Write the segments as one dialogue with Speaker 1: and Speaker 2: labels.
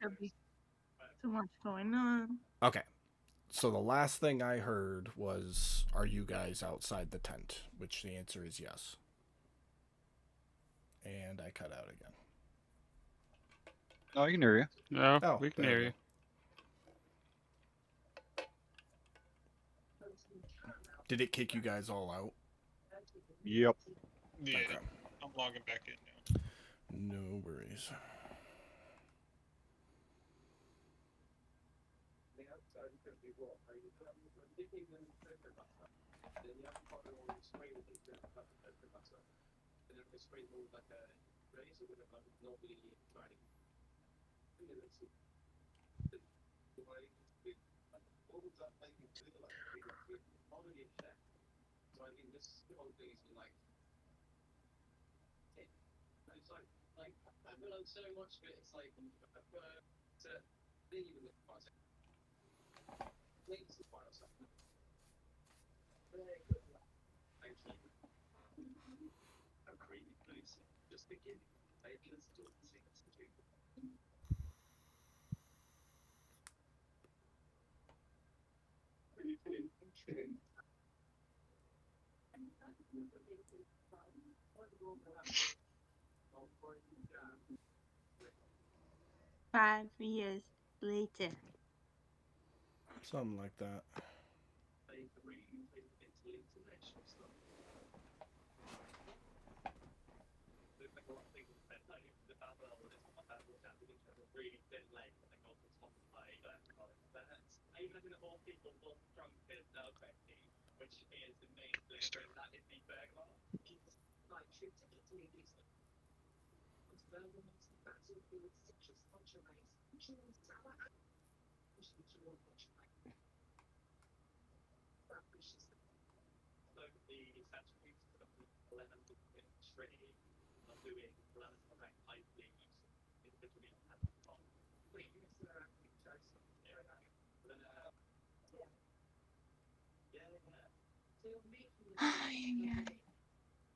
Speaker 1: There'll be too much going on.
Speaker 2: Okay. So the last thing I heard was, "Are you guys outside the tent?" Which the answer is yes. And I cut out again.
Speaker 3: Oh, I can hear you.
Speaker 4: No,
Speaker 2: Oh,
Speaker 4: we can
Speaker 2: there we
Speaker 4: hear
Speaker 2: go.
Speaker 4: you.
Speaker 2: Did it kick you guys all out?
Speaker 3: Yep.
Speaker 5: Yeah,
Speaker 2: Okay.
Speaker 5: I'm logging back in now.
Speaker 2: No worries.
Speaker 1: Five years later.
Speaker 2: Something like that.
Speaker 5: Restart.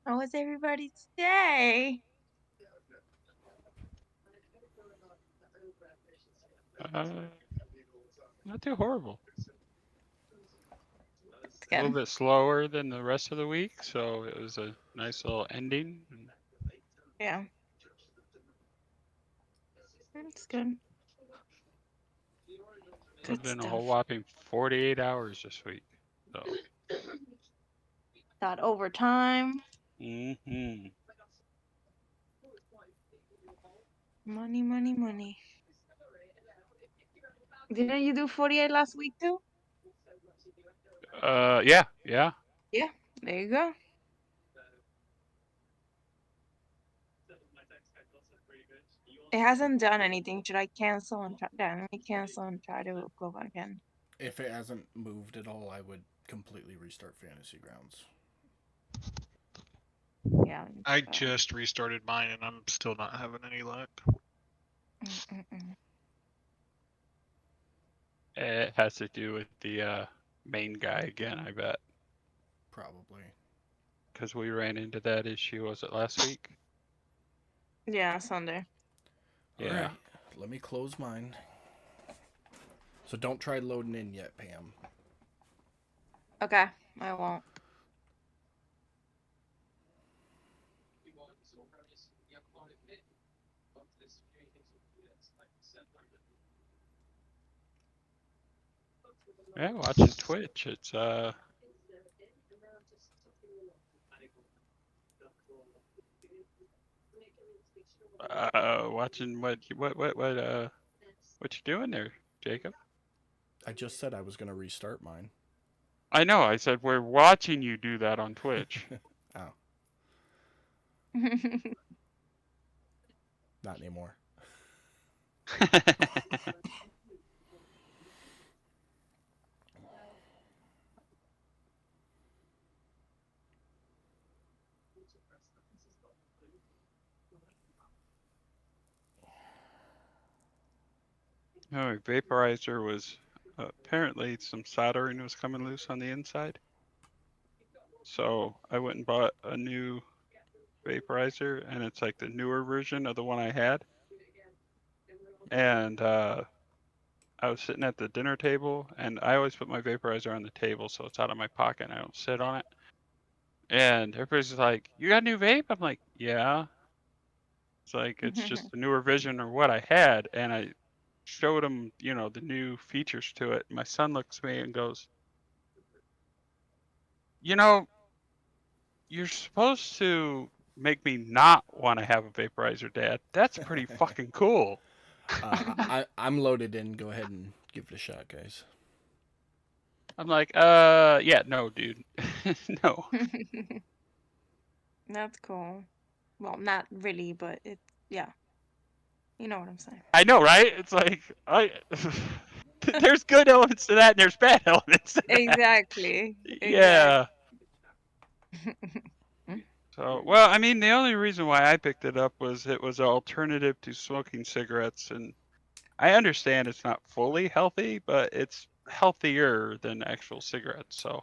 Speaker 1: How was everybody's day?
Speaker 4: Uh, Not too horrible.
Speaker 1: It's
Speaker 4: A little
Speaker 1: good.
Speaker 4: bit slower than the rest of the week, so it was a nice little ending. And
Speaker 1: Yeah. It's good.
Speaker 4: put
Speaker 1: Good
Speaker 4: in a whole
Speaker 1: stuff.
Speaker 4: whopping 48 hours this week. So,
Speaker 1: Got overtime.
Speaker 4: mm-hmm.
Speaker 1: Money, money, money. Didn't you do 48 last week too?
Speaker 4: Yeah.
Speaker 1: Yeah. There you go. It hasn't done anything. Should I cancel and try? Yeah, let me cancel and try to go back in.
Speaker 2: If it hasn't moved at all, I would completely restart Fantasy Grounds.
Speaker 1: Yeah.
Speaker 5: I just restarted mine and I'm still not having any luck.
Speaker 1: Mm-mm-mm.
Speaker 4: It has to do with the main guy again, I bet,
Speaker 2: Probably.
Speaker 4: because we ran into that issue. Was it last week?
Speaker 1: Yeah, Sunday.
Speaker 2: All
Speaker 4: Yeah.
Speaker 2: right. Let me close mine. So don't try loading in yet, Pam.
Speaker 1: Okay, I won't.
Speaker 4: Yeah, watching Twitch. It's watching what you doing there, Jacob?
Speaker 2: I just said I was going to restart mine.
Speaker 4: I know. I said we're watching you do that on Twitch.
Speaker 2: Oh, not anymore.
Speaker 4: No, vaporizer was apparently some soldering was coming loose on the inside. So I went and bought a new vaporizer, and it's like the newer version of the one I had. and I was sitting at the dinner table, and I always put my vaporizer on the table so it's out of my pocket and I don't sit on it. And everybody's like, "You got a new vape?" I'm like, "Yeah." It's like it's just a newer version of what I had, and I showed him, the new features to it. My son looks at me and goes, "You know, you're supposed to make me not want to have a vaporizer, Dad. That's pretty fucking cool."
Speaker 2: I'm loaded in. Go ahead and give it a shot, guys.
Speaker 4: I'm like, yeah, no, dude, no.
Speaker 1: That's cool. Well, not really, but it's yeah. You know what I'm saying.
Speaker 4: I know, right? It's like there's good elements to that, and there's bad elements to that.
Speaker 1: Exactly.
Speaker 4: Yeah. So, well, I mean, the only reason why I picked it up was it was an alternative to smoking cigarettes, and I understand it's not fully healthy, but it's healthier than actual cigarettes. So,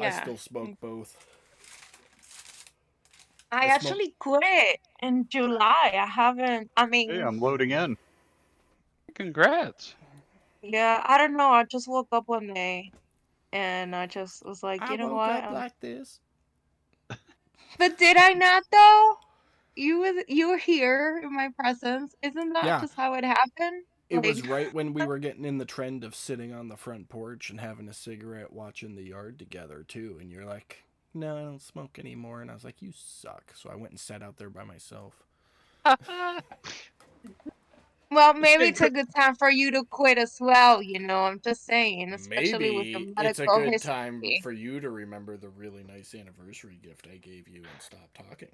Speaker 2: I
Speaker 1: Yeah.
Speaker 2: still smoke both.
Speaker 1: I
Speaker 2: I smoke.
Speaker 1: actually quit in July. I haven't. I
Speaker 3: Hey,
Speaker 1: mean,
Speaker 3: I'm loading in.
Speaker 4: congrats.
Speaker 1: yeah. I don't know. I just woke up one day and I just was like,
Speaker 2: I
Speaker 1: you know
Speaker 2: woke
Speaker 1: what?
Speaker 2: up like this.
Speaker 1: But did I not though? You were here in my presence. Isn't that
Speaker 2: Yeah,
Speaker 1: just how it happened?
Speaker 2: it
Speaker 1: Like,
Speaker 2: was right when we were getting in the trend of sitting on the front porch and having a cigarette, watching the yard together too. And you're like, "No, I don't smoke anymore." And I was like, "You suck." So I went and sat out there by myself.
Speaker 1: well, maybe it's a good time for you to quit as well. I'm just saying, especially with the
Speaker 2: Maybe it's a
Speaker 1: medical
Speaker 2: good time
Speaker 1: history.
Speaker 2: for you to remember the really nice anniversary gift I gave you and stop talking.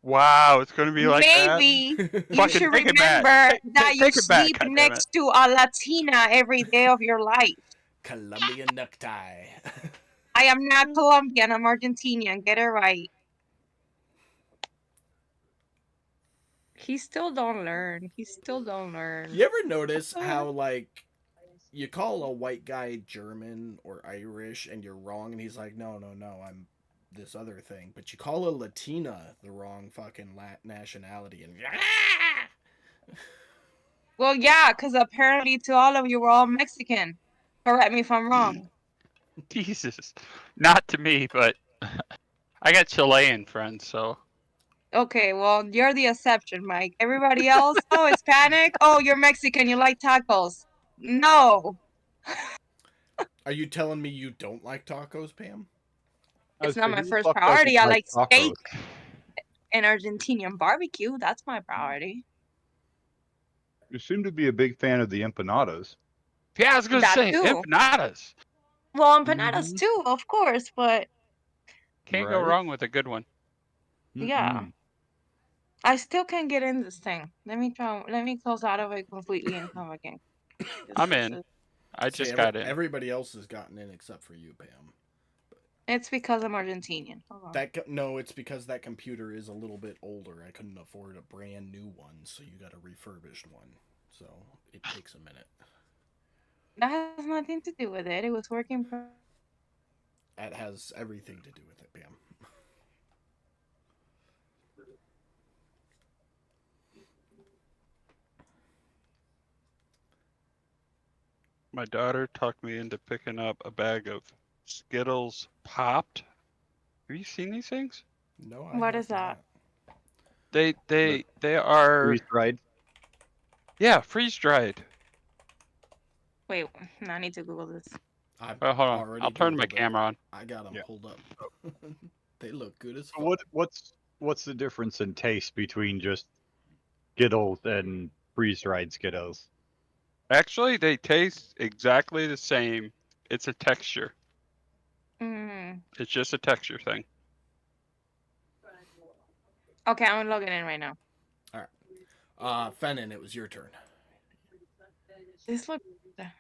Speaker 4: Wow, it's gonna be like that.
Speaker 1: Maybe you
Speaker 4: Fucking
Speaker 1: should
Speaker 4: take it back.
Speaker 1: remember that you
Speaker 4: Take it back.
Speaker 1: sleep
Speaker 4: God damn it.
Speaker 1: next to a Latina every day of your life.
Speaker 2: Colombian necktie.
Speaker 1: I am not Colombian, I'm Argentinian. Get it right. He still don't learn. He still don't learn.
Speaker 2: You ever notice how, like, you call a white guy German or Irish and you're wrong, and he's like, no, no, no, I'm this other thing. But you call a Latina the wrong fucking nationality, and
Speaker 1: Well, yeah, because apparently to all of you, we're all Mexican. Correct me if I'm wrong.
Speaker 4: Jesus. Not to me, but I got Chilean friends, so.
Speaker 1: Okay, well, you're the exception, Mike. Everybody else, oh, Hispanic. Oh, you're Mexican. You like tacos. No,
Speaker 2: are you telling me you don't like tacos, Pam?
Speaker 3: I
Speaker 1: it's
Speaker 3: would
Speaker 1: not
Speaker 3: say,
Speaker 1: my
Speaker 3: who the
Speaker 1: first
Speaker 3: fuck doesn't
Speaker 1: priority. I
Speaker 3: like
Speaker 1: like steak
Speaker 3: tacos?
Speaker 1: and Argentinian barbecue. That's my priority.
Speaker 3: You seem to be a big fan of the empanadas.
Speaker 4: Yeah, I was gonna
Speaker 1: That
Speaker 4: say
Speaker 1: too.
Speaker 4: empanadas.
Speaker 1: Well, empanadas
Speaker 3: Mm-hmm.
Speaker 1: too, of course, but
Speaker 4: Can't go
Speaker 3: Right?
Speaker 4: wrong with a good one.
Speaker 1: yeah,
Speaker 3: Mm-mm.
Speaker 1: I still can't get in this thing. Let me try. Let me close out of it completely and come again. 'Cause
Speaker 4: I'm
Speaker 1: this
Speaker 4: in.
Speaker 1: is.
Speaker 4: I
Speaker 2: See,
Speaker 4: just got in.
Speaker 2: everybody else has gotten in except for you, Pam.
Speaker 1: It's because I'm Argentinian. Hold on.
Speaker 2: No, it's because that computer is a little bit older. I couldn't afford a brand new one, so you got a refurbished one. So it takes a minute.
Speaker 1: That has nothing to do with it. It was working.
Speaker 2: That has everything to do with it, Pam.
Speaker 4: My daughter talked me into picking up a bag of Skittles popped. Have you seen these things?
Speaker 2: No, I
Speaker 1: What
Speaker 2: have
Speaker 1: is that?
Speaker 2: not.
Speaker 4: They are
Speaker 3: Freeze dried.
Speaker 4: freeze dried.
Speaker 1: Wait, no, I need to Google this.
Speaker 2: I've
Speaker 4: Well, hold on.
Speaker 2: already
Speaker 4: I'll turn my
Speaker 2: Googled it.
Speaker 4: camera on.
Speaker 2: I got them
Speaker 3: Yeah.
Speaker 2: pulled up. They look good as
Speaker 3: So
Speaker 2: fuck.
Speaker 3: what's the difference in taste between just Skittles and freeze dried Skittles?
Speaker 4: Actually, they taste exactly the same. It's a texture.
Speaker 1: Mm.
Speaker 4: It's just a texture thing.
Speaker 1: Okay, I'm logging in right now.
Speaker 2: Fennon, it was your turn.
Speaker 1: This look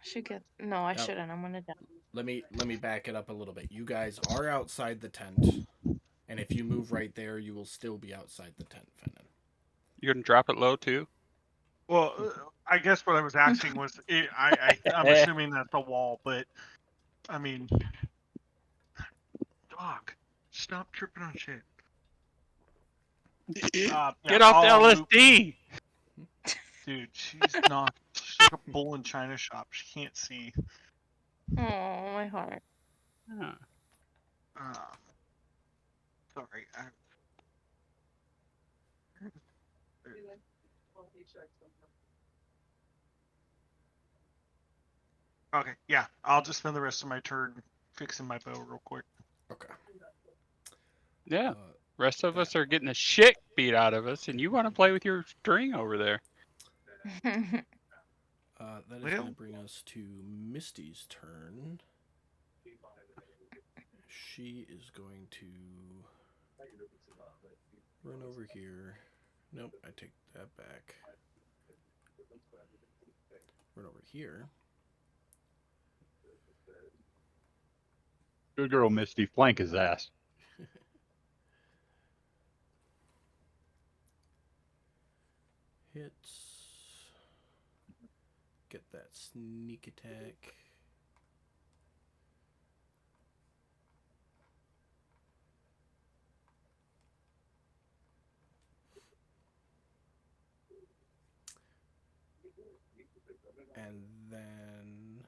Speaker 1: should get. No, I
Speaker 2: Oh.
Speaker 1: shouldn't. I'm gonna die.
Speaker 2: Let me back it up a little bit. You guys are outside the tent, and if you move right there, you will still be outside the tent, Fennon.
Speaker 4: You're gonna drop it low too.
Speaker 5: Well, I guess what I was asking was, I'm assuming that's the wall, but I mean, dog, stop tripping on shit. Yeah,
Speaker 4: Get off the
Speaker 5: I'll move.
Speaker 4: LSD.
Speaker 5: Dude, she's not. She's like a bull in china shop. She can't see.
Speaker 1: Oh, my heart.
Speaker 4: Yeah.
Speaker 5: Uh, sorry. Okay, yeah. I'll just spend the rest of my turn fixing my bow real quick.
Speaker 2: Okay.
Speaker 4: Yeah.
Speaker 2: Uh,
Speaker 4: Rest of
Speaker 2: yeah.
Speaker 4: us are getting the shit beat out of us, and you want to play with your string over there.
Speaker 2: That is
Speaker 5: Well-
Speaker 2: going to bring us to Misty's turn. She is going to run over here. Nope, I take that back. Run over here.
Speaker 3: Good girl, Misty. Flank his ass.
Speaker 2: Hits. Get that sneak attack. And then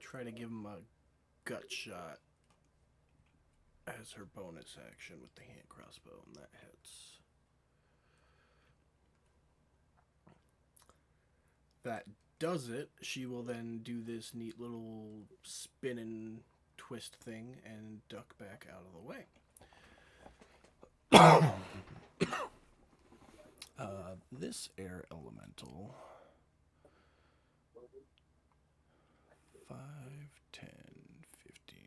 Speaker 2: try to give him a gut shot as her bonus action with the hand crossbow, and that hits. That does it. She will then do this neat little spin and twist thing and duck back out of the way. This air elemental 5, 10, 15,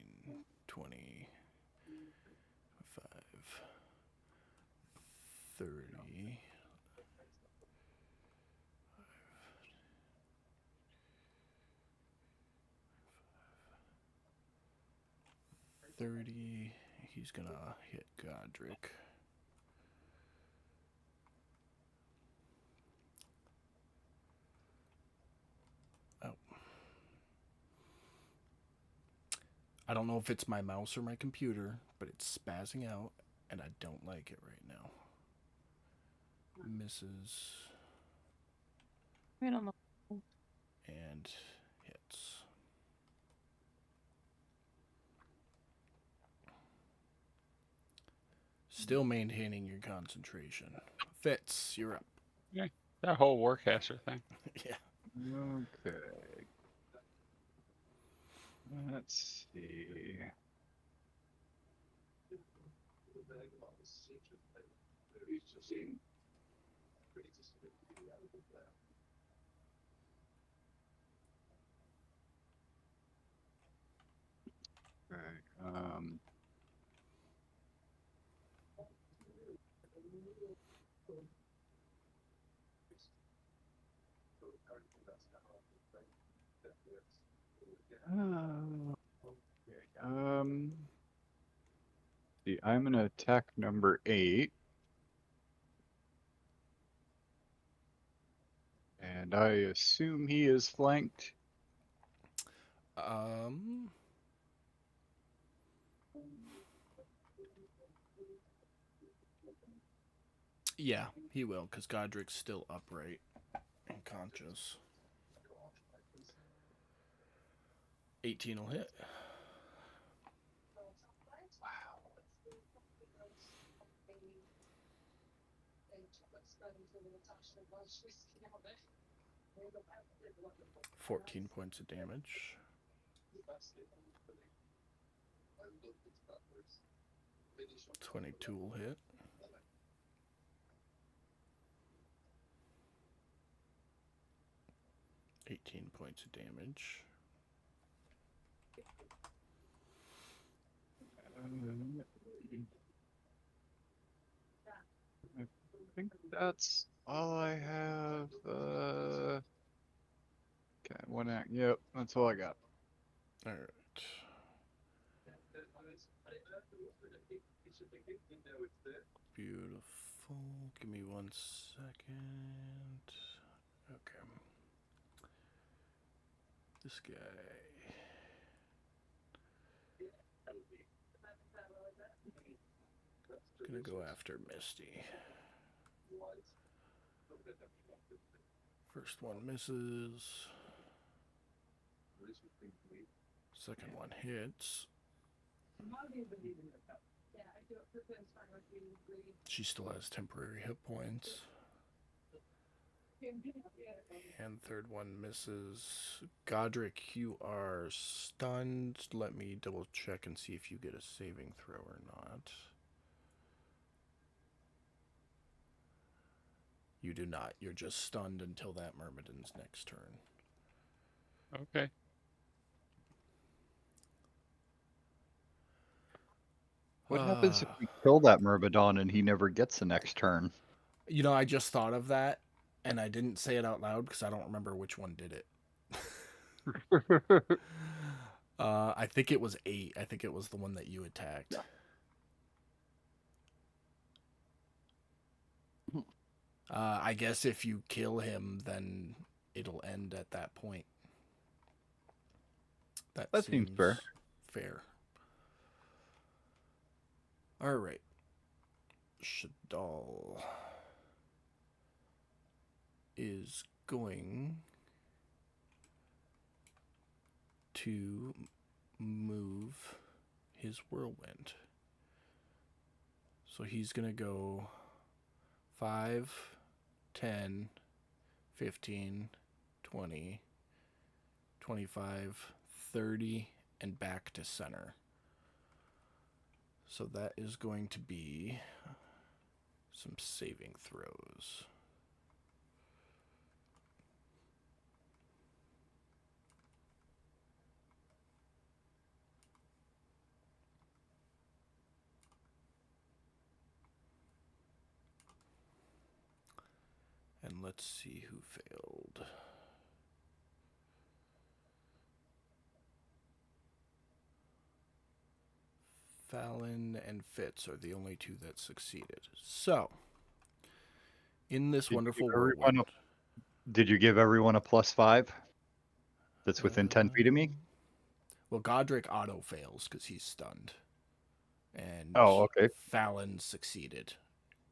Speaker 2: 20, 5, 30. 30. He's gonna hit Godric. Oh. I don't know if it's my mouse or my computer, but it's spazzing out, and I don't like it right now. Misses
Speaker 1: I don't know.
Speaker 2: and hits. Still maintaining your concentration. Fitz, you're up.
Speaker 4: That whole Warcaster thing.
Speaker 2: Yeah.
Speaker 3: Okay. Let's see. Okay. See, I'm gonna attack number 8. And I assume he is flanked.
Speaker 2: Yeah, he will, because Godric's still upright and conscious. 18 will hit.
Speaker 3: Wow.
Speaker 2: 14 points of damage. 22 will hit. 18 points of damage.
Speaker 3: I think that's all I have. Okay, one act. Yep, that's all I got.
Speaker 2: All right. Beautiful. Give me 1 second. Okay. This guy. Gonna go after Misty. First one misses. Second one hits. She still has temporary hit points. And third one misses. Godric, you are stunned. Let me double check and see if you get a saving throw or not. You do not. You're just stunned until that Myrmidon's next turn.
Speaker 4: Okay.
Speaker 3: What happens if we kill that Myrmidon and he never gets the next turn?
Speaker 2: You know, I just thought of that, and I didn't say it out loud because I don't remember which one did it. I think it was 8. I think it was the one that you attacked. I guess if you kill him, then it'll end at that point. That
Speaker 3: seems fair.
Speaker 2: Fair. All right. Shadal is going to move his whirlwind. So he's going to go 5, 10, 15, 20, 25, 30, and back to center. So that is going to be some saving throws. And let's see who failed. Fallon and Fitz are the only two that succeeded. So, in this wonderful whirlwind...
Speaker 3: Did you give everyone a +5? That's within 10 feet of me?
Speaker 2: Well, Godric auto fails because he's stunned. And
Speaker 3: okay.
Speaker 2: Fallon succeeded.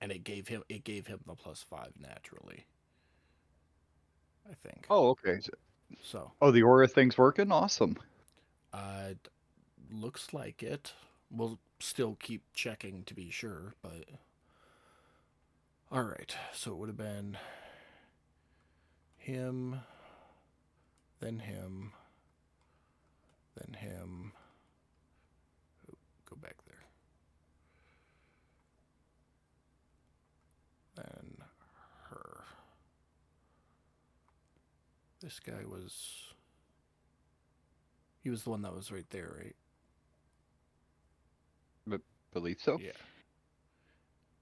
Speaker 2: And it gave him the +5 naturally. I think.
Speaker 3: Oh, okay.
Speaker 2: So.
Speaker 3: Oh, the aura thing's working? Awesome.
Speaker 2: Looks like it. We'll still keep checking to be sure, but... Alright, so it would have been... him... then him... then him... Oh, go back there. Then her. This guy was... he was the one that was right there, right?
Speaker 3: Believe so.
Speaker 2: Yeah.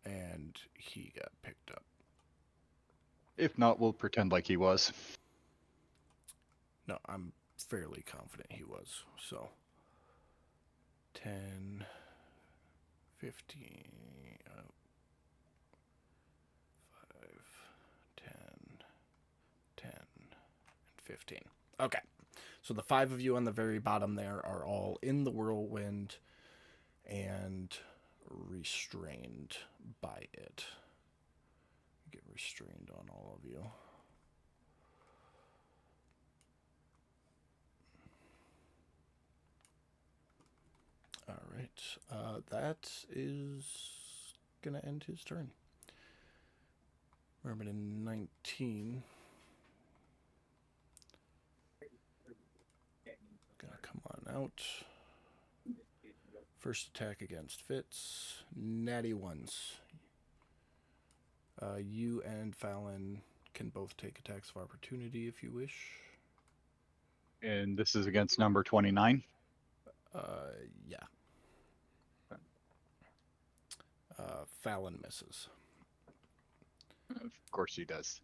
Speaker 2: And he got picked up.
Speaker 3: If not, we'll pretend like he was.
Speaker 2: No, I'm fairly confident he was. So 10, 15, 5, 10, 10, and 15. Okay. So the 5 of you on the very bottom there are all in the whirlwind and restrained by it. Get restrained on all of you. All right. That is going to end his turn. Remember in 19. Gonna come on out. First attack against Fitz. Natty ones. You and Fallon can both take attacks of opportunity if you wish.
Speaker 3: And this is against number 29?
Speaker 2: Yeah. Fallon misses.
Speaker 3: Of course he does.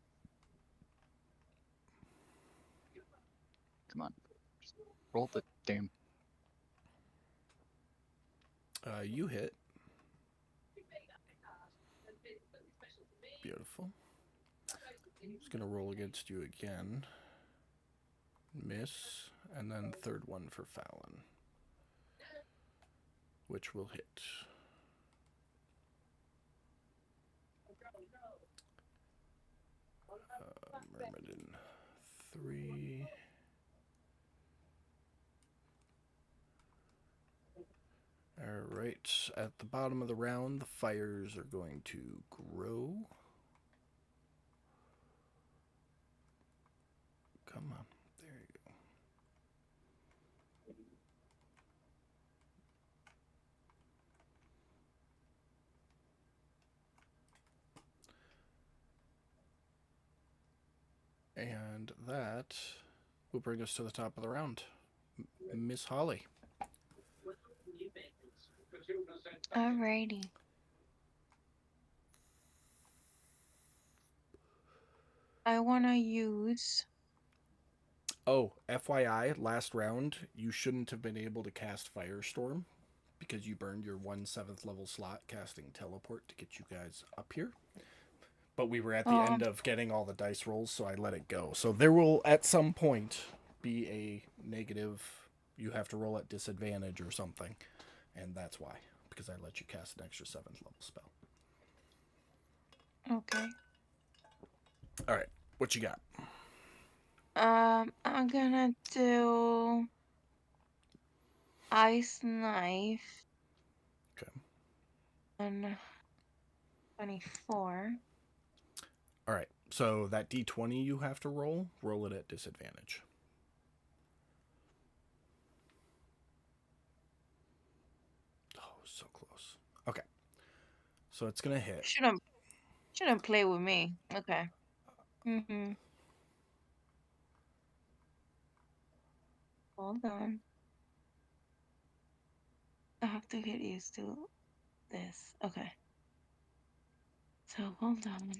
Speaker 3: Come on. Just roll the damn...
Speaker 2: You hit. Beautiful. Just gonna roll against you again. Miss, and then third one for Fallon, which will hit. Myrmidon 3. Alright, at the bottom of the round, the fires are going to grow. Come on, there you go. And that will bring us to the top of the round. Miss Holly.
Speaker 1: Alrighty. I want to use.
Speaker 2: Oh, FYI, last round, you shouldn't have been able to cast Firestorm because you burned your 1/7 level slot casting Teleport to get you guys up here. But we were at the end of getting all the dice rolls, so I let it go. So there will, at some point, be a negative. You have to roll at disadvantage or something. And that's why. Because I let you cast an extra 7th level spell.
Speaker 1: Okay.
Speaker 2: Alright, what you got?
Speaker 1: I'm gonna do Ice Knife.
Speaker 2: Okay.
Speaker 1: And 24.
Speaker 2: Alright, so that d20 you have to roll it at disadvantage. Oh, so close. Okay. So it's gonna hit.
Speaker 1: Shouldn't play with me. Okay. Hold on. I have to get used to this. Okay. So hold on.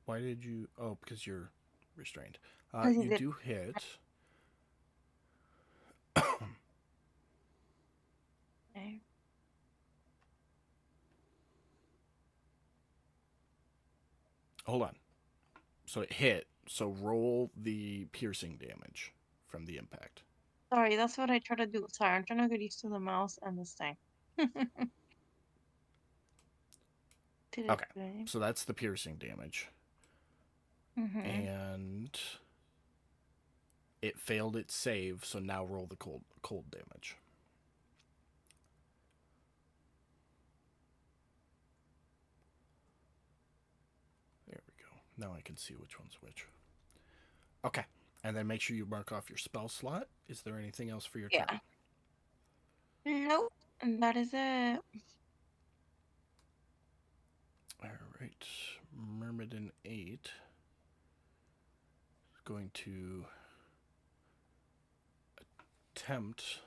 Speaker 2: Why did you... Oh, because you're restrained.
Speaker 1: Because
Speaker 2: you do hit.
Speaker 1: Okay.
Speaker 2: Hold on. So it hit. So roll the piercing damage from the impact.
Speaker 1: Sorry, that's what I try to do. Sorry, I'm trying to get used to the mouse and this thing.
Speaker 2: Okay. So that's the piercing damage. And it failed its save, so now roll the cold damage. There we go. Now I can see which one's which. Okay. And then make sure you mark off your spell slot. Is there anything else for your turn?
Speaker 1: Nope. And that is it.
Speaker 2: Alright. Myrmidon 8 is going to attempt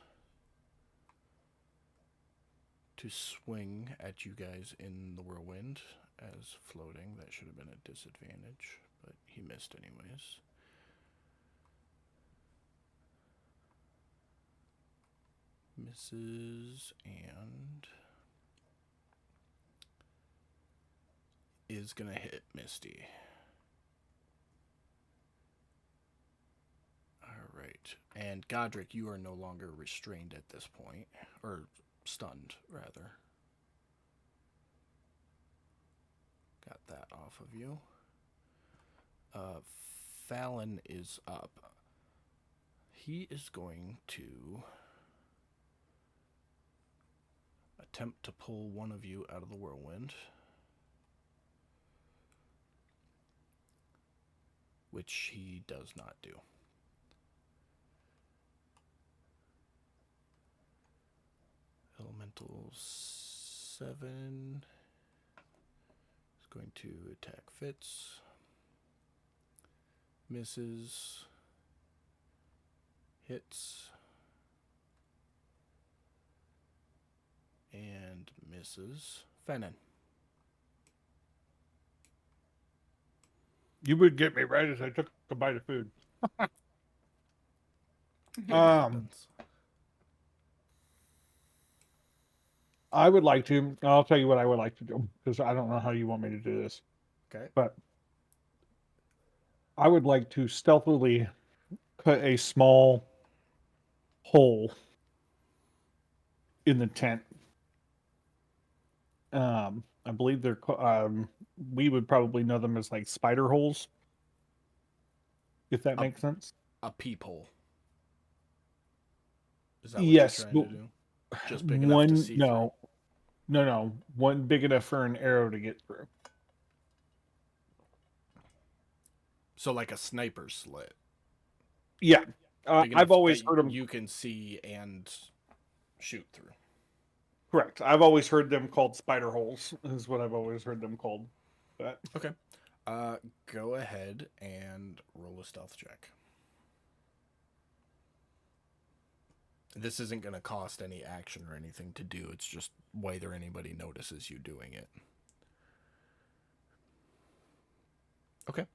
Speaker 2: to swing at you guys in the whirlwind as floating. That should have been a disadvantage, but he missed anyways. Misses and is going to hit Misty. Alright. And Godric, you are no longer restrained at this point. Or stunned, rather. Got that off of you. Fallon is up. He is going to attempt to pull one of you out of the whirlwind, which he does not do. Elemental 7 is going to attack Fitz. Misses. Hits. And misses. Fennon.
Speaker 6: You would get me right as I took a bite of food. I would like to. I'll tell you what I would like to do because I don't know how you want me to do this.
Speaker 2: Okay.
Speaker 6: But I would like to stealthily cut a small hole in the tent I believe they're we would probably know them as like spider holes, if that makes sense.
Speaker 2: A peephole. Is that what
Speaker 6: Yes,
Speaker 2: you're trying
Speaker 6: but
Speaker 2: to do? Just big enough to see through?
Speaker 6: No, one big enough for an arrow to get through.
Speaker 2: So like a sniper slit.
Speaker 6: Yeah,
Speaker 2: Big enough
Speaker 6: I've always
Speaker 2: that
Speaker 6: heard them.
Speaker 2: you can see and shoot through.
Speaker 6: Correct. I've always heard them called spider holes. Is what I've always heard them called. But
Speaker 2: Okay. Go ahead and roll a stealth check. This isn't going to cost any action or anything to do. It's just whether anybody notices you doing it. Okay.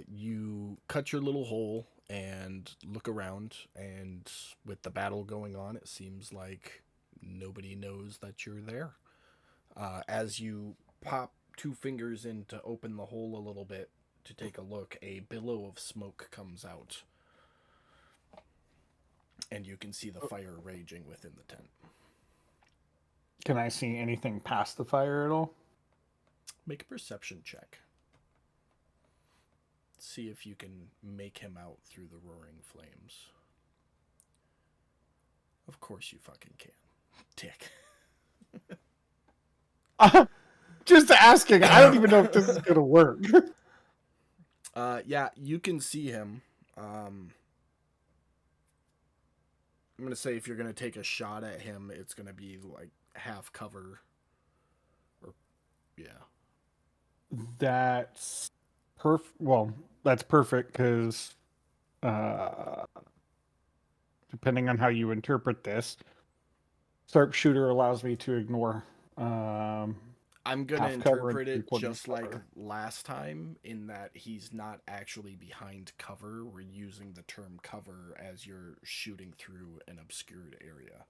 Speaker 2: You cut your little hole and look around, and with the battle going on, it seems like nobody knows that you're there. As you pop 2 fingers in to open the hole a little bit to take a look, a billow of smoke comes out. And you can see the fire raging within the tent.
Speaker 6: can I see anything past the fire at all?
Speaker 2: Make a perception check. See if you can make him out through the roaring flames. Of course you fucking can. Dick.
Speaker 6: Just asking. I don't even know if this is gonna work.
Speaker 2: Yeah, you can see him. I'm gonna say if you're gonna take a shot at him, it's gonna be like half cover. Or yeah.
Speaker 6: That's Well, that's perfect because depending on how you interpret this, sharpshooter allows me to ignore
Speaker 2: I'm gonna
Speaker 6: half cover and
Speaker 2: interpret it
Speaker 6: three-quarters
Speaker 2: just like
Speaker 6: cover.
Speaker 2: last time, in that he's not actually behind cover. We're using the term cover as you're shooting through an obscured area,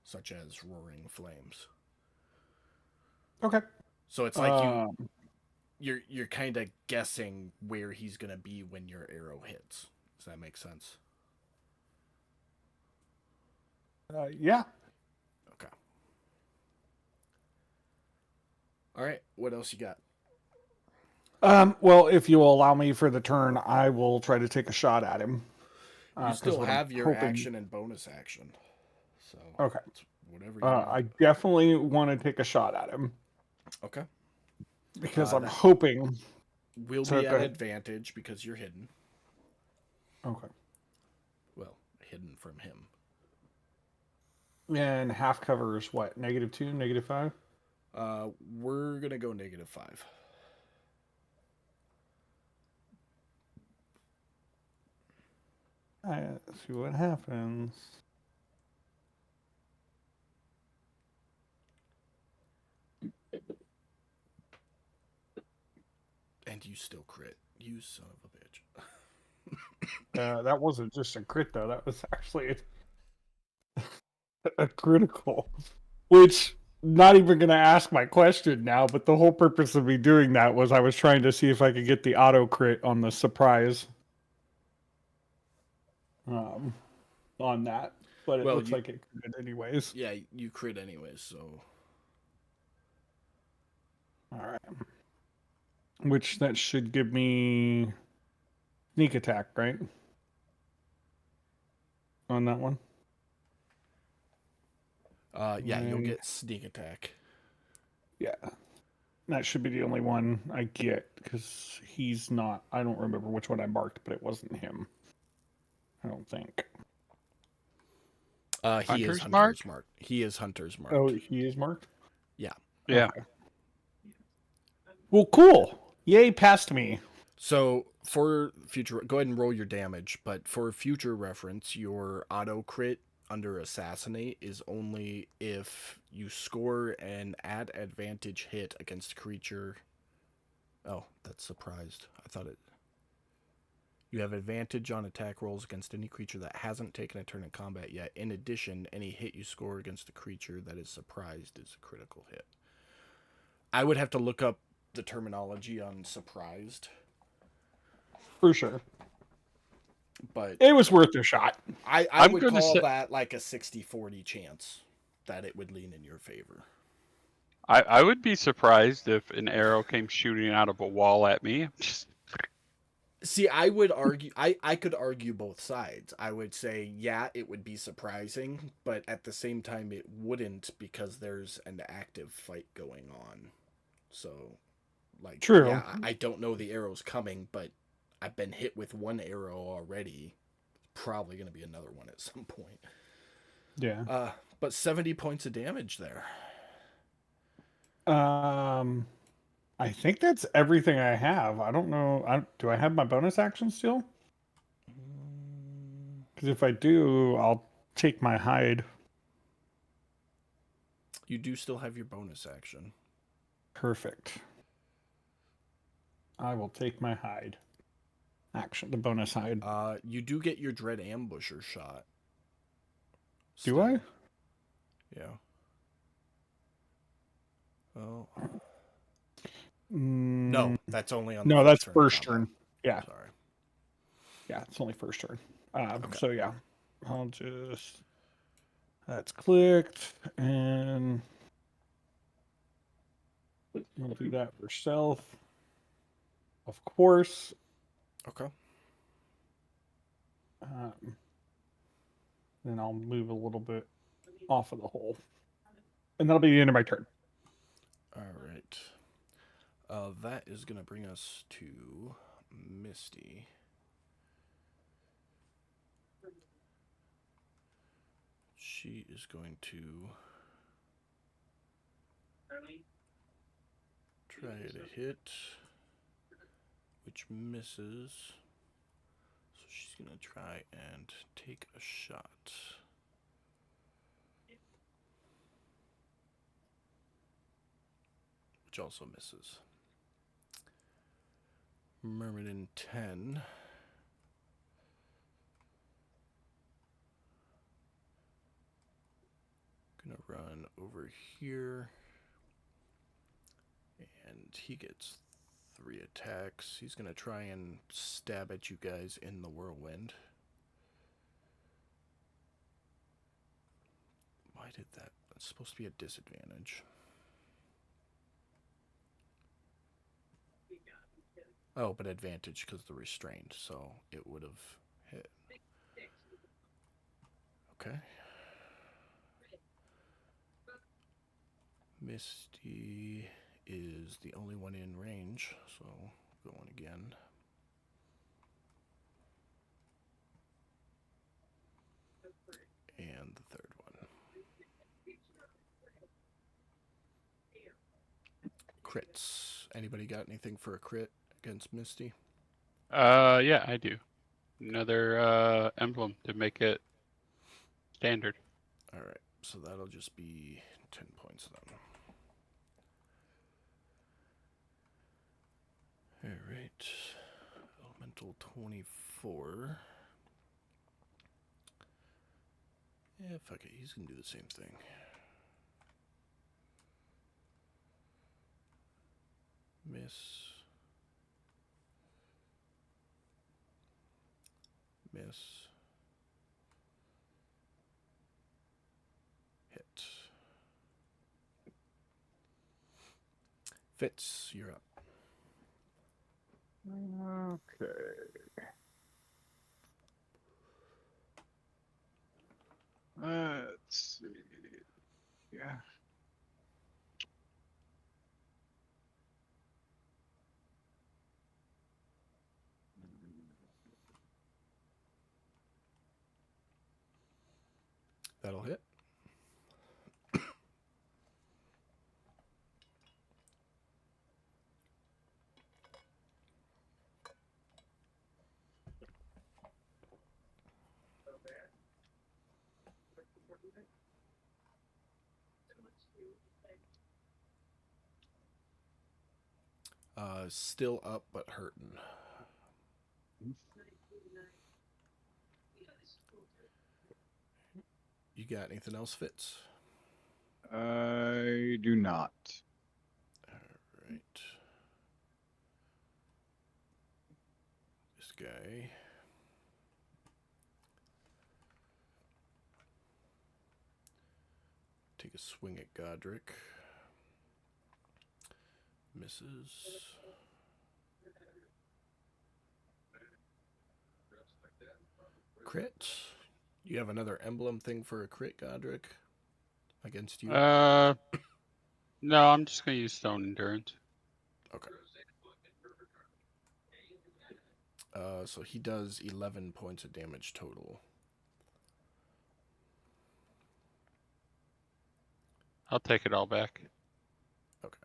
Speaker 2: such as roaring flames.
Speaker 6: Okay.
Speaker 2: So it's like you're kind of guessing where he's gonna be when your arrow hits. Does that make sense?
Speaker 6: Yeah.
Speaker 2: Okay. All right. What else you got?
Speaker 6: Well, if you will allow me for the turn, I will try to take a shot at him.
Speaker 2: You
Speaker 6: 'Cause
Speaker 2: still
Speaker 6: what I'm
Speaker 2: have your
Speaker 6: hoping-
Speaker 2: action and bonus action. So
Speaker 6: Okay.
Speaker 2: it's whatever you want.
Speaker 6: I definitely want to take a shot at him
Speaker 2: Okay.
Speaker 6: because I'm
Speaker 2: that-
Speaker 6: hoping.
Speaker 2: We'll
Speaker 6: So
Speaker 2: be
Speaker 6: go
Speaker 2: at
Speaker 6: ahead.
Speaker 2: advantage because you're hidden.
Speaker 6: Okay.
Speaker 2: Well, hidden from him.
Speaker 6: And half cover is what? -2, -5?
Speaker 2: We're gonna go -5.
Speaker 6: Let's see what happens.
Speaker 2: And you still crit. You son of a bitch.
Speaker 6: That wasn't just a crit, though. That was actually a critical. Which, not even going to ask my question now, but the whole purpose of me doing that was I was trying to see if I could get the auto crit on the surprise. On that. But it looks like it crit anyways.
Speaker 2: Yeah, you crit anyways, so.
Speaker 6: Alright. Which that should give me sneak attack, right? On that one?
Speaker 2: Yeah, you'll get sneak attack.
Speaker 6: Yeah. That should be the only one I get, because he's not... I don't remember which one I marked, but it wasn't him. I don't think.
Speaker 2: He is
Speaker 4: Hunter's
Speaker 2: Hunter's
Speaker 4: mark?
Speaker 2: marked. He is Hunter's marked.
Speaker 6: Oh, he is marked?
Speaker 2: Yeah.
Speaker 4: Yeah.
Speaker 6: Okay. Well, cool. Yay, past me.
Speaker 2: So for future, go ahead and roll your damage. But for future reference, your auto crit under assassinate is only if you score an at advantage hit against a creature. Oh, that's surprised. I thought it. You have advantage on attack rolls against any creature that hasn't taken a turn in combat yet. In addition, any hit you score against a creature that is surprised is a critical hit. I would have to look up the terminology on surprised.
Speaker 6: For sure.
Speaker 2: But
Speaker 6: it was worth a shot.
Speaker 2: I would call that like a 60-40 chance that it would lean in your favor.
Speaker 4: I would be surprised if an arrow came shooting out of a wall at me. Just
Speaker 2: See, I would argue. I could argue both sides. I would say, yeah, it would be surprising, but at the same time, it wouldn't because there's an active fight going on. So, like,
Speaker 6: True.
Speaker 2: yeah, I don't know the arrow's coming, but I've been hit with one arrow already. Probably going to be another one at some point.
Speaker 6: Yeah.
Speaker 2: But 70 points of damage there.
Speaker 6: I think that's everything I have. I don't know. Do I have my bonus action still? Because if I do, I'll take my hide.
Speaker 2: You do still have your bonus action.
Speaker 6: Perfect. I will take my hide. Action, the bonus hide.
Speaker 2: You do get your dread ambusher shot.
Speaker 6: Do I?
Speaker 2: Yeah. Oh. No, that's only on the
Speaker 6: No,
Speaker 2: first
Speaker 6: that's
Speaker 2: turn of
Speaker 6: first
Speaker 2: combat.
Speaker 6: turn. Yeah.
Speaker 2: Sorry.
Speaker 6: Yeah, it's only first turn.
Speaker 2: Okay.
Speaker 6: So yeah, I'll just that's clicked, and we'll do that for stealth, of course.
Speaker 2: Okay.
Speaker 6: Then I'll move a little bit off of the hole, and that'll be the end of my turn.
Speaker 2: All right. That is going to bring us to Misty. She is going to try to hit, which misses. So she's going to try and take a shot. Which also misses. Myrmidon 10. Gonna run over here. And he gets 3 attacks. He's gonna try and stab at you guys in the whirlwind. Why did that? That's supposed to be a disadvantage. Oh, but advantage because the restraint, so it would have hit. Okay. Misty is the only one in range, so going again. And the third one. Crits. Anybody got anything for a crit against Misty?
Speaker 4: yeah, I do. Another emblem to make it standard.
Speaker 2: All right, so that'll just be 10 points then. All right, elemental 24. Yeah, fuck it, he's gonna do the same thing. Miss. Miss. Hit. Fitz, you're up.
Speaker 6: Okay.
Speaker 3: Let's see. Yeah.
Speaker 2: That'll hit. Still up but hurting. You got anything else, Fitz?
Speaker 3: I do not.
Speaker 2: All right. This guy. Take a swing at Godric. Misses. Crit. You have another emblem thing for a crit, Godric, against you?
Speaker 4: No, I'm just gonna use Stone Endurance.
Speaker 2: Okay. So he does 11 points of damage total.
Speaker 4: I'll take it all back.
Speaker 2: Okay.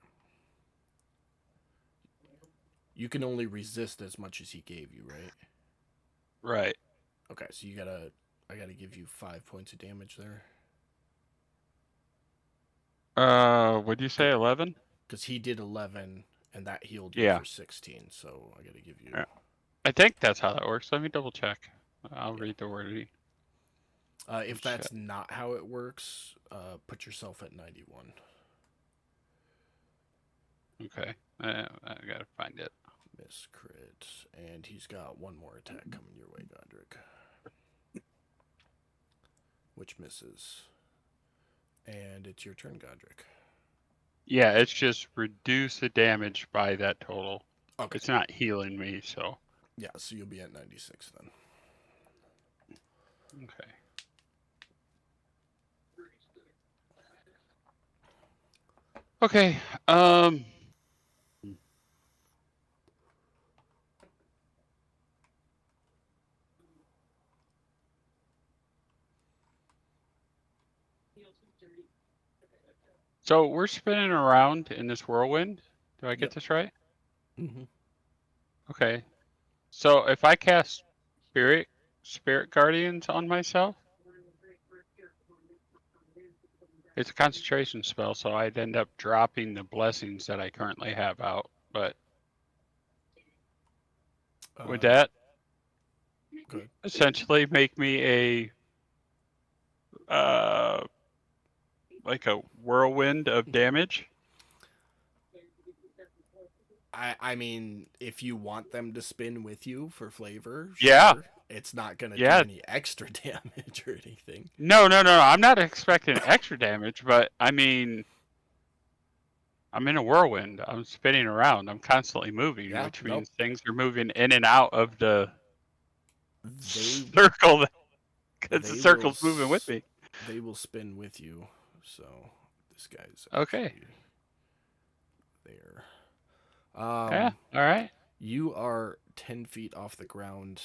Speaker 2: You can only resist as much as he gave you, right?
Speaker 4: Right.
Speaker 2: Okay, so I gotta give you 5 points of damage there.
Speaker 4: Would you say 11?
Speaker 2: Because he did 11, and that healed you
Speaker 4: Yeah.
Speaker 2: for 16, so I gotta give you...
Speaker 4: Yeah. I think that's how that works. Let me double check. I'll
Speaker 2: Yeah.
Speaker 4: read the wording.
Speaker 2: If that's not how it works, put yourself at 91.
Speaker 4: Okay. I gotta find it.
Speaker 2: Miss crit. And he's got one more attack coming your way, Godric. Which misses. And it's your turn, Godric.
Speaker 4: Yeah, it's just reduce the damage by that total.
Speaker 2: Okay.
Speaker 4: It's not healing me, so.
Speaker 2: Yeah, so you'll be at 96 then.
Speaker 4: Okay. Okay. So we're spinning around in this whirlwind. Do I get this right?
Speaker 2: Mm-hmm.
Speaker 4: Okay. So if I cast Spirit Guardians on myself, it's a concentration spell, so I'd end up dropping the blessings that I currently have out. But would that
Speaker 2: Good.
Speaker 4: essentially make me like a whirlwind of damage?
Speaker 2: I mean, if you want them to spin with you for flavor,
Speaker 4: Yeah.
Speaker 2: sure. It's not going to do
Speaker 4: Yeah.
Speaker 2: any extra damage or anything.
Speaker 4: No. I'm not expecting extra damage, but I mean, I'm in a whirlwind. I'm spinning around. I'm constantly moving,
Speaker 2: Yeah,
Speaker 4: which
Speaker 2: nope.
Speaker 4: means things are moving in and out of the
Speaker 2: They
Speaker 4: circle because the
Speaker 2: they
Speaker 4: circle's moving with me.
Speaker 2: They will spin with you. So this guy's
Speaker 4: Okay.
Speaker 2: actually there.
Speaker 4: Yeah. All right.
Speaker 2: You are 10 feet off the ground.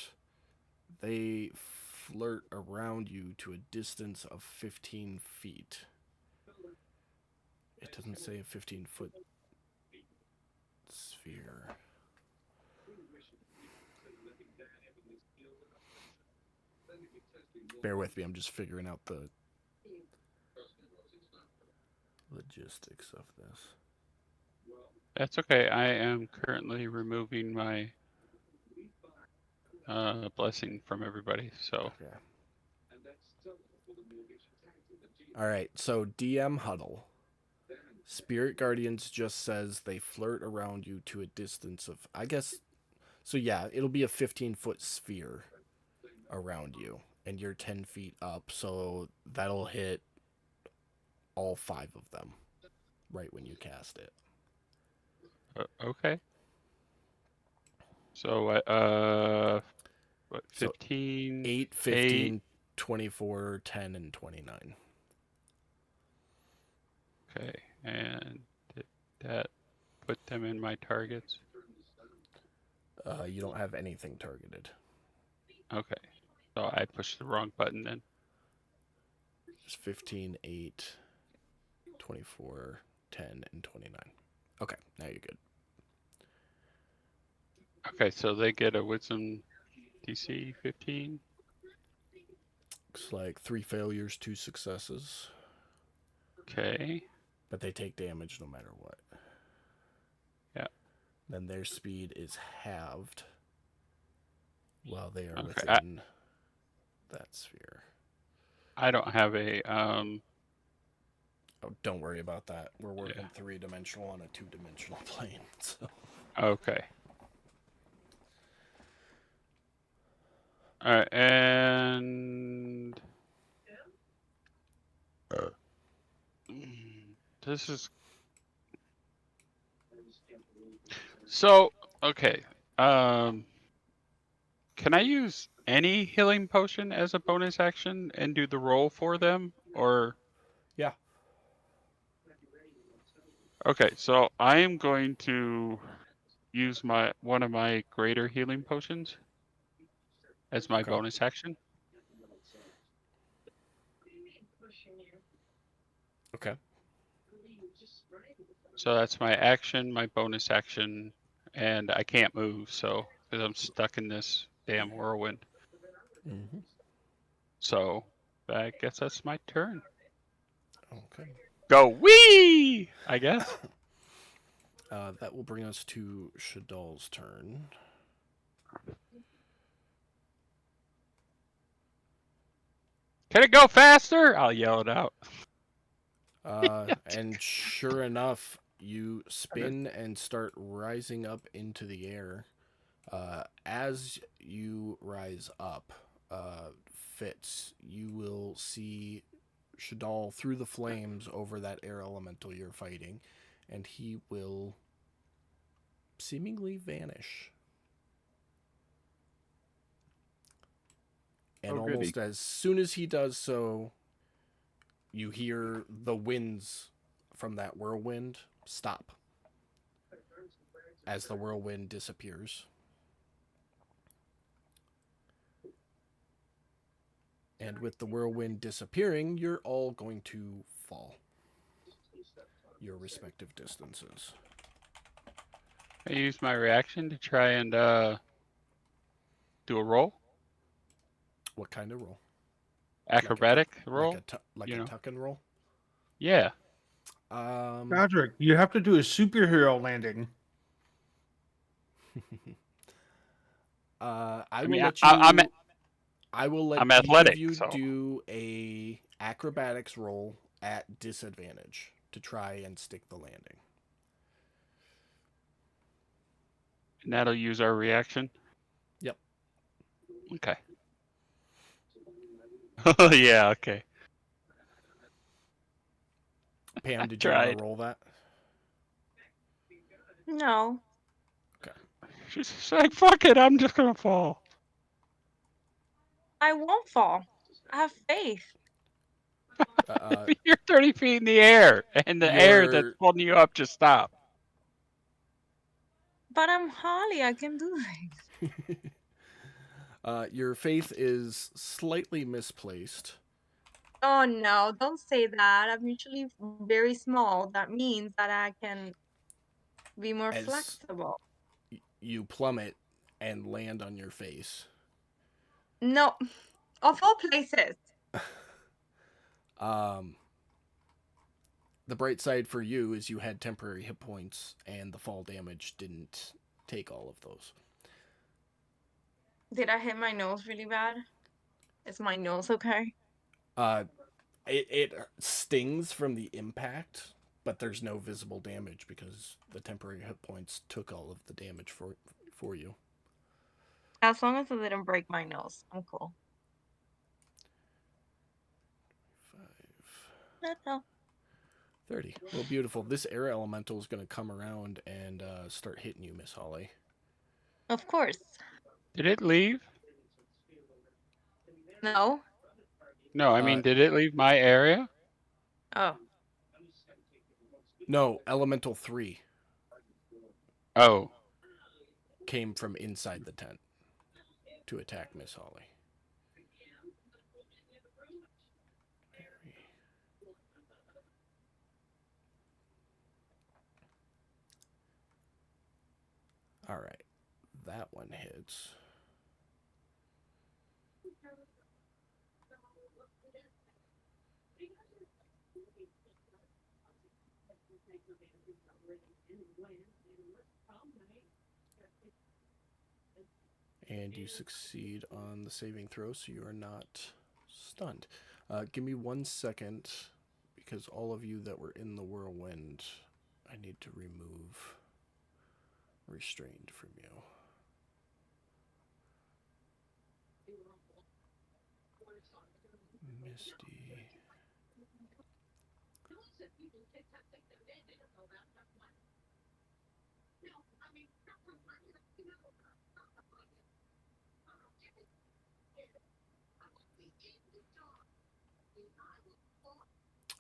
Speaker 2: They flirt around you to a distance of 15 feet. It doesn't say a 15-foot sphere. Bear with me, I'm just figuring out the logistics of this.
Speaker 4: That's okay. I am currently removing my blessing from everybody. So.
Speaker 2: Okay. All right, so DM huddle. Spirit Guardians just says they flirt around you to a distance of, I guess, so yeah, it'll be a 15-foot sphere around you, and you're 10 feet up, so that'll hit all 5 of them right when you cast it.
Speaker 4: Okay. So what? 15.
Speaker 2: So 8, 15, 24, 10, and 29.
Speaker 4: Okay, and did that put them in my targets?
Speaker 2: You don't have anything targeted.
Speaker 4: Okay, so I pushed the wrong button then.
Speaker 2: Just 15, 8, 24, 10, and 29. Okay, now you're good.
Speaker 4: Okay, so they get a wisdom DC 15.
Speaker 2: Looks like 3 failures, 2 successes.
Speaker 4: Okay.
Speaker 2: But they take damage no matter what.
Speaker 4: Yeah.
Speaker 2: Then their speed is halved while they are
Speaker 4: Okay,
Speaker 2: within that sphere.
Speaker 4: I don't have a
Speaker 2: Oh, don't worry about that. We're working 3-dimensional on a 2-dimensional plane. So.
Speaker 4: Okay. All right, and this is So, okay. Um, can I use any healing potion as a bonus action and do the roll for them, or?
Speaker 2: Yeah.
Speaker 4: Okay, so I am going to use one of my greater healing potions as my
Speaker 2: Okay.
Speaker 4: bonus action.
Speaker 2: Okay.
Speaker 4: So that's my action, my bonus action, and I can't move, so because I'm stuck in this damn whirlwind.
Speaker 2: Mm-hmm.
Speaker 4: So I guess that's my turn.
Speaker 2: Okay.
Speaker 4: Go wee! I guess.
Speaker 2: That will bring us to Shadal's turn.
Speaker 4: Can it go faster? I'll yell it out.
Speaker 2: And sure enough, you spin and start rising up into the air. As you rise up, Fitz, you will see Shadal through the flames over that air elemental you're fighting, and he will seemingly vanish. And
Speaker 3: Oh, goody.
Speaker 2: almost as soon as he does so, you hear the winds from that whirlwind stop as the whirlwind disappears. And with the whirlwind disappearing, you're all going to fall your respective distances.
Speaker 4: I use my reaction to try and do a roll,
Speaker 2: What kind of roll?
Speaker 4: acrobatic roll.
Speaker 2: Like
Speaker 4: you
Speaker 2: a
Speaker 4: know.
Speaker 2: tuck and roll?
Speaker 4: Yeah.
Speaker 6: Patrick, you have to do a superhero landing.
Speaker 2: I will
Speaker 4: mean,
Speaker 2: let
Speaker 4: I'm
Speaker 2: you. I will let
Speaker 4: I'm
Speaker 2: each of
Speaker 4: athletic,
Speaker 2: you
Speaker 4: so
Speaker 2: do a acrobatics roll at disadvantage to try and stick the landing.
Speaker 4: and that'll use our reaction.
Speaker 2: Yep.
Speaker 4: Okay. Oh yeah. Okay.
Speaker 2: Pam,
Speaker 4: I
Speaker 2: did you want to
Speaker 4: tried.
Speaker 2: roll that?
Speaker 1: No,
Speaker 2: Okay.
Speaker 4: She's just like, fuck it, I'm just gonna fall.
Speaker 1: I won't fall. I have faith.
Speaker 4: You're 30 feet in the air, and the air that's
Speaker 2: Your
Speaker 4: pulling you up just stopped.
Speaker 1: But I'm Holly. I can do it.
Speaker 2: your faith is slightly misplaced.
Speaker 1: Oh no, don't say that. I'm usually very small. That means that I can be more
Speaker 2: As
Speaker 1: flexible.
Speaker 2: you plummet and land on your face.
Speaker 1: No, of all places.
Speaker 2: Um, the bright side for you is you had temporary hit points, and the fall damage didn't take all of those.
Speaker 1: Did I hit my nose really bad? Is my nose okay?
Speaker 2: Uh, it stings from the impact, but there's no visible damage because the temporary hit points took all of the damage for you.
Speaker 1: As long as it didn't break my nose, I'm cool.
Speaker 2: 5,
Speaker 1: That's all.
Speaker 2: 30. Well, beautiful. This air elemental is going to come around and start hitting you, Miss Holly.
Speaker 1: Of course.
Speaker 4: Did it leave?
Speaker 1: No.
Speaker 4: No, I mean, did it leave my area?
Speaker 1: Oh.
Speaker 2: No, elemental 3
Speaker 4: Oh.
Speaker 2: came from inside the tent to attack Miss Holly. All right, that one hits. And you succeed on the saving throw, so you are not stunned. Give me 1 second, because all of you that were in the whirlwind, I need to remove restrained from you. Misty.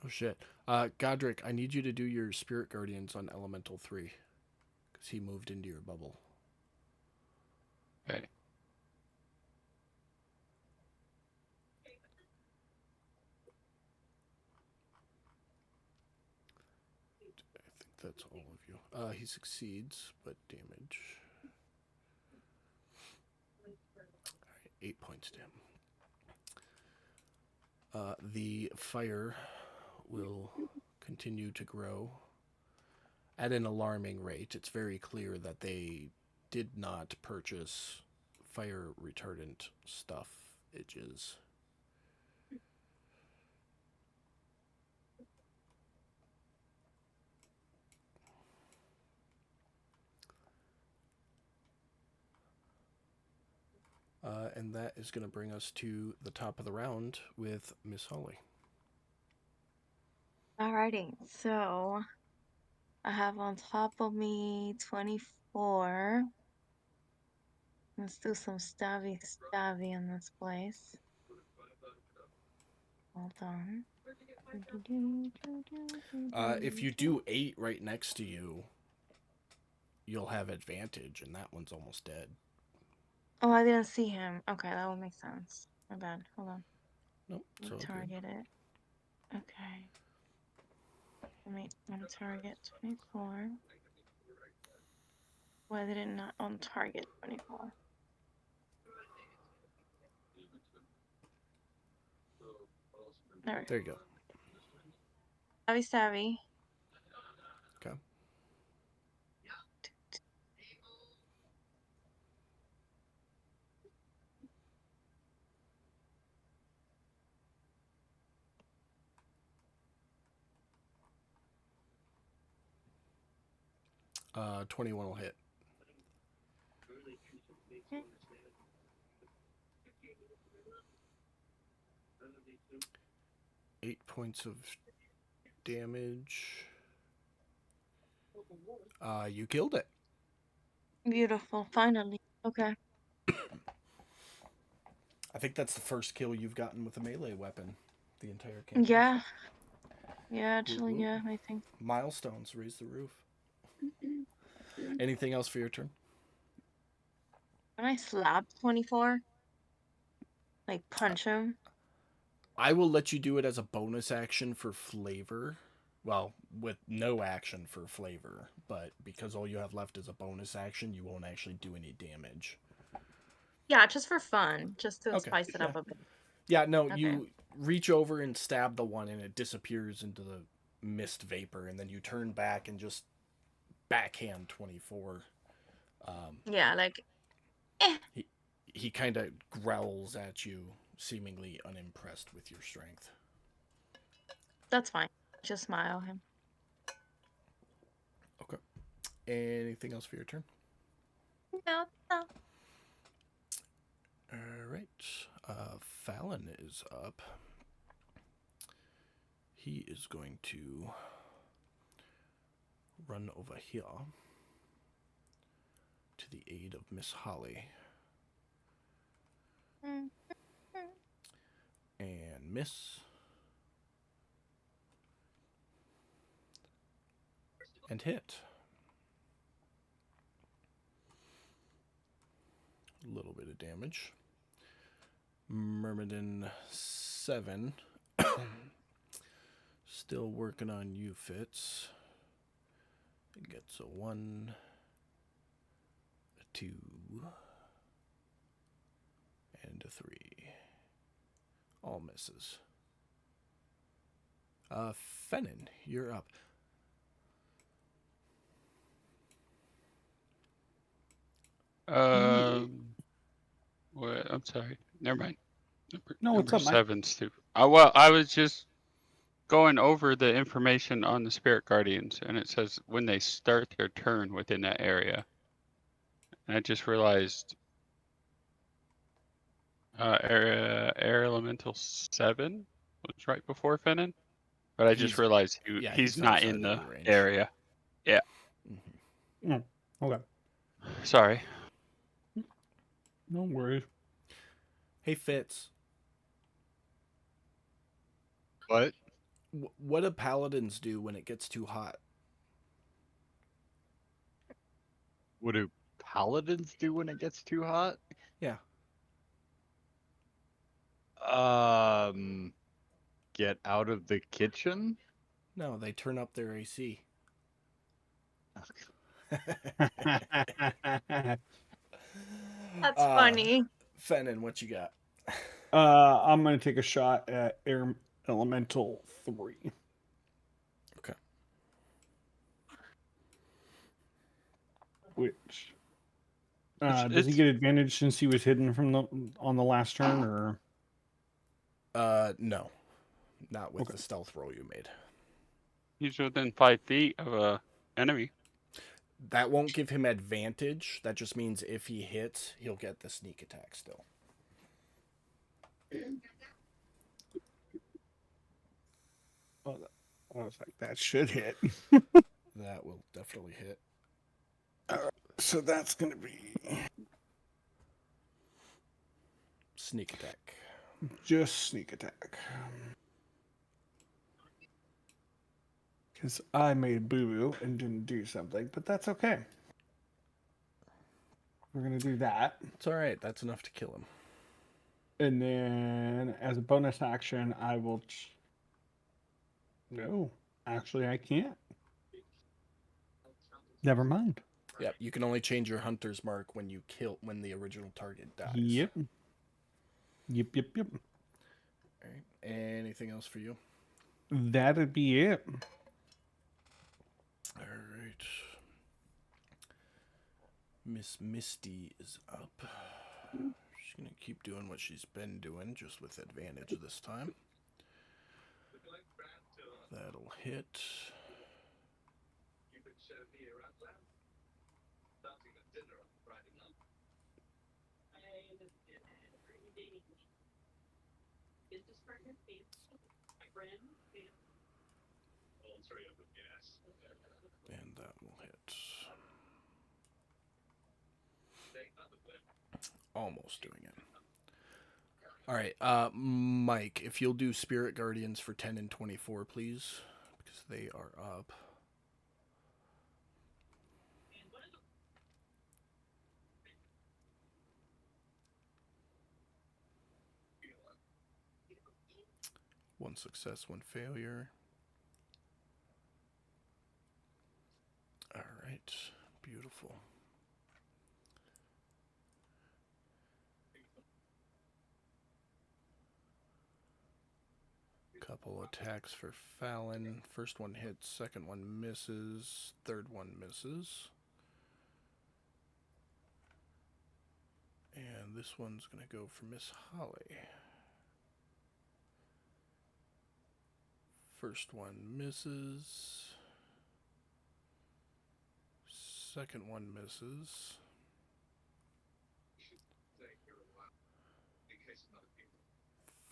Speaker 2: Oh shit. Godric, I need you to do your spirit guardians on Elemental 3 because he moved into your bubble.
Speaker 4: Okay.
Speaker 2: I think that's all of you. He succeeds, but damage. Alright, 8 points to him. The fire will continue to grow at an alarming rate. It's very clear that they did not purchase fire retardant stuff. Edges. And that is going to bring us to the top of the round with Miss Holly.
Speaker 7: Alrighty, so I have on top of me 24. Let's do some stabby in this place. Hold on.
Speaker 2: If you do 8 right next to you, you'll have advantage, and that one's almost dead.
Speaker 7: Oh, I didn't see him. Okay, that would make sense. My bad. Hold on.
Speaker 2: Nope, it's all good.
Speaker 7: Target it. Okay. I'm target 24. Why did it not on target 24?
Speaker 2: There you go.
Speaker 7: Stabby.
Speaker 2: Okay. Uh, 21 will hit.
Speaker 7: Okay.
Speaker 2: 8 points of damage. You killed it.
Speaker 7: Beautiful. Finally. Okay.
Speaker 2: I think that's the first kill you've gotten with a melee weapon the entire campaign.
Speaker 7: Yeah. Yeah, actually,
Speaker 2: Woo-woo.
Speaker 7: yeah, I think.
Speaker 2: Milestones, raise the roof. Anything else for your turn?
Speaker 7: Can I slap 24? Like punch him?
Speaker 2: I will let you do it as a bonus action for flavor. Well, with no action for flavor, but because all you have left is a bonus action, you won't actually do any damage.
Speaker 7: Yeah, just for fun. Just to
Speaker 2: Okay,
Speaker 7: spice it
Speaker 2: yeah.
Speaker 7: up a bit.
Speaker 2: Yeah, no,
Speaker 7: Okay.
Speaker 2: you reach over and stab the one and it disappears into the mist vapor, and then you turn back and just backhand 24.
Speaker 7: Yeah, like, eh.
Speaker 2: He kind of growls at you, seemingly unimpressed with your strength.
Speaker 7: That's fine. Just smile him.
Speaker 2: Okay. Anything else for your turn?
Speaker 7: No.
Speaker 2: All right. Fallon is up. He is going to run over here to the aid of Miss Holly. And miss. And hit. A little bit of damage. Myrmidon 7. Still working on you, Fitz. It gets a 1, a 2, and a 3. All misses. Fennin, you're up.
Speaker 4: What? I'm sorry. Never mind.
Speaker 6: No, what's
Speaker 4: Number
Speaker 6: up, Mike?
Speaker 4: 7's too. Well, I was just going over the information on the spirit guardians, and it says when they start their turn within that area. And I just realized air elemental 7 was right before Fennin, but I just realized he's not in the area. Yeah.
Speaker 2: Mm-hmm.
Speaker 6: Oh, okay.
Speaker 4: Sorry.
Speaker 6: No worries.
Speaker 2: Hey, Fitz.
Speaker 3: What?
Speaker 2: What do paladins do when it gets too hot?
Speaker 3: What do paladins do when it gets too hot?
Speaker 2: Yeah.
Speaker 3: Get out of the kitchen?
Speaker 2: No, they turn up their AC.
Speaker 7: That's funny.
Speaker 2: Fennon, what you got?
Speaker 6: I'm gonna take a shot at Air Elemental 3.
Speaker 2: Okay.
Speaker 6: Which
Speaker 4: It's,
Speaker 6: does he
Speaker 4: it's
Speaker 6: get advantage since he was hidden from on the last turn, or
Speaker 2: No, not with
Speaker 6: Okay.
Speaker 2: the stealth roll you made.
Speaker 4: he's within 5 feet of a enemy.
Speaker 2: That won't give him advantage. That just means if he hits, he'll get the sneak attack still.
Speaker 6: I was like, that should hit.
Speaker 2: That will definitely hit.
Speaker 6: So that's gonna be
Speaker 2: Sneak attack.
Speaker 6: just sneak attack. Because I made boo boo and didn't do something, but that's okay. We're gonna do that.
Speaker 2: It's all right. That's enough to kill him.
Speaker 6: And then as a bonus action, I will. No, actually, I can't. Never mind.
Speaker 2: Yep. You can only change your hunter's mark when the original target dies.
Speaker 6: Yep. Yep.
Speaker 2: All right. Anything else for you?
Speaker 6: That'd be it.
Speaker 2: All right. Miss Misty is up. She's gonna keep doing what she's been doing, just with advantage this time. That'll hit. And that will hit. Almost doing it. All right, Mike, if you'll do Spirit Guardians for 10 and 24, please, because they are up. One success, one failure. All right, beautiful. Couple attacks for Fallon. First one hits, second one misses, third one misses. And this one's going to go for Miss Holly. First one misses. Second one misses.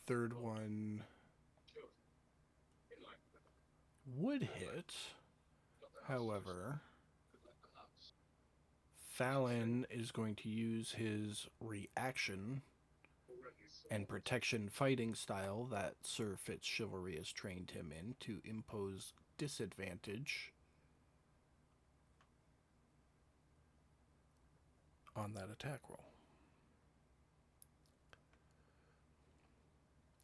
Speaker 2: Third one would hit. However, Fallon is going to use his reaction and protection fighting style that Sir Fitzchivalry has trained him in to impose disadvantage on that attack roll.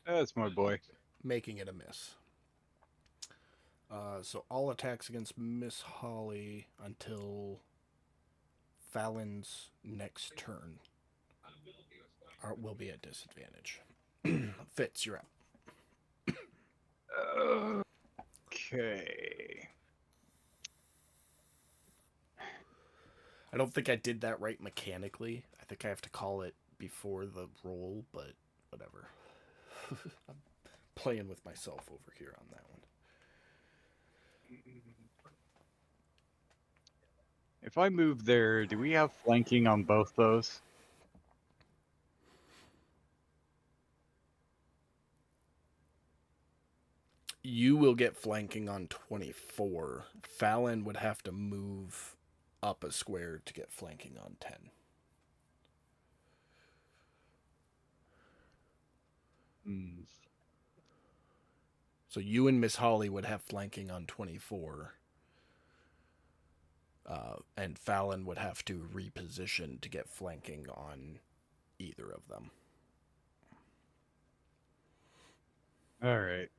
Speaker 3: That's my boy.
Speaker 2: Making it a miss. So all attacks against Miss Holly until Fallon's next turn will be at disadvantage. Fitz, you're up.
Speaker 3: Okay.
Speaker 2: I don't think I did that right mechanically. I think I have to call it before the roll, but whatever. I'm playing with myself over here on that one.
Speaker 3: If I move there, do we have flanking on both those?
Speaker 2: You will get flanking on 24. Fallon would have to move up a square to get flanking on 10. So you and Miss Holly would have flanking on 24. And Fallon would have to reposition to get flanking on either of them.
Speaker 3: All right.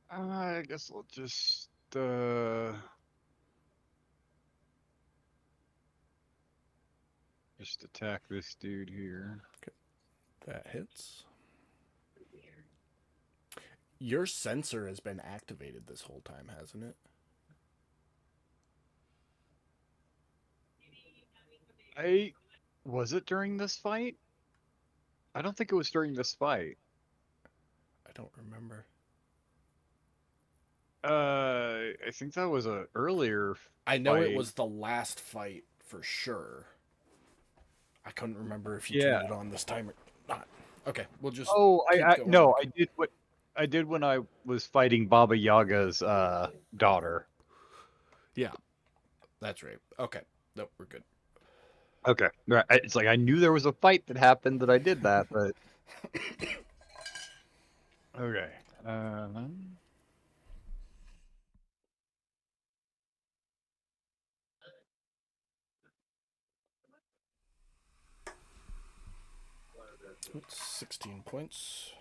Speaker 3: I guess I'll just attack this dude here.
Speaker 2: That hits. Your sensor has been activated this whole time, hasn't it?
Speaker 3: Was it during this fight? I don't think it was during this fight.
Speaker 2: I don't remember.
Speaker 3: I think that was a earlier
Speaker 2: I know it
Speaker 3: fight.
Speaker 2: was the last fight for sure. I couldn't remember if you
Speaker 3: Yeah.
Speaker 2: turned it on this time or not. Okay, we'll just
Speaker 3: Oh,
Speaker 2: keep
Speaker 3: I
Speaker 2: going.
Speaker 3: no, I did when I was fighting Baba Yaga's daughter.
Speaker 2: Yeah, that's right. Okay, nope, we're good.
Speaker 3: Okay, right. It's like I knew there was a fight that happened that I did that, but okay.
Speaker 2: 16 points.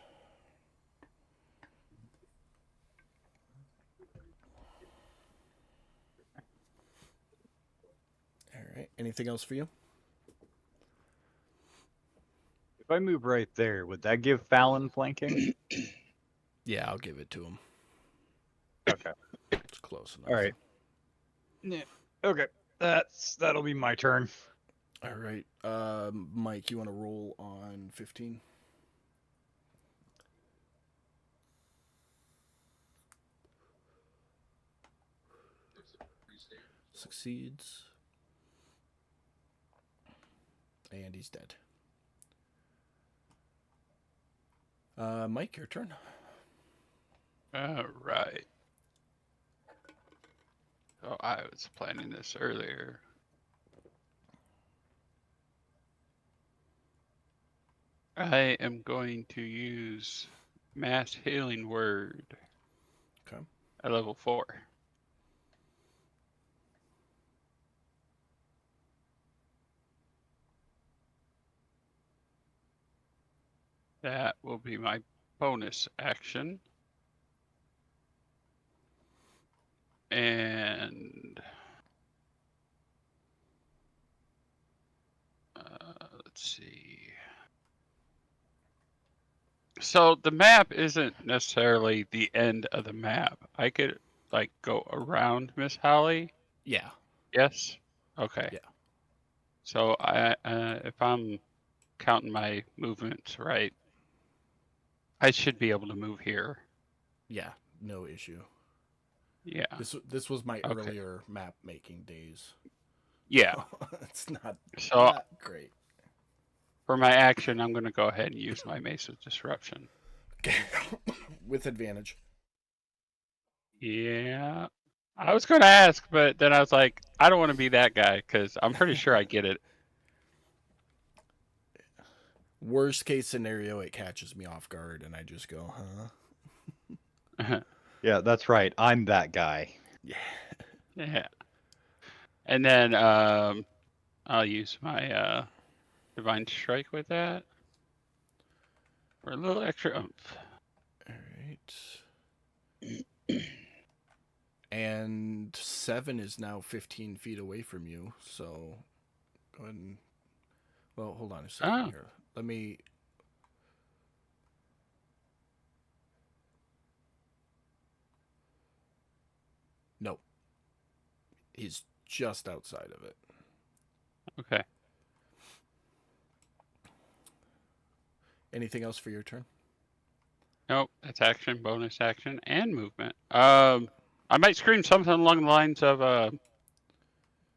Speaker 2: All right. Anything else for you?
Speaker 3: If I move right there, would that give Fallon flanking?
Speaker 2: Yeah, I'll give it to him.
Speaker 3: Okay.
Speaker 2: It's close enough.
Speaker 3: All right. Yeah. Okay. That'll be my turn.
Speaker 2: All right. Mike, you want to roll on 15? Succeeds. And he's dead. Mike, your turn.
Speaker 4: All right. Oh, I was planning this earlier. I am going to use Mass Healing Word.
Speaker 2: Okay.
Speaker 4: At level 4. That will be my bonus action. And let's see. So the map isn't necessarily the end of the map. I could like go around Miss Holly.
Speaker 2: Yeah.
Speaker 4: Yes. Okay.
Speaker 2: Yeah.
Speaker 4: So if I'm counting my movements right, I should be able to move here.
Speaker 2: Yeah. No issue.
Speaker 4: Yeah.
Speaker 2: This was my
Speaker 4: Okay.
Speaker 2: earlier map making days.
Speaker 4: Yeah.
Speaker 2: It's not
Speaker 4: So
Speaker 2: not great.
Speaker 4: for my action, I'm going to go ahead and use my Mace of Disruption.
Speaker 2: Okay. With advantage.
Speaker 4: Yeah. I was going to ask, but then I was like, I don't want to be that guy because I'm pretty sure I get it.
Speaker 2: Worst case scenario, it catches me off guard and I just go, huh?
Speaker 3: Yeah, that's right. I'm that guy.
Speaker 2: Yeah.
Speaker 4: Yeah. And then I'll use my Divine Strike with that for a little extra oomph.
Speaker 2: All right. And 7 is now 15 feet away from you, so go ahead and... Well, hold on a second here. Let me... Nope. He's just outside of it.
Speaker 4: Okay.
Speaker 2: Anything else for your turn?
Speaker 4: Nope, that's action, bonus action, and movement. I might scream something along the lines of,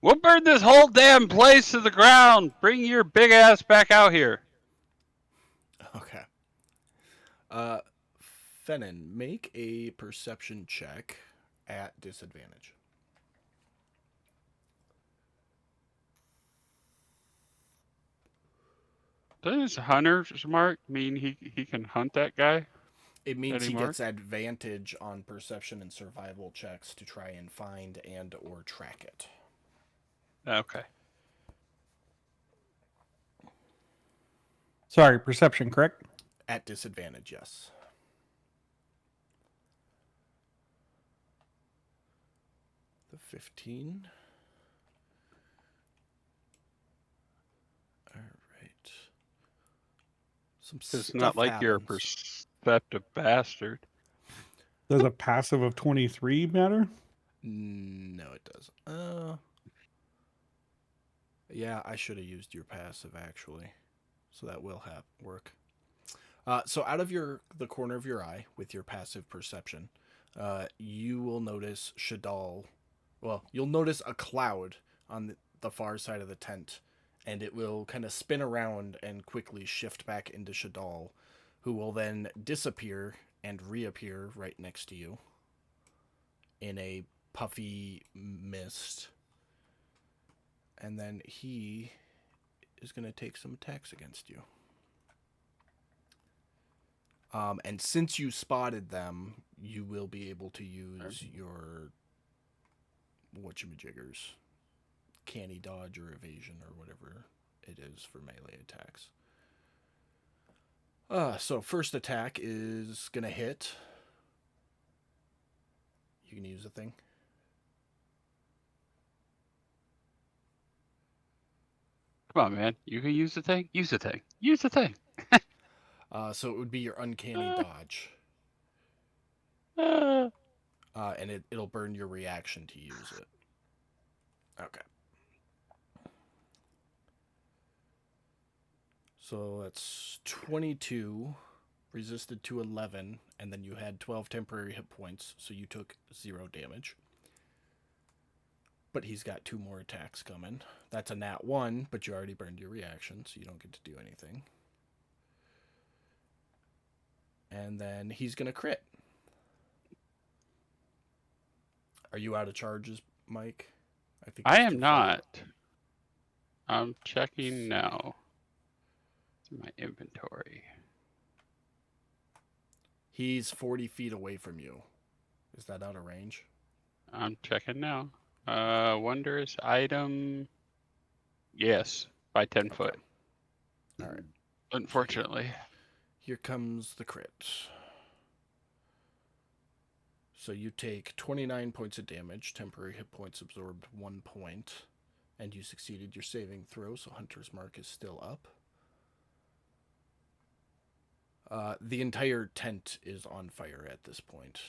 Speaker 4: we'll burn this whole damn place to the ground. Bring your big ass back out here.
Speaker 2: Okay. Fennon, make a perception check at disadvantage.
Speaker 4: Doesn't his hunter's mark mean he can hunt that guy?
Speaker 2: It means he
Speaker 4: Anymore?
Speaker 2: gets advantage on perception and survival checks to try and find and or track it.
Speaker 4: Okay.
Speaker 6: Sorry, perception, correct?
Speaker 2: At disadvantage, yes. The 15. All right. Some
Speaker 4: It's
Speaker 2: stuff
Speaker 4: not like you're a
Speaker 2: happens.
Speaker 4: perceptive bastard.
Speaker 6: Does a passive of 23 matter?
Speaker 2: No, it doesn't. Yeah, I should have used your passive actually, so that will work. So out of the corner of your eye with your passive perception, you will notice Shadal. Well, you'll notice a cloud on the far side of the tent, and it will kind of spin around and quickly shift back into Shadal, who will then disappear and reappear right next to you in a puffy mist. And then he is going to take some attacks against you. And since you spotted them, you will be able to use your whatchamajiggers, canny dodge or evasion or whatever it is for melee attacks. So first attack is gonna hit. You can use a thing.
Speaker 4: Come on, man. You can use the thing. Use the thing. Use the thing.
Speaker 2: So it would be your uncanny dodge. And it'll burn your reaction to use it. Okay. So that's 22, resisted to 11, and then you had 12 temporary hit points, so you took 0 damage. But he's got 2 more attacks coming. That's a nat 1, but you already burned your reaction, so you don't get to do anything. And then he's going to crit. Are you out of charges, Mike?
Speaker 4: I am not. I'm checking now. It's my inventory.
Speaker 2: He's 40 feet away from you. Is that out of range?
Speaker 4: I'm checking now. Wondrous item. Yes, by 10 foot.
Speaker 2: All right.
Speaker 4: Unfortunately.
Speaker 2: Here comes the crit. So you take 29 points of damage, temporary hit points absorbed 1 point, and you succeeded your saving throw, so Hunter's Mark is still up. The entire tent is on fire at this point.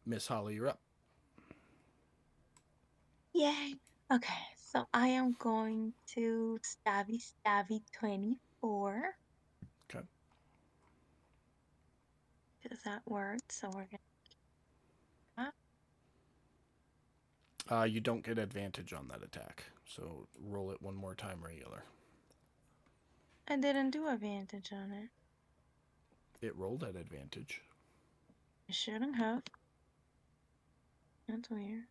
Speaker 2: Miss Holly, you're up.
Speaker 7: Yay. Okay, so I am going to stabby 24.
Speaker 2: Okay.
Speaker 7: Because that worked, so we're gonna.
Speaker 2: You don't get advantage on that attack, so roll it one more time regular.
Speaker 7: I didn't do advantage on it.
Speaker 2: It rolled at advantage.
Speaker 7: I shouldn't have. That's weird.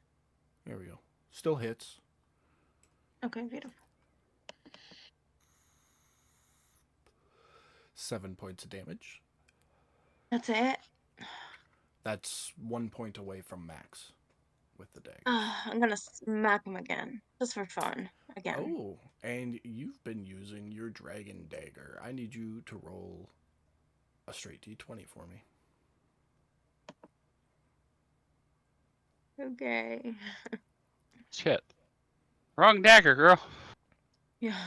Speaker 2: There we go. Still hits.
Speaker 7: Okay, beautiful.
Speaker 2: 7 points of damage.
Speaker 7: That's it.
Speaker 2: That's 1 point away from max with the daggers.
Speaker 7: I'm gonna smack him again, just for fun. Again.
Speaker 2: Oh, and you've been using your dragon dagger. I need you to roll a straight d20 for me.
Speaker 7: Okay.
Speaker 4: Shit. Wrong dagger, girl.
Speaker 7: Yeah.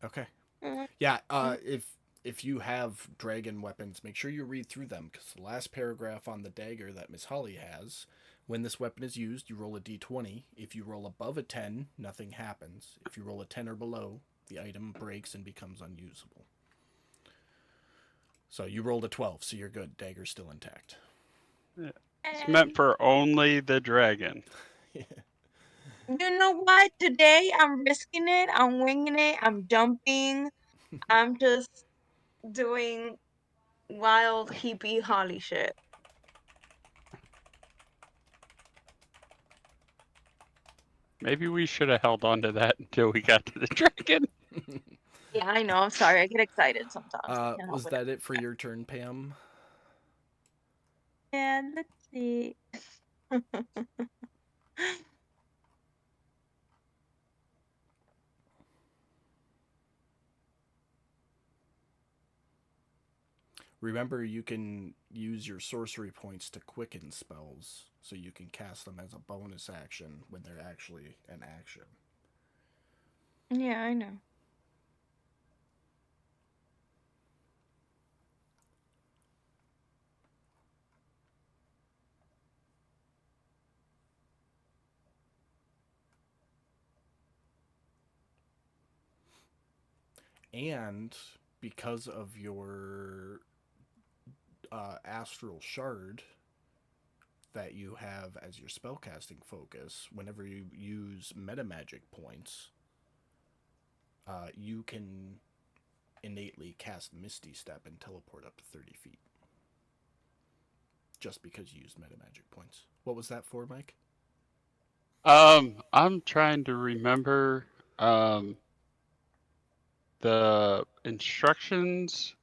Speaker 2: Okay.
Speaker 7: Mm.
Speaker 2: Yeah, if you have dragon weapons, make sure you read through them, because the last paragraph on the dagger that Miss Holly has, when this weapon is used, you roll a d20. If you roll above a 10, nothing happens. If you roll a 10 or below, the item breaks and becomes unusable. So you rolled a 12, so you're good. Dagger's still intact.
Speaker 4: It's meant for only the dragon.
Speaker 7: You know what? Today I'm risking it. I'm winging it. I'm jumping. I'm just doing wild hippie holly shit.
Speaker 4: Maybe we should have held on to that until we got to the dragon.
Speaker 7: Yeah, I know. I'm sorry. I get excited sometimes. I can't help
Speaker 2: Was
Speaker 7: it.
Speaker 2: that it for your turn, Pam?
Speaker 7: Yeah, let's see.
Speaker 2: Remember, you can use your sorcery points to quicken spells, so you can cast them as a bonus action when they're actually an action.
Speaker 7: Yeah, I know.
Speaker 2: And because of your astral shard that you have as your spellcasting focus, whenever you use meta magic points, you can innately cast Misty Step and teleport up to 30 feet. Just because you used meta magic points. What was that for, Mike?
Speaker 4: I'm trying to remember the instructions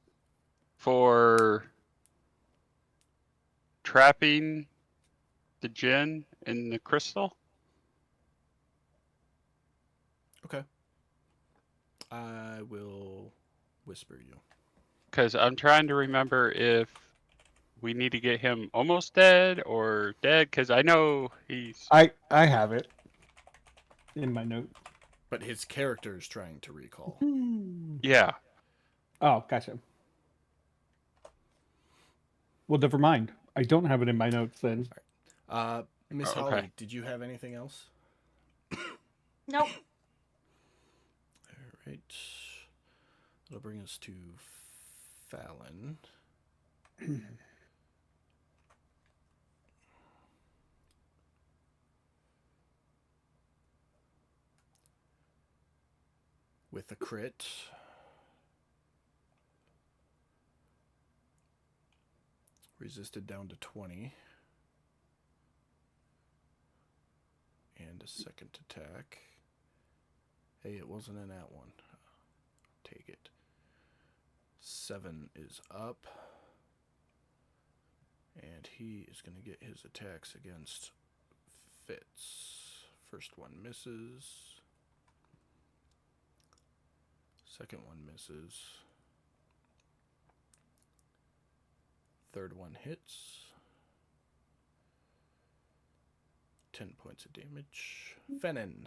Speaker 4: for trapping the djinn in the crystal.
Speaker 2: Okay. I will whisper you.
Speaker 4: Because I'm trying to remember if we need to get him almost dead or dead. Because I know he's.
Speaker 6: I have it in my note.
Speaker 2: But his character is trying to recall.
Speaker 4: Yeah.
Speaker 6: Oh, gotcha. Well, never mind. I don't have it in my notes then.
Speaker 2: Miss
Speaker 4: Okay.
Speaker 2: Holly, did you have anything else?
Speaker 7: Nope.
Speaker 2: All right. That'll bring us to Fallon. With a crit. Resisted down to 20. And a second attack. Hey, it wasn't in that one. Take it. 7 is up. And he is going to get his attacks against Fitz. First one misses. Second one misses. Third one hits. 10 points of damage. Fennin.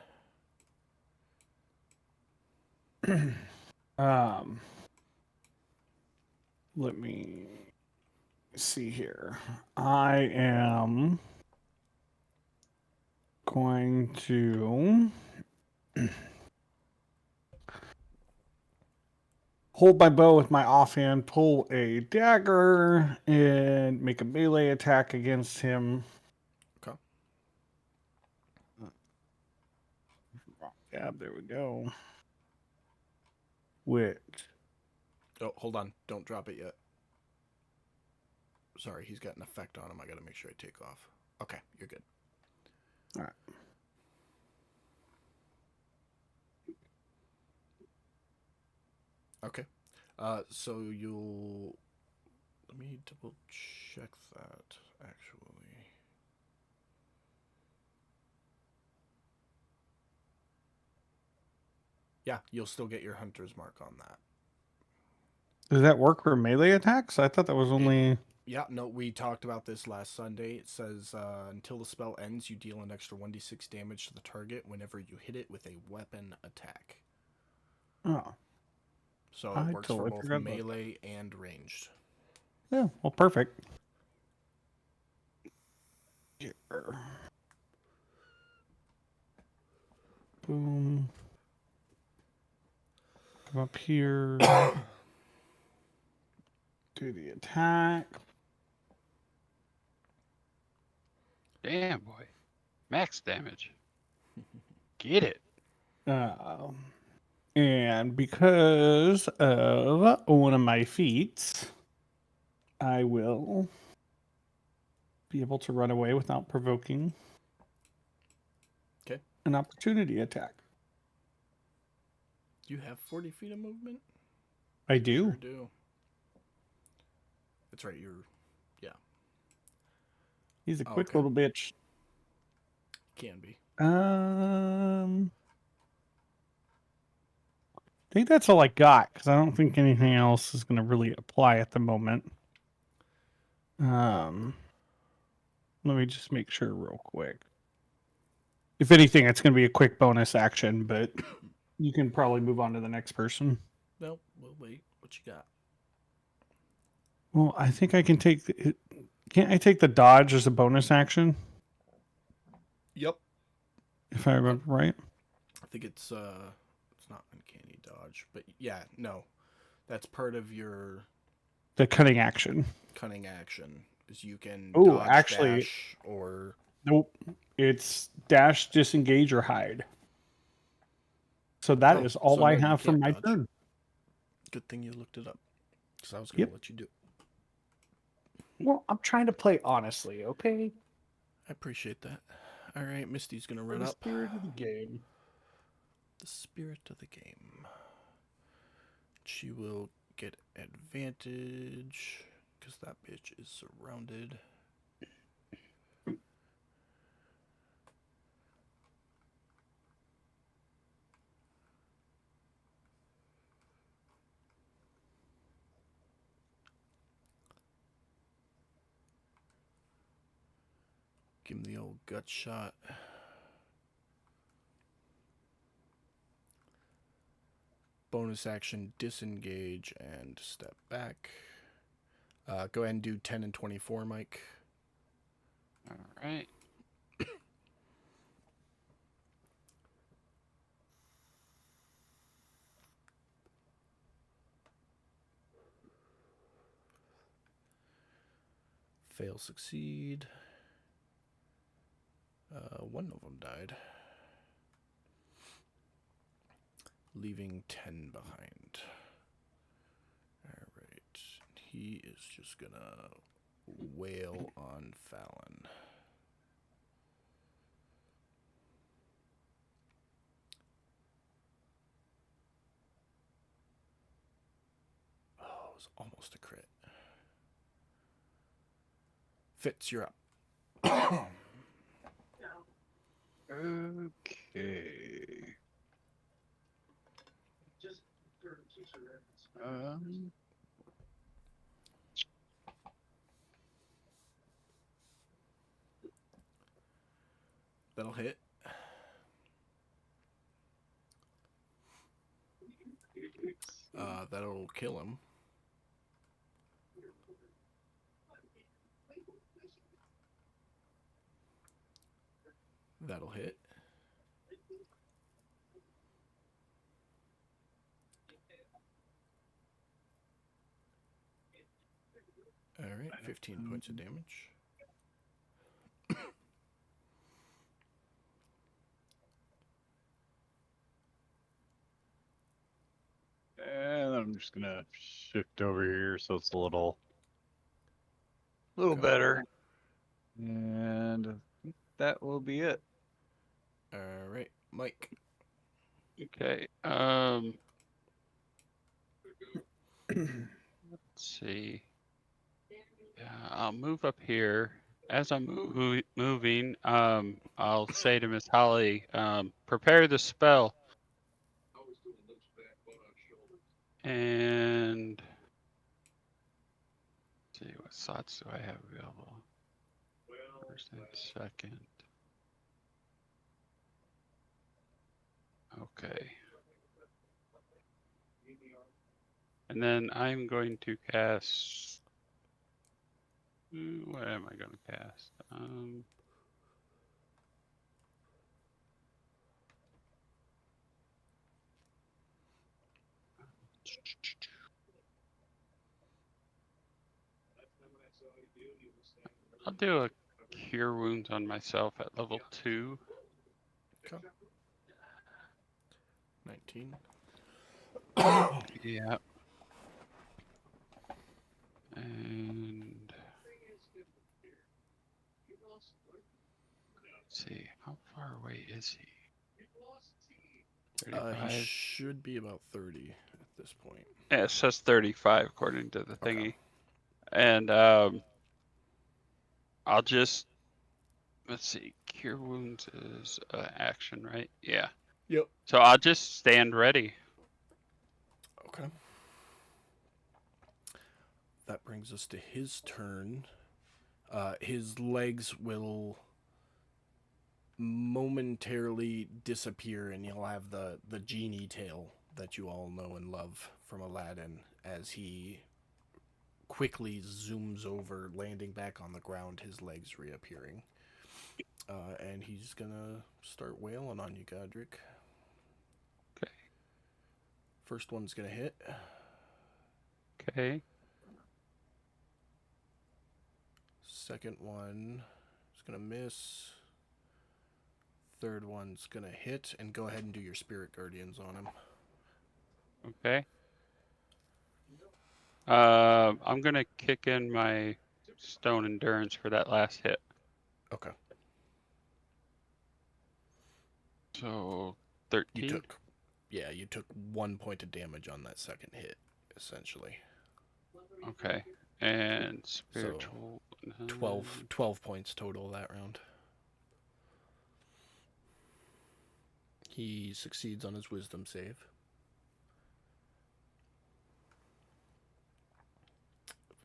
Speaker 6: Let me see here. I am going to hold my bow with my offhand, pull a dagger, and make a melee attack against him.
Speaker 2: Okay.
Speaker 6: Yeah, there we go. Which?
Speaker 2: Oh, hold on. Don't drop it yet. Sorry, he's got an effect on him. I gotta make sure I take off. Okay, you're good.
Speaker 6: All right.
Speaker 2: Okay. So you'll... Let me double check that, actually. Yeah, you'll still get your hunter's mark on that.
Speaker 6: Does that work for melee attacks? I thought that was only...
Speaker 2: Yeah, no, we talked about this last Sunday. It says, until the spell ends, you deal an extra 1d6 damage to the target whenever you hit it with a weapon attack.
Speaker 6: Oh.
Speaker 2: So
Speaker 6: I
Speaker 2: it works for
Speaker 6: totally
Speaker 2: both
Speaker 6: forgot about
Speaker 2: melee and ranged.
Speaker 6: Yeah, well, perfect. Here. Boom. Come up here. Do the attack.
Speaker 4: Damn, boy. Max damage. Get it.
Speaker 6: And because of one of my feats, I will be able to run away without provoking.
Speaker 2: Okay.
Speaker 6: an opportunity attack.
Speaker 2: You have 40 feet of movement?
Speaker 6: I do.
Speaker 2: Sure do. That's right, you're... Yeah.
Speaker 6: He's a quick
Speaker 2: Okay.
Speaker 6: little bitch.
Speaker 2: Can be.
Speaker 6: I think that's all I got because I don't think anything else is going to really apply at the moment. Let me just make sure real quick. If anything, it's going to be a quick bonus action, but you can probably move on to the next person.
Speaker 2: No, we'll wait. What you got?
Speaker 6: Well, I think I can take. Can't I take the dodge as a bonus action?
Speaker 2: Yep.
Speaker 6: If I remember right.
Speaker 2: I think it's not uncanny dodge, but yeah, no. That's part of your
Speaker 6: The cunning action.
Speaker 2: cunning action. Is you can
Speaker 6: Oh,
Speaker 2: dodge,
Speaker 6: actually,
Speaker 2: dash, or
Speaker 6: nope. It's dash, disengage, or hide. So that is all
Speaker 2: so
Speaker 6: I
Speaker 2: no, you
Speaker 6: have for
Speaker 2: can't
Speaker 6: my
Speaker 2: dodge.
Speaker 6: turn.
Speaker 2: Good thing you looked it up, because I was going to
Speaker 6: Yep.
Speaker 2: let you do it.
Speaker 6: Well, I'm trying to play honestly, okay?
Speaker 2: I appreciate that. All right, Misty's going to
Speaker 6: For
Speaker 2: run
Speaker 6: the
Speaker 2: up.
Speaker 6: spirit of the game.
Speaker 2: The spirit of the game. She will get advantage because that bitch is surrounded. Give him the old gut shot. Bonus action, disengage and step back. Go ahead and do 10 and 24, Mike.
Speaker 4: All right.
Speaker 2: Fail, succeed. One of them died. Leaving 10 behind. Alright. He is just gonna wail on Fallon. Oh, it was almost a crit. Fitz, you're up.
Speaker 3: Okay. Um,
Speaker 2: That'll hit. That'll kill him. That'll hit. Alright, 15 points of damage.
Speaker 3: and I'm just gonna shift over here so it's a little
Speaker 2: Go.
Speaker 3: better. And that will be it.
Speaker 2: Alright, Mike.
Speaker 4: Okay. Let's see. Yeah, I'll move up here. As I'm moving, I'll say to Miss Holly, prepare the spell. And let's see, what slots do I have available? First and second. Okay. And then I'm going to cast. What am I going to cast? I'll do a cure wounds on myself at level 2.
Speaker 2: Okay. 19.
Speaker 4: Yeah. And let's see, how far away is he?
Speaker 2: He
Speaker 4: 35.
Speaker 2: should be about 30 at this point.
Speaker 4: Yeah, it says 35 according to the
Speaker 2: Okay.
Speaker 4: thingy. And I'll just let's see. Cure wounds is action, right? Yeah.
Speaker 2: Yep.
Speaker 4: So I'll just stand ready.
Speaker 2: Okay. That brings us to his turn. His legs will momentarily disappear, and you'll have the genie tail that you all know and love from Aladdin as he quickly zooms over, landing back on the ground, his legs reappearing. And he's gonna start wailing on you, Godric.
Speaker 4: Okay.
Speaker 2: First one's gonna hit.
Speaker 4: Okay.
Speaker 2: Second one is gonna miss. Third one's gonna hit, and go ahead and do your spirit guardians on him.
Speaker 4: Okay. I'm gonna kick in my stone endurance for that last hit.
Speaker 2: Okay.
Speaker 4: So
Speaker 2: You
Speaker 4: 13.
Speaker 2: took, yeah, you took 1 point of damage on that second hit, essentially.
Speaker 4: Okay. And
Speaker 2: So
Speaker 4: spiritual
Speaker 2: 12 points total that round. He succeeds on his wisdom save.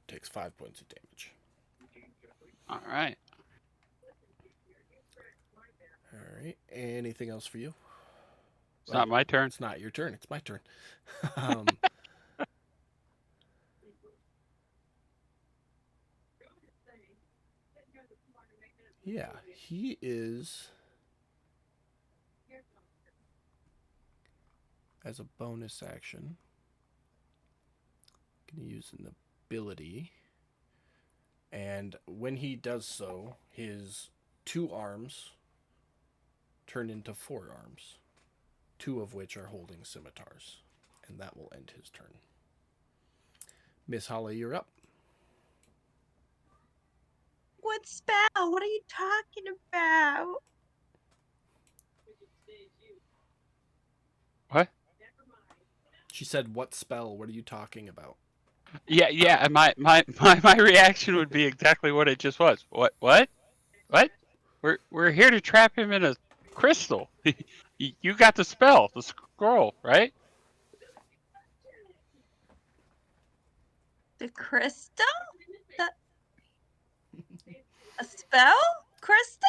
Speaker 2: Takes 5 points of damage.
Speaker 4: All right.
Speaker 2: All right. Anything else for you?
Speaker 4: It's not my turn.
Speaker 2: It's not your turn. It's my turn. Yeah, he is, as a bonus action, going to use an ability. And when he does so, his 2 arms turn into 4 arms, 2 of which are holding scimitars. And that will end his turn. Miss Holly, you're up.
Speaker 7: What spell? What are you talking about?
Speaker 4: What?
Speaker 2: She said, "What spell? What are you talking about?"
Speaker 4: Yeah. And my reaction would be exactly what it just was. What? We're here to trap him in a crystal. You got the spell, the scroll, right?
Speaker 7: The crystal? The a spell? Crystal?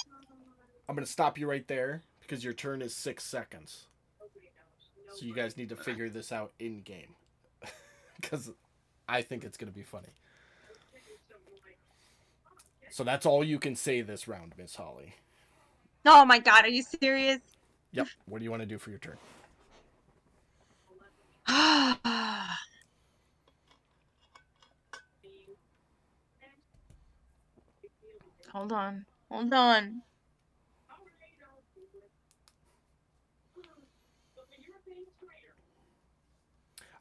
Speaker 2: I'm going to stop you right there because your turn is 6 seconds. So you guys need to figure this out in game. Because I think it's going to be funny. So that's all you can say this round, Miss Holly.
Speaker 7: Oh my god, are you serious?
Speaker 2: Yep. What do you want to do for your turn?
Speaker 7: Hold on. Hold on.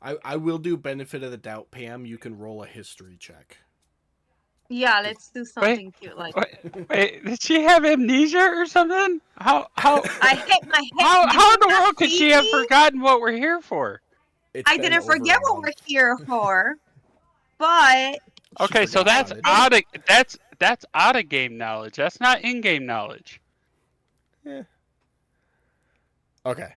Speaker 2: I will do benefit of the doubt, Pam. You can roll a history check.
Speaker 7: Yeah, let's do
Speaker 4: Wait,
Speaker 7: something cute like
Speaker 4: wait. Did she have amnesia or something? How
Speaker 7: I hit my head.
Speaker 4: how
Speaker 7: Did
Speaker 4: how in
Speaker 7: you
Speaker 4: the
Speaker 7: not
Speaker 4: world could
Speaker 7: see
Speaker 4: she have
Speaker 7: me?
Speaker 4: forgotten what we're here for?
Speaker 2: It's
Speaker 7: I
Speaker 2: been
Speaker 7: didn't
Speaker 2: over
Speaker 7: forget
Speaker 2: a
Speaker 7: what we're
Speaker 2: month.
Speaker 7: here for. But
Speaker 2: She
Speaker 4: Okay, so
Speaker 2: forgot
Speaker 4: that's
Speaker 2: about it.
Speaker 4: out of that's out of game knowledge. That's not in game knowledge.
Speaker 2: Yeah. Okay.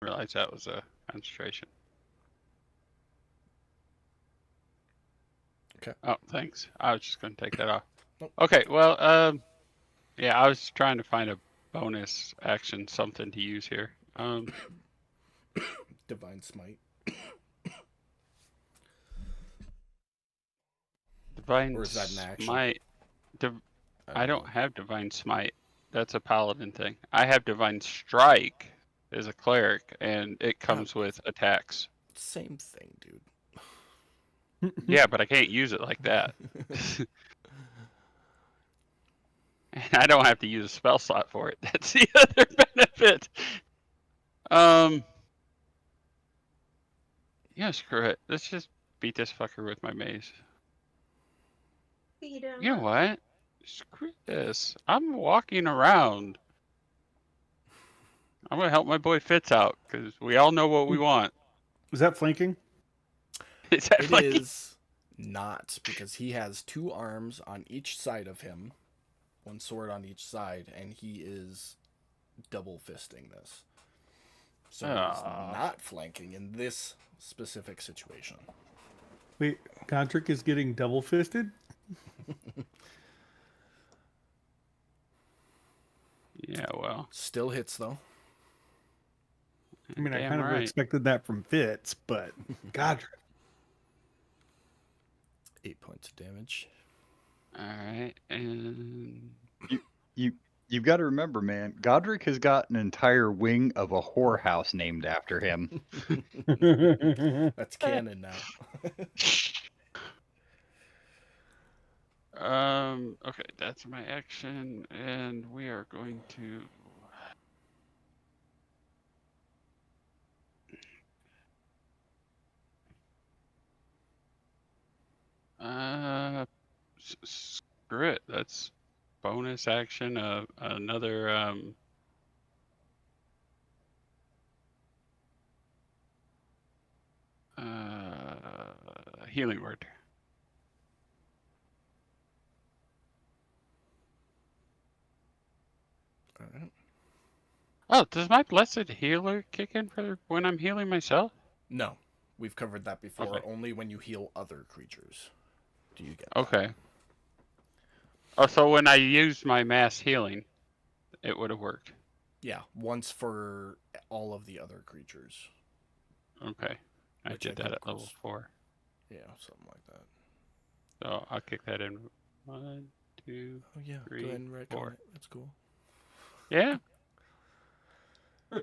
Speaker 4: realize that was a concentration.
Speaker 2: Okay.
Speaker 4: Oh, thanks. I was just going to take that off.
Speaker 2: Nope.
Speaker 4: Okay, well, yeah, I was trying to find a bonus action, something to use here.
Speaker 2: Divine Smite.
Speaker 4: Divine
Speaker 2: Or is that an action?
Speaker 4: Smite. I don't have Divine Smite. That's a paladin thing. I have Divine Strike as a cleric, and it comes with attacks.
Speaker 2: Same thing, dude.
Speaker 4: Yeah, but I can't use it like that. And I don't have to use a spell slot for it. That's the other benefit. Yeah, screw it. Let's just beat this fucker with my mace.
Speaker 7: Beat 'em
Speaker 4: You know
Speaker 7: up.
Speaker 4: what? Screw this. I'm walking around. I'm gonna help my boy Fitz out because we all know what we want.
Speaker 6: Was that flanking?
Speaker 4: Is that
Speaker 2: It
Speaker 4: like
Speaker 2: is not, because he has 2 arms on each side of him, 1 sword on each side, and he is double fisting this. So he's not flanking in this specific situation.
Speaker 6: Wait, Godric is getting double fisted?
Speaker 4: Yeah, well.
Speaker 2: Still hits though.
Speaker 6: I mean, I
Speaker 4: Damn
Speaker 6: kind of
Speaker 4: right.
Speaker 6: expected that from Fitz, but Godric.
Speaker 2: 8 points of damage.
Speaker 4: Alright, and
Speaker 3: You've got to remember, man, Godric has got an entire wing of a whorehouse named after him.
Speaker 2: That's canon now.
Speaker 4: okay, that's my action, and we are going to screw it. That's bonus action. Another healing word.
Speaker 2: All right.
Speaker 4: Oh, does my blessed healer kick in for when I'm healing myself?
Speaker 2: No, we've covered that before.
Speaker 4: Okay.
Speaker 2: Only when you heal other creatures do you get that.
Speaker 4: Okay. Oh, so when I used my mass healing, it would have worked.
Speaker 2: Yeah, once for all of the other creatures.
Speaker 4: Okay. I
Speaker 2: Which
Speaker 4: did
Speaker 2: I
Speaker 4: that
Speaker 2: think
Speaker 4: at level
Speaker 2: was-
Speaker 4: 4.
Speaker 2: Yeah, something like that.
Speaker 4: So I'll kick that in. 1, 2.
Speaker 2: Oh yeah,
Speaker 4: 3,
Speaker 2: go ahead and retcon
Speaker 4: 4.
Speaker 2: it. That's cool.
Speaker 4: Yeah.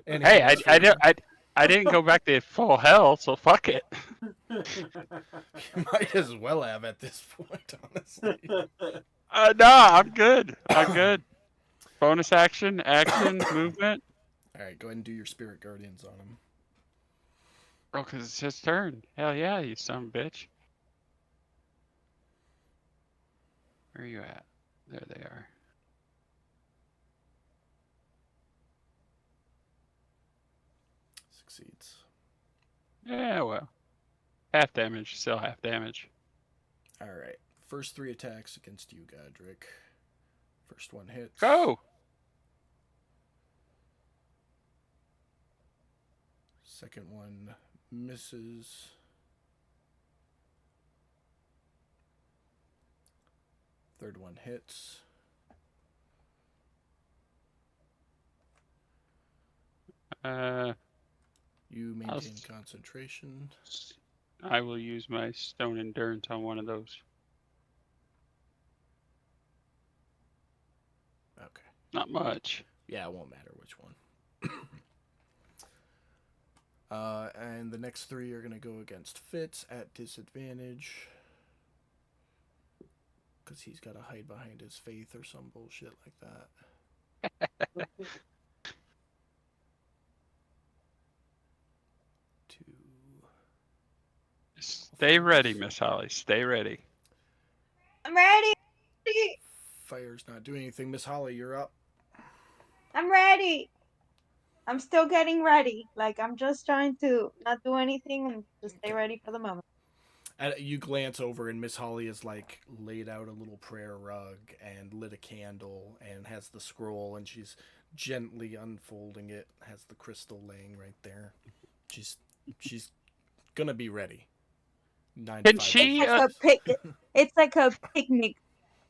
Speaker 2: And
Speaker 4: Hey,
Speaker 2: heals for-
Speaker 4: I didn't go back to full health, so fuck it.
Speaker 2: You might as well have at this point, honestly.
Speaker 4: No, I'm good. I'm good. Bonus action, movement.
Speaker 2: All right, go ahead and do your spirit guardians on him.
Speaker 4: Oh, because it's his turn. Hell yeah, you son of a bitch. Where are you at? There they are.
Speaker 2: Succeeds.
Speaker 4: Yeah, well. Half damage, still half damage.
Speaker 2: All right. First 3 attacks against you, Godric. First one hits.
Speaker 4: Go!
Speaker 2: Second one misses. Third one hits. You maintain concentration.
Speaker 4: I will use my stone endurance on one of those.
Speaker 2: Okay.
Speaker 4: Not much.
Speaker 2: Yeah, it won't matter which one. And the next 3 are going to go against Fitz at disadvantage. Because he's got to hide behind his faith or some bullshit like that. 2.
Speaker 4: Stay ready, Miss Holly. Stay ready.
Speaker 7: I'm ready.
Speaker 2: Fire's not doing anything. Miss Holly, you're up.
Speaker 7: I'm ready. I'm still getting ready. Like, I'm just trying to not do anything and just stay
Speaker 2: Okay.
Speaker 7: ready for the moment.
Speaker 2: You glance over, and Miss Holly is like laid out a little prayer rug and lit a candle and has the scroll, and she's gently unfolding it. Has the crystal laying right there. She's gonna be ready. 9 to
Speaker 4: Can
Speaker 2: 5
Speaker 7: It's
Speaker 4: she?
Speaker 7: like a
Speaker 2: Tuesdays.
Speaker 7: it's like a picnic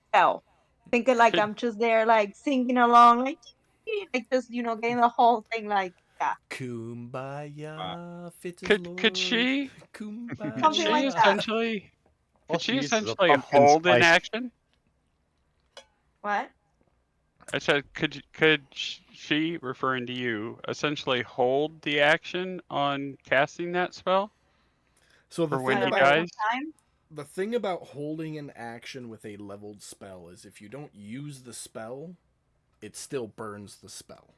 Speaker 7: spell. Think of like
Speaker 4: Could
Speaker 7: I'm just there like singing along, like just getting the whole thing like yeah,
Speaker 2: Kumbaya, fit as
Speaker 4: could
Speaker 2: Lord.
Speaker 4: she? Could
Speaker 7: something like
Speaker 4: she
Speaker 2: Kumbaya.
Speaker 7: that.
Speaker 4: essentially?
Speaker 3: All
Speaker 4: Could she
Speaker 3: she needs is a
Speaker 4: essentially
Speaker 3: pumpkin
Speaker 4: hold in
Speaker 3: spice.
Speaker 4: action?
Speaker 7: What?
Speaker 4: I said, could she, referring to you, essentially hold the action on casting that spell
Speaker 2: So
Speaker 4: for when
Speaker 7: At a
Speaker 4: he
Speaker 7: random
Speaker 4: dies?
Speaker 7: time?
Speaker 2: the thing about holding an action with a leveled spell is if you don't use the spell, it still burns the spell.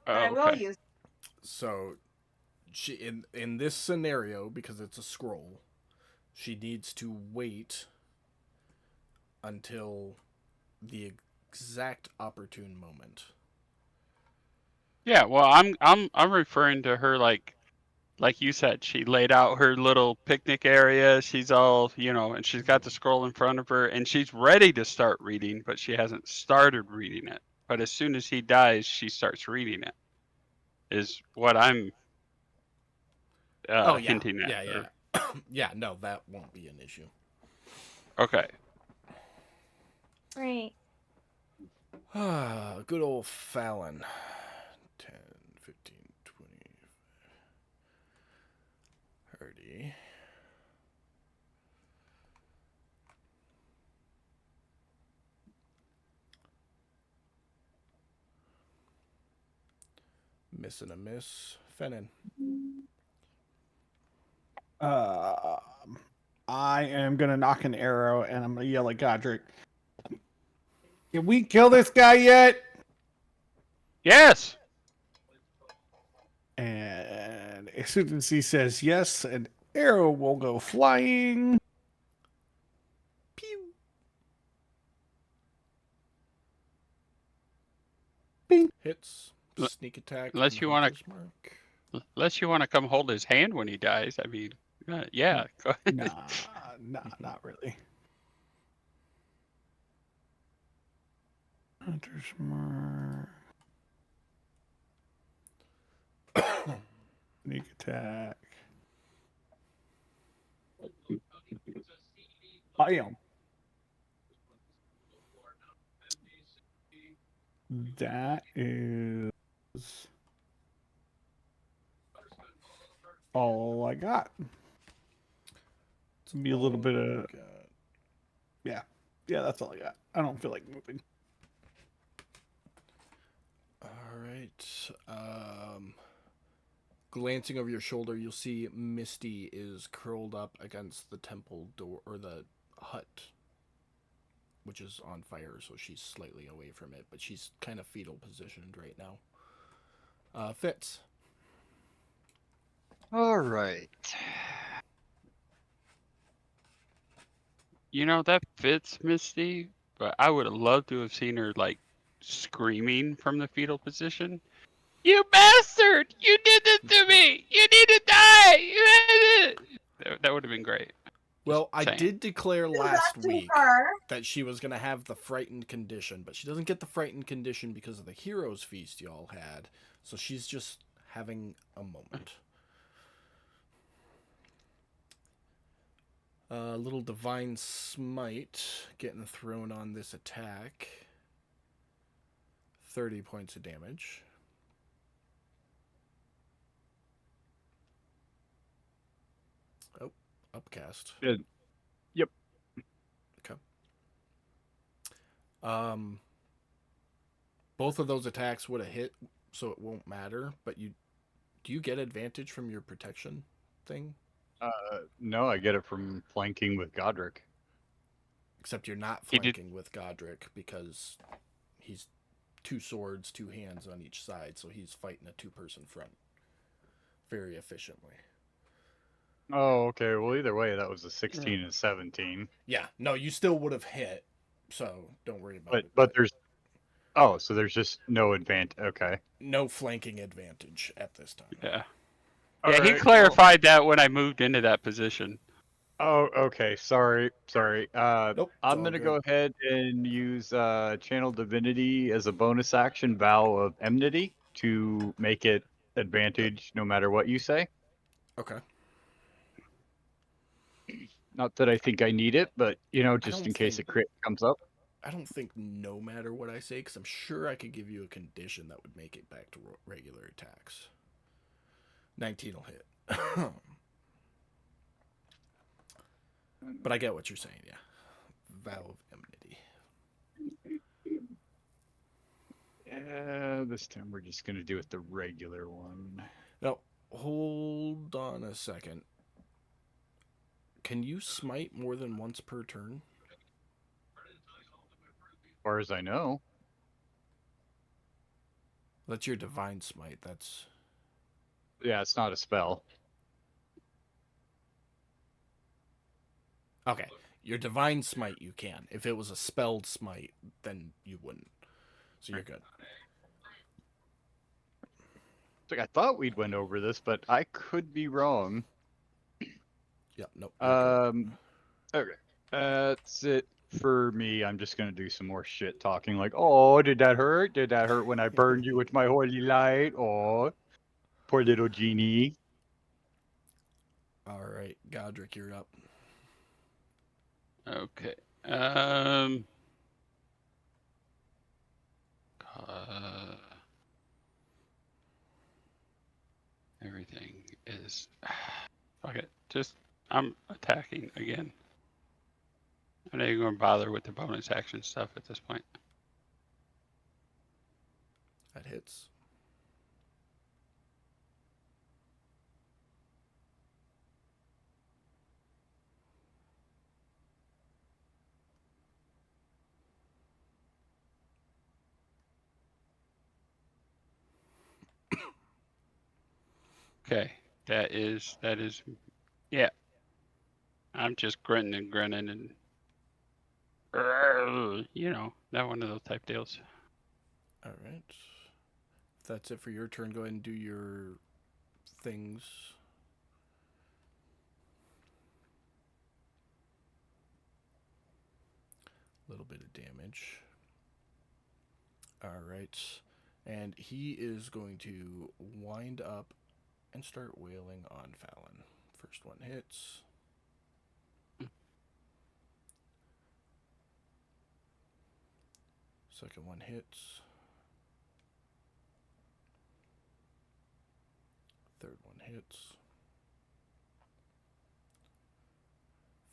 Speaker 7: Then
Speaker 4: Oh,
Speaker 7: I will
Speaker 4: okay.
Speaker 7: use.
Speaker 2: So she in this scenario, because it's a scroll, she needs to wait until the exact opportune moment.
Speaker 4: Yeah. Well, I'm referring to her like you said. She laid out her little picnic area. She's all and she's got the scroll in front of her, and she's ready to start reading, but she hasn't started reading it. But as soon as he dies, she starts reading it. Is what I'm
Speaker 2: Oh yeah,
Speaker 4: hinting at.
Speaker 2: yeah,
Speaker 4: Or,
Speaker 2: yeah, yeah. No, that won't be an issue.
Speaker 4: okay.
Speaker 7: Great.
Speaker 2: Ah, good old Fallon. 10, 15, 20, 30. Missing a miss. Fennin.
Speaker 6: I am gonna knock an arrow and I'm gonna yell at Godric. Can we kill this guy yet?
Speaker 4: Yes.
Speaker 6: And as soon as he says yes, an arrow will go flying.
Speaker 2: Pew.
Speaker 6: Bing.
Speaker 2: Hits.
Speaker 4: L-
Speaker 2: Sneak attack.
Speaker 4: Unless
Speaker 2: And
Speaker 4: you want
Speaker 2: Hunter's Mark.
Speaker 4: to come hold his hand when he dies. I mean, yeah. Go ahead.
Speaker 6: Nah, not really. Hunter's Mark. Sneak attack. I am. That is all I got. Be a little bit of yeah. That's all I got. I don't feel like moving.
Speaker 2: All right. Glancing over your shoulder, you'll see Misty is curled up against the temple door or the hut, which is on fire, so she's slightly away from it, but she's kind of fetal positioned right now. Fitz.
Speaker 3: All right.
Speaker 4: That fits Misty, but I would have loved to have seen her like screaming from the fetal position. You bastard! You did this to me! You need to die! That would have been great.
Speaker 2: Well, I
Speaker 4: saying.
Speaker 2: did declare
Speaker 7: Do
Speaker 2: last
Speaker 7: that to
Speaker 2: week
Speaker 7: her.
Speaker 2: that she was going to have the frightened condition, but she doesn't get the frightened condition because of the heroes feast y'all had. So she's just having a moment. A little divine smite getting thrown on this attack. 30 points of damage. Oh, upcast.
Speaker 3: Good. Yep.
Speaker 2: Okay. Both of those attacks would have hit, so it won't matter. But do you get advantage from your protection thing?
Speaker 3: No, I get it from flanking with Godric.
Speaker 2: Except you're not
Speaker 4: He did.
Speaker 2: flanking with Godric because he's 2 swords, 2 hands on each side, so he's fighting a 2-person front very efficiently.
Speaker 3: Oh, okay. Well, either way, that was a 16 and 17.
Speaker 2: Yeah, no, you still would have hit, so don't worry about it.
Speaker 3: But there's so there's just no advantage. Okay.
Speaker 2: No flanking advantage at this time.
Speaker 4: Yeah. Yeah, he
Speaker 3: Alright,
Speaker 4: clarified that when I moved into that position.
Speaker 3: Oh, okay. Sorry.
Speaker 2: Nope, it's
Speaker 3: I'm
Speaker 2: all
Speaker 3: gonna
Speaker 2: good.
Speaker 3: go ahead and use Channel Divinity as a bonus action, Vow of Enmity, to make it advantage no matter what you say.
Speaker 2: Okay.
Speaker 3: Not that I think I need it, but
Speaker 2: I
Speaker 3: just
Speaker 2: don't
Speaker 3: in case a
Speaker 2: think
Speaker 3: crit comes up.
Speaker 2: I don't think no matter what I say, because I'm sure I could give you a condition that would make it back to regular attacks. 19 will hit. But I get what you're saying, yeah. Vow of Enmity.
Speaker 3: This time we're just gonna do it the regular one.
Speaker 2: Now, hold on a second. Can you smite more than once per turn?
Speaker 3: As far as I know.
Speaker 2: That's your divine smite. That's
Speaker 3: Yeah, it's not a spell.
Speaker 2: okay. Your divine smite you can. If it was a spelled smite, then you wouldn't. So you're good.
Speaker 3: Like, I thought we'd went over this, but I could be wrong.
Speaker 2: Yep, nope, you're good.
Speaker 3: Okay. That's it for me. I'm just gonna do some more shit talking like, oh, did that hurt? Did that hurt when I burned you with my holy light? Oh, poor little genie.
Speaker 2: Alright, Godric, you're up.
Speaker 4: Okay. Everything is. Fuck it. Just I'm attacking again. I'm not even going to bother with the bonus action stuff at this point.
Speaker 2: That hits.
Speaker 4: Okay. That is. Yeah. I'm just grinning and grinning and. That one of those type deals.
Speaker 2: Alright. If that's it for your turn, go ahead and do your things. A little bit of damage. Alright. And he is going to wind up and start wailing on Fallon. First one hits. Second one hits. Third one hits.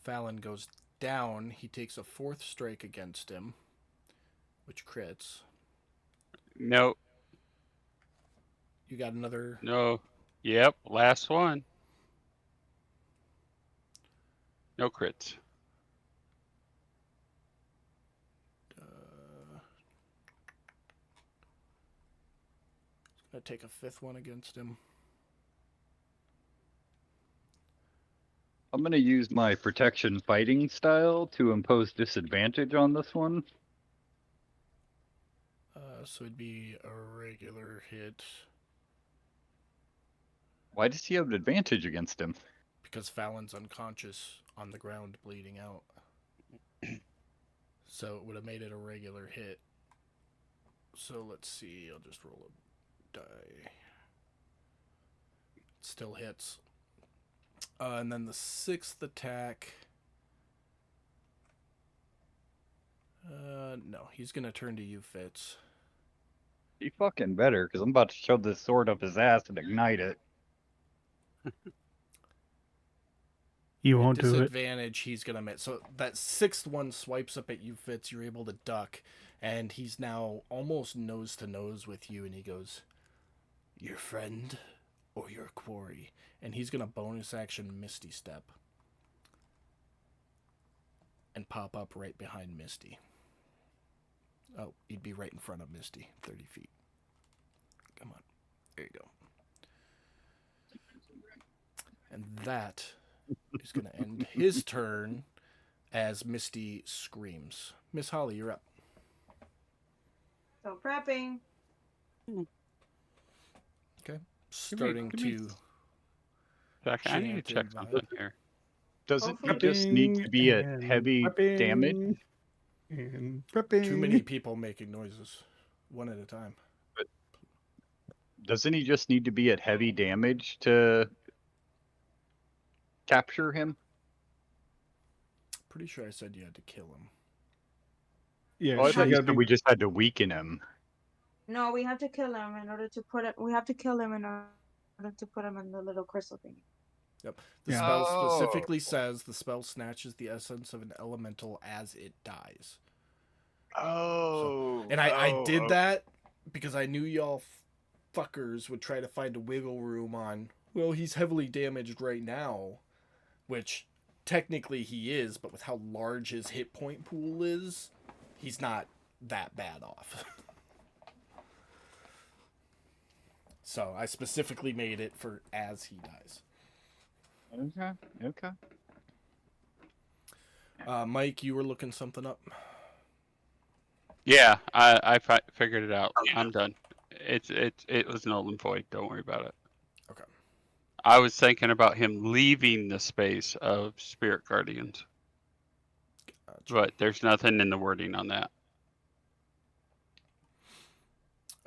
Speaker 2: Fallon goes down. He takes a fourth strike against him, which crits.
Speaker 4: No.
Speaker 2: You got another.
Speaker 4: No. Yep. Last one. No crits.
Speaker 2: Gonna take a fifth one against him.
Speaker 3: I'm gonna use my protection fighting style to impose disadvantage on this one.
Speaker 2: So it'd be a regular hit
Speaker 3: Why does he have an advantage against him?
Speaker 2: because Fallon's unconscious on the ground, bleeding out. So it would have made it a regular hit. So let's see. I'll just roll a die. It still hits. And then the sixth attack. No, he's gonna turn to you, Fitz.
Speaker 3: He fucking better, because I'm about to shove this sword up his ass and ignite it.
Speaker 6: You won't do it.
Speaker 2: Disadvantage, he's gonna miss. So that sixth one swipes up at you, Fitz. You're able to duck, and he's now almost nose to nose with you, and he goes, "Your friend or your quarry?" And he's gonna bonus action Misty Step and pop up right behind Misty. Oh, he'd be right in front of Misty, 30 feet. Come on. There you go. And that is going to end his turn as Misty screams. Miss Holly, you're up.
Speaker 7: So prepping.
Speaker 2: Okay. Starting
Speaker 4: give me-
Speaker 2: to
Speaker 4: Jack, I need to check
Speaker 2: Chant
Speaker 4: something here.
Speaker 3: Doesn't he
Speaker 7: Hopefully-
Speaker 3: just need to be at
Speaker 6: and
Speaker 3: heavy damage?
Speaker 6: prepping and prepping.
Speaker 2: Too many people making noises, one at a time.
Speaker 3: Doesn't he just need to be at heavy damage to capture him?
Speaker 2: Pretty sure I said you had to kill him.
Speaker 6: Yeah,
Speaker 3: Oh, I
Speaker 6: so
Speaker 3: thought
Speaker 6: you
Speaker 3: you
Speaker 6: gotta
Speaker 3: said
Speaker 6: be.
Speaker 3: we just had to weaken him.
Speaker 7: No, we have to kill him in order to put it. We have to kill him in order to put him in the little crystal thing.
Speaker 2: Yep. The
Speaker 6: Yeah.
Speaker 2: spell
Speaker 3: Oh.
Speaker 2: specifically says the spell snatches the essence of an elemental as it dies.
Speaker 3: Oh.
Speaker 2: And I did that because I knew y'all fuckers would try to find a wiggle room on, well, he's heavily damaged right now, which technically he is, but with how large his hit point pool is, he's not that bad off. So I specifically made it for as he dies.
Speaker 3: Okay.
Speaker 2: Mike, you were looking something up?
Speaker 4: Yeah, I figured it out. I'm done. It was null and void. Don't worry about it.
Speaker 2: Okay.
Speaker 4: I was thinking about him leaving the space of spirit guardians,
Speaker 2: Gotcha.
Speaker 4: but there's nothing in the wording on that.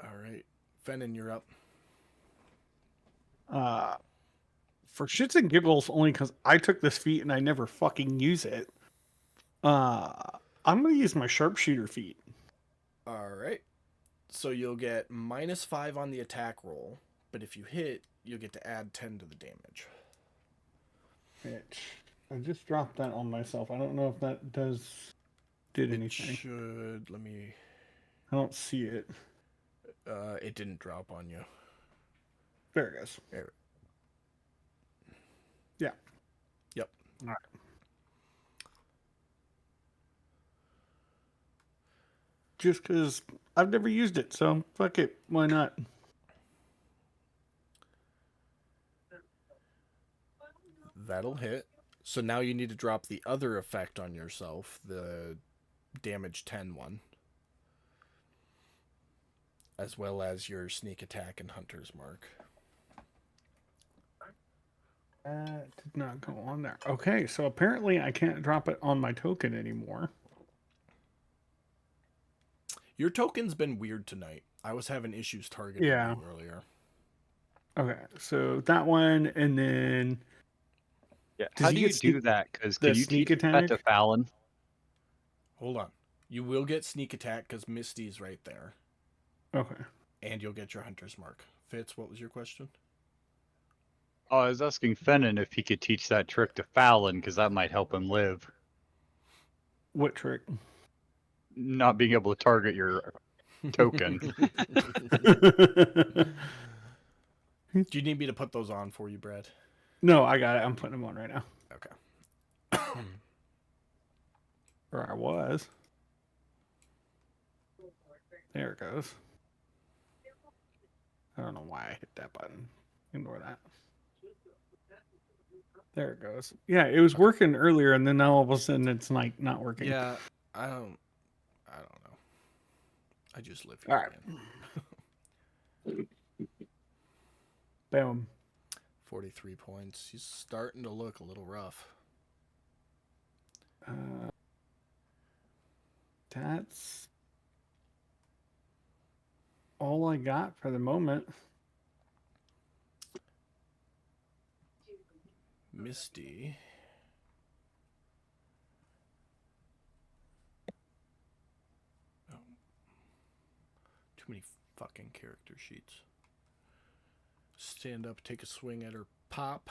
Speaker 2: All right. Fennon, you're up.
Speaker 6: For shits and giggles, only because I took this feat and I never fucking use it. I'm gonna use my sharpshooter feat.
Speaker 2: All right. So you'll get -5 on the attack roll, but if you hit, you'll get to add 10 to the damage.
Speaker 6: Which I just dropped that on myself. I don't know if that did
Speaker 2: It
Speaker 6: anything.
Speaker 2: should. Let me.
Speaker 6: I don't see it.
Speaker 2: It didn't drop on you.
Speaker 6: There it goes.
Speaker 2: There.
Speaker 6: Yeah.
Speaker 2: Yep.
Speaker 6: All right. Just because I've never used it, so fuck it. Why not?
Speaker 2: That'll hit. So now you need to drop the other effect on yourself, the damage 10 one, as well as your sneak attack and hunter's mark.
Speaker 6: That did not go on there. Okay, so apparently I can't drop it on my token anymore.
Speaker 2: Your token's been weird tonight. I was having issues targeting
Speaker 6: Yeah.
Speaker 2: you earlier.
Speaker 6: Okay, so that one, and then
Speaker 3: Yeah.
Speaker 6: Does
Speaker 3: How
Speaker 6: he
Speaker 3: do you
Speaker 6: get
Speaker 3: do
Speaker 6: sneak-
Speaker 3: that? Because
Speaker 6: the
Speaker 3: can you
Speaker 6: sneak
Speaker 3: teach that
Speaker 6: attack?
Speaker 3: to Fallon?
Speaker 2: Hold on. You will get sneak attack because Misty's right there.
Speaker 6: okay.
Speaker 2: And you'll get your hunter's mark. Fitz, what was your question?
Speaker 3: Oh, I was asking Fennon if he could teach that trick to Fallon, because that might help him live.
Speaker 6: What trick?
Speaker 3: Not being able to target your token.
Speaker 2: Do you need me to put those on for you, Brad?
Speaker 6: No, I got it. I'm putting them on right now.
Speaker 2: Okay.
Speaker 6: Or I was. There it goes. I don't know why I hit that button. Ignore that. There it goes. Yeah, it was working earlier, and then now all of a sudden it's like not working.
Speaker 2: Yeah, I don't know. I just live here,
Speaker 6: All right.
Speaker 2: man.
Speaker 6: Boom.
Speaker 2: 43 points. He's starting to look a little rough.
Speaker 6: That's all I got for the moment.
Speaker 2: Misty. Oh. Too many fucking character sheets. Stand up, take a swing at her, pop.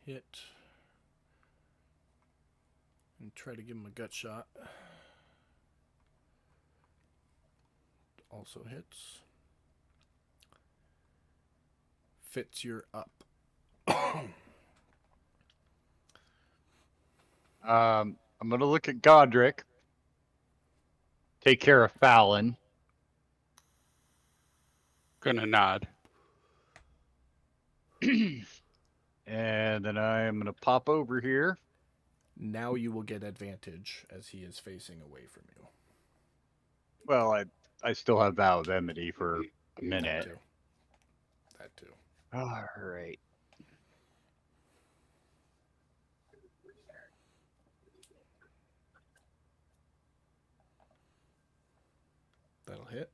Speaker 2: Hit. And try to give him a gut shot. Also hits. Fitz, you're up.
Speaker 3: I'm going to look at Godric. Take care of Fallon.
Speaker 4: Gonna nod.
Speaker 3: And then I am going to pop over here.
Speaker 2: Now you will get advantage as he is facing away from you.
Speaker 3: Well, I still have Vow of Enmity for a
Speaker 2: That
Speaker 3: minute.
Speaker 2: too. That too.
Speaker 3: All right.
Speaker 2: That'll hit.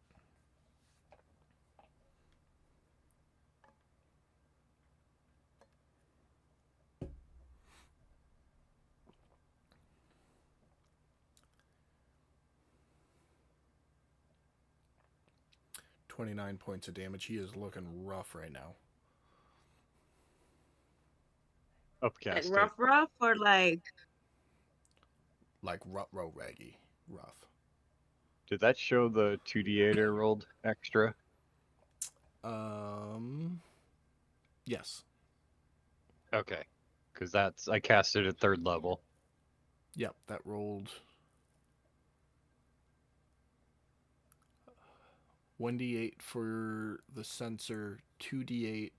Speaker 2: $29 points of damage. He is looking rough right now.
Speaker 7: Like
Speaker 3: Upcast it.
Speaker 7: rough or like
Speaker 2: Like row raggy. Rough.
Speaker 3: Did that show the 2d8 I rolled extra?
Speaker 2: Yes.
Speaker 3: Okay. Because I cast it at 3rd level.
Speaker 2: Yep, that rolled 1d8 for the sensor, 2d8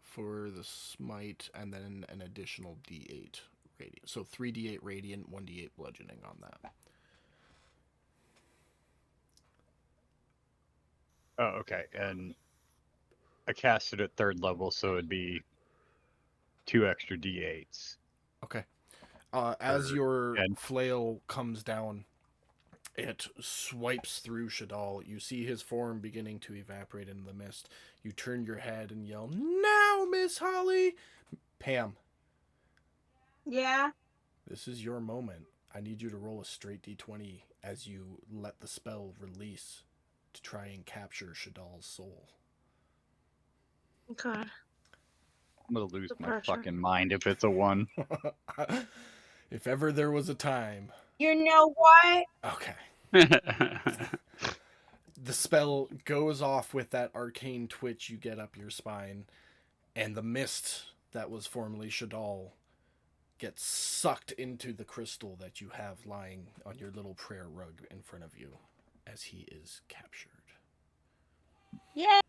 Speaker 2: for the smite, and then an additional d8 radiant. So 3d8 radiant, 1d8 bludgeoning on that.
Speaker 3: Oh, okay. And I cast it at 3rd level, so it'd be 2 extra d8s.
Speaker 2: Okay. As
Speaker 3: Or-
Speaker 2: your
Speaker 3: and-
Speaker 2: flail comes down, it swipes through Shadal. You see his form beginning to evaporate in the mist. You turn your head and yell, "Now, Miss Holly!" Pam,
Speaker 7: yeah.
Speaker 2: this is your moment. I need you to roll a straight d20 as you let the spell release to try and capture Shadal's soul.
Speaker 7: Okay.
Speaker 3: I'm gonna lose
Speaker 7: The
Speaker 3: my
Speaker 7: pressure.
Speaker 3: fucking mind if it's a 1.
Speaker 2: If ever there was a time.
Speaker 7: You know what?
Speaker 2: Okay. The spell goes off with that arcane twitch you get up your spine, and the mist that was formerly Shadal gets sucked into the crystal that you have lying on your little prayer rug in front of you as he is captured.
Speaker 7: Yeah.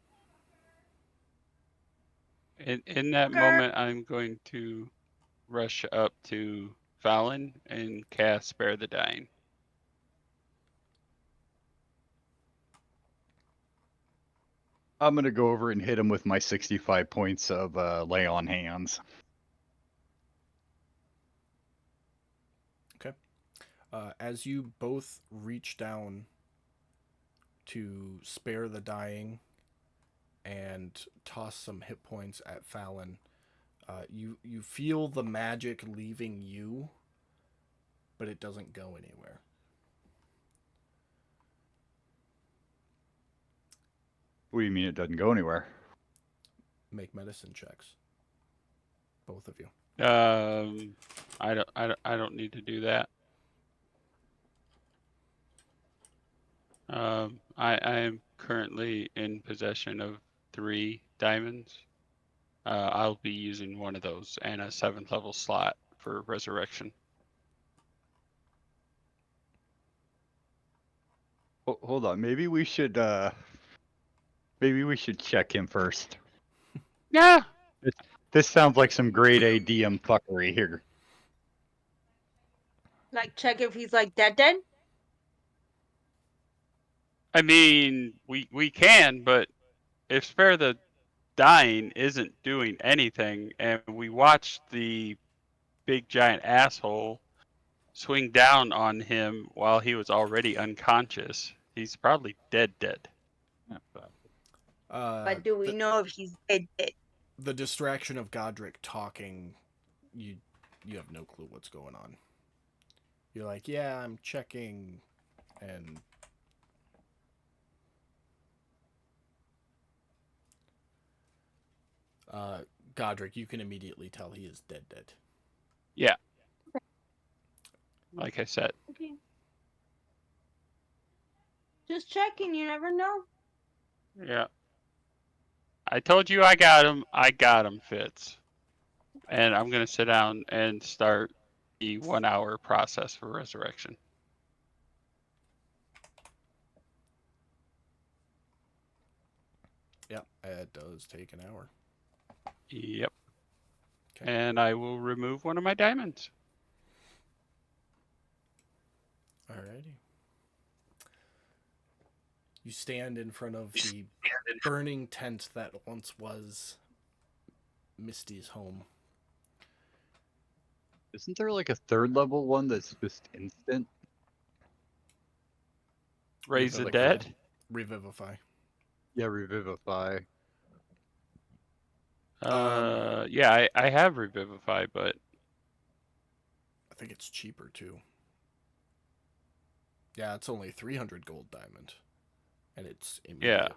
Speaker 4: In that
Speaker 7: Okay.
Speaker 4: moment, I'm going to rush up to Fallon and cast Spare the Dying.
Speaker 3: I'm gonna go over and hit him with my 65 points of lay on hands.
Speaker 2: Okay. As you both reach down to spare the dying and toss some hit points at Fallon, you feel the magic leaving you, but it doesn't go anywhere.
Speaker 3: What do you mean it doesn't go anywhere?
Speaker 2: Make medicine checks, both of you.
Speaker 4: I don't need to do that. I am currently in possession of 3 diamonds. I'll be using one of those and a 7th level slot for resurrection.
Speaker 3: Hold on, maybe we should check him first.
Speaker 4: Yeah.
Speaker 3: This sounds like some grade A DM fuckery here.
Speaker 7: Like check if he's like dead.
Speaker 4: I mean, we can, but if Spare the Dying isn't doing anything, and we watched the big giant asshole swing down on him while he was already unconscious, he's probably dead.
Speaker 7: But do we know if he's dead?
Speaker 2: The distraction of Godric talking, you have no clue what's going on. You're like, yeah, I'm checking, and Godric, you can immediately tell he is dead.
Speaker 4: Yeah. Like I said.
Speaker 7: Okay. Just checking. You never know.
Speaker 4: Yeah. I told you I got him. I got him, Fitz. And I'm going to sit down and start the 1 hour process for resurrection.
Speaker 2: Yep, it does take an hour.
Speaker 4: Yep.
Speaker 2: Okay.
Speaker 4: And I will remove one of my diamonds.
Speaker 2: Alrighty. You stand in front of the burning tent that once was Misty's home.
Speaker 3: Isn't there like a third level one that's just instant?
Speaker 4: Raise the
Speaker 2: Revivify.
Speaker 4: dead.
Speaker 2: Revivify.
Speaker 3: Yeah, revivify.
Speaker 4: Yeah, I have Revivify, but
Speaker 2: I think it's cheaper too. Yeah, it's only 300 gold diamond, and it's immediate.
Speaker 4: yeah.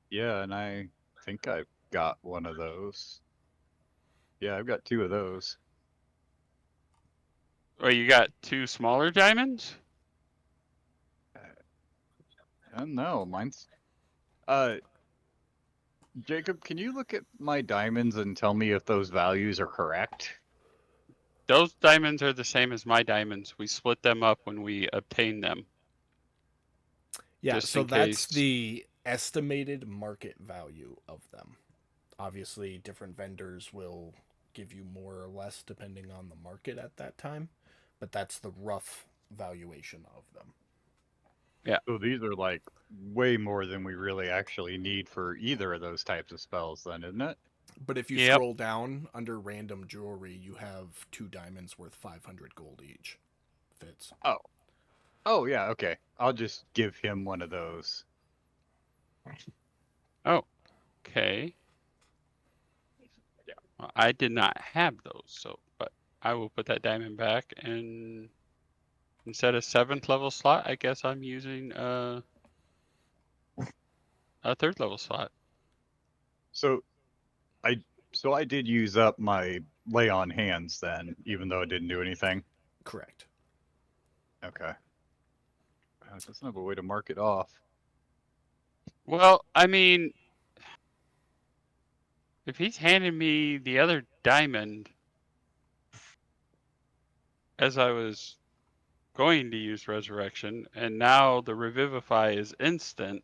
Speaker 3: Yeah, and I think I've got one of those. Yeah, I've got 2 of those.
Speaker 4: Well, you got 2 smaller diamonds?
Speaker 3: I don't know, mine's Jacob, can you look at my diamonds and tell me if those values are correct?
Speaker 4: Those diamonds are the same as my diamonds. We split them up when we obtained them.
Speaker 2: Yeah,
Speaker 4: Just
Speaker 2: so
Speaker 4: in
Speaker 2: that's
Speaker 4: case.
Speaker 2: the estimated market value of them. Obviously, different vendors will give you more or less depending on the market at that time, but that's the rough valuation of them.
Speaker 3: So these are like way more than we really actually need for either of those types of spells then, isn't it?
Speaker 2: But if you
Speaker 4: Yep.
Speaker 2: scroll down under random jewelry, you have 2 diamonds worth 500 gold each. Fits.
Speaker 3: Oh. Oh yeah, okay. I'll just give him one of those.
Speaker 4: Oh, okay.
Speaker 3: Yeah.
Speaker 4: Well, I did not have those, so but I will put that diamond back, and instead of 7th level slot, I guess I'm using a 3rd level slot.
Speaker 3: So I did use up my lay on hands then, even though it didn't do anything.
Speaker 2: Correct.
Speaker 3: Okay. It doesn't have a way to mark it off.
Speaker 4: Well, I mean, if he's handing me the other diamond as I was going to use resurrection, and now the revivify is instant.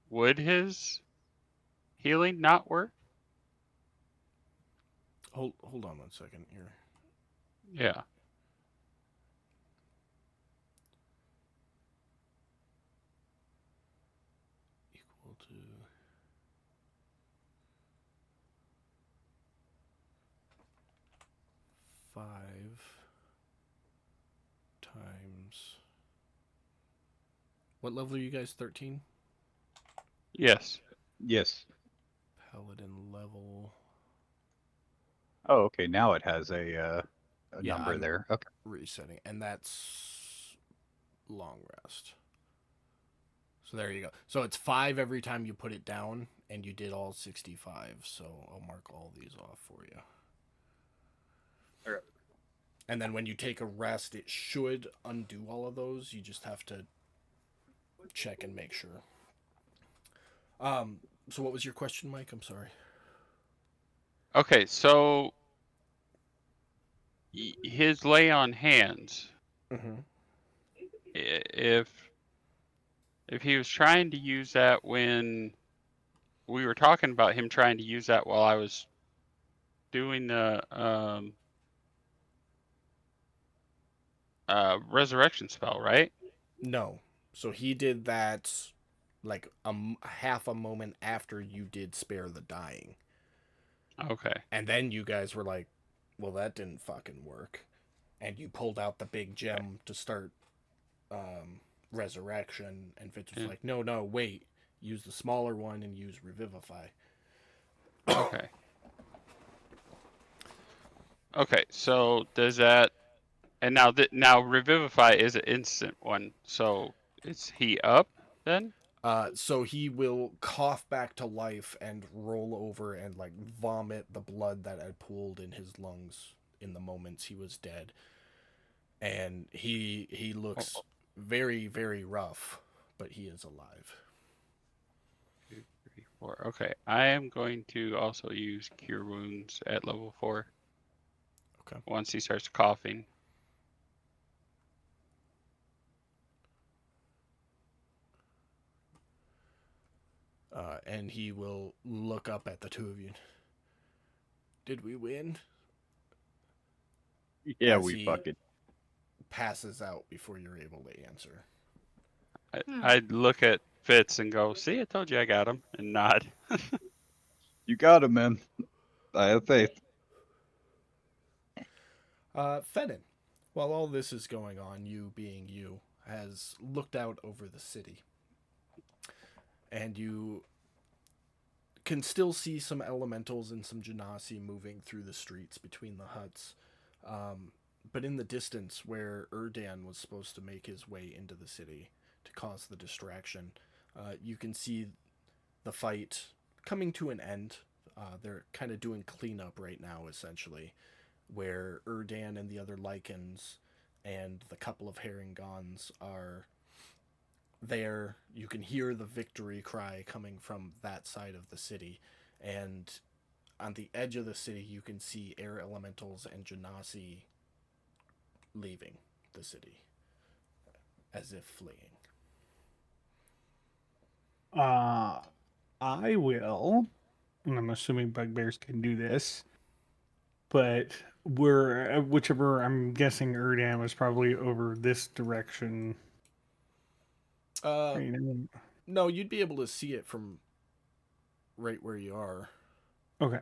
Speaker 4: Would his healing not work?
Speaker 2: Hold on 1 second here.
Speaker 4: Yeah.
Speaker 2: Equal to 5 times. What level are you guys? 13?
Speaker 4: Yes.
Speaker 3: Yes.
Speaker 2: Paladin level.
Speaker 3: Oh, okay. Now it has a
Speaker 2: Yeah,
Speaker 3: number
Speaker 2: I'm
Speaker 3: there. Okay.
Speaker 2: resetting, and that's long rest. So there you go. So it's 5 every time you put it down, and you did all 65. So I'll mark all these off for you.
Speaker 3: All right.
Speaker 2: And then when you take a rest, it should undo all of those. You just have to check and make sure. So what was your question, Mike? I'm sorry.
Speaker 4: Okay, so his lay on hands.
Speaker 2: Mm-hmm.
Speaker 4: If he was trying to use that when we were talking about him trying to use that while I was doing the resurrection spell, right?
Speaker 2: No. So he did that like half a moment after you did spare the dying.
Speaker 4: Okay.
Speaker 2: And then you guys were like, well, that didn't fucking work. And you pulled out the big gem to start resurrection. And Fitz was
Speaker 4: Yeah.
Speaker 2: like, no, wait. Use the smaller one and use revivify.
Speaker 4: Okay. Okay, so does that, and now revivify is an instant one, so is he up then?
Speaker 2: So he will cough back to life and roll over and like vomit the blood that had pooled in his lungs in the moments he was dead. And he looks very, very rough, but he is alive.
Speaker 4: 2, 3, 4. Okay, I am going to also use cure wounds at level 4.
Speaker 2: Okay.
Speaker 4: Once he starts coughing.
Speaker 2: And he will look up at the two of you. Did we win?
Speaker 3: Yeah,
Speaker 2: As
Speaker 3: we
Speaker 2: he
Speaker 3: fucking.
Speaker 2: passes out before you're able to answer.
Speaker 4: I'd look at Fitz and go, "See, I told you I got him," and nod.
Speaker 3: You got him, man. I have faith.
Speaker 2: Fennin, while all this is going on, you being you, has looked out over the city. And you can still see some elementals and some genasi moving through the streets between the huts. But in the distance, where Erdan was supposed to make his way into the city to cause the distraction, you can see the fight coming to an end. They're kind of doing cleanup right now, essentially, where Erdan and the other Lycans and the couple of Haringons are there. You can hear the victory cry coming from that side of the city, and on the edge of the city, you can see air elementals and genasi leaving the city as if fleeing.
Speaker 6: I will, and I'm assuming bugbears can do this, but we're whichever I'm guessing Erdan was probably over this direction.
Speaker 2: Uh,
Speaker 6: You know?
Speaker 2: no, you'd be able to see it from right where you are.
Speaker 6: Okay.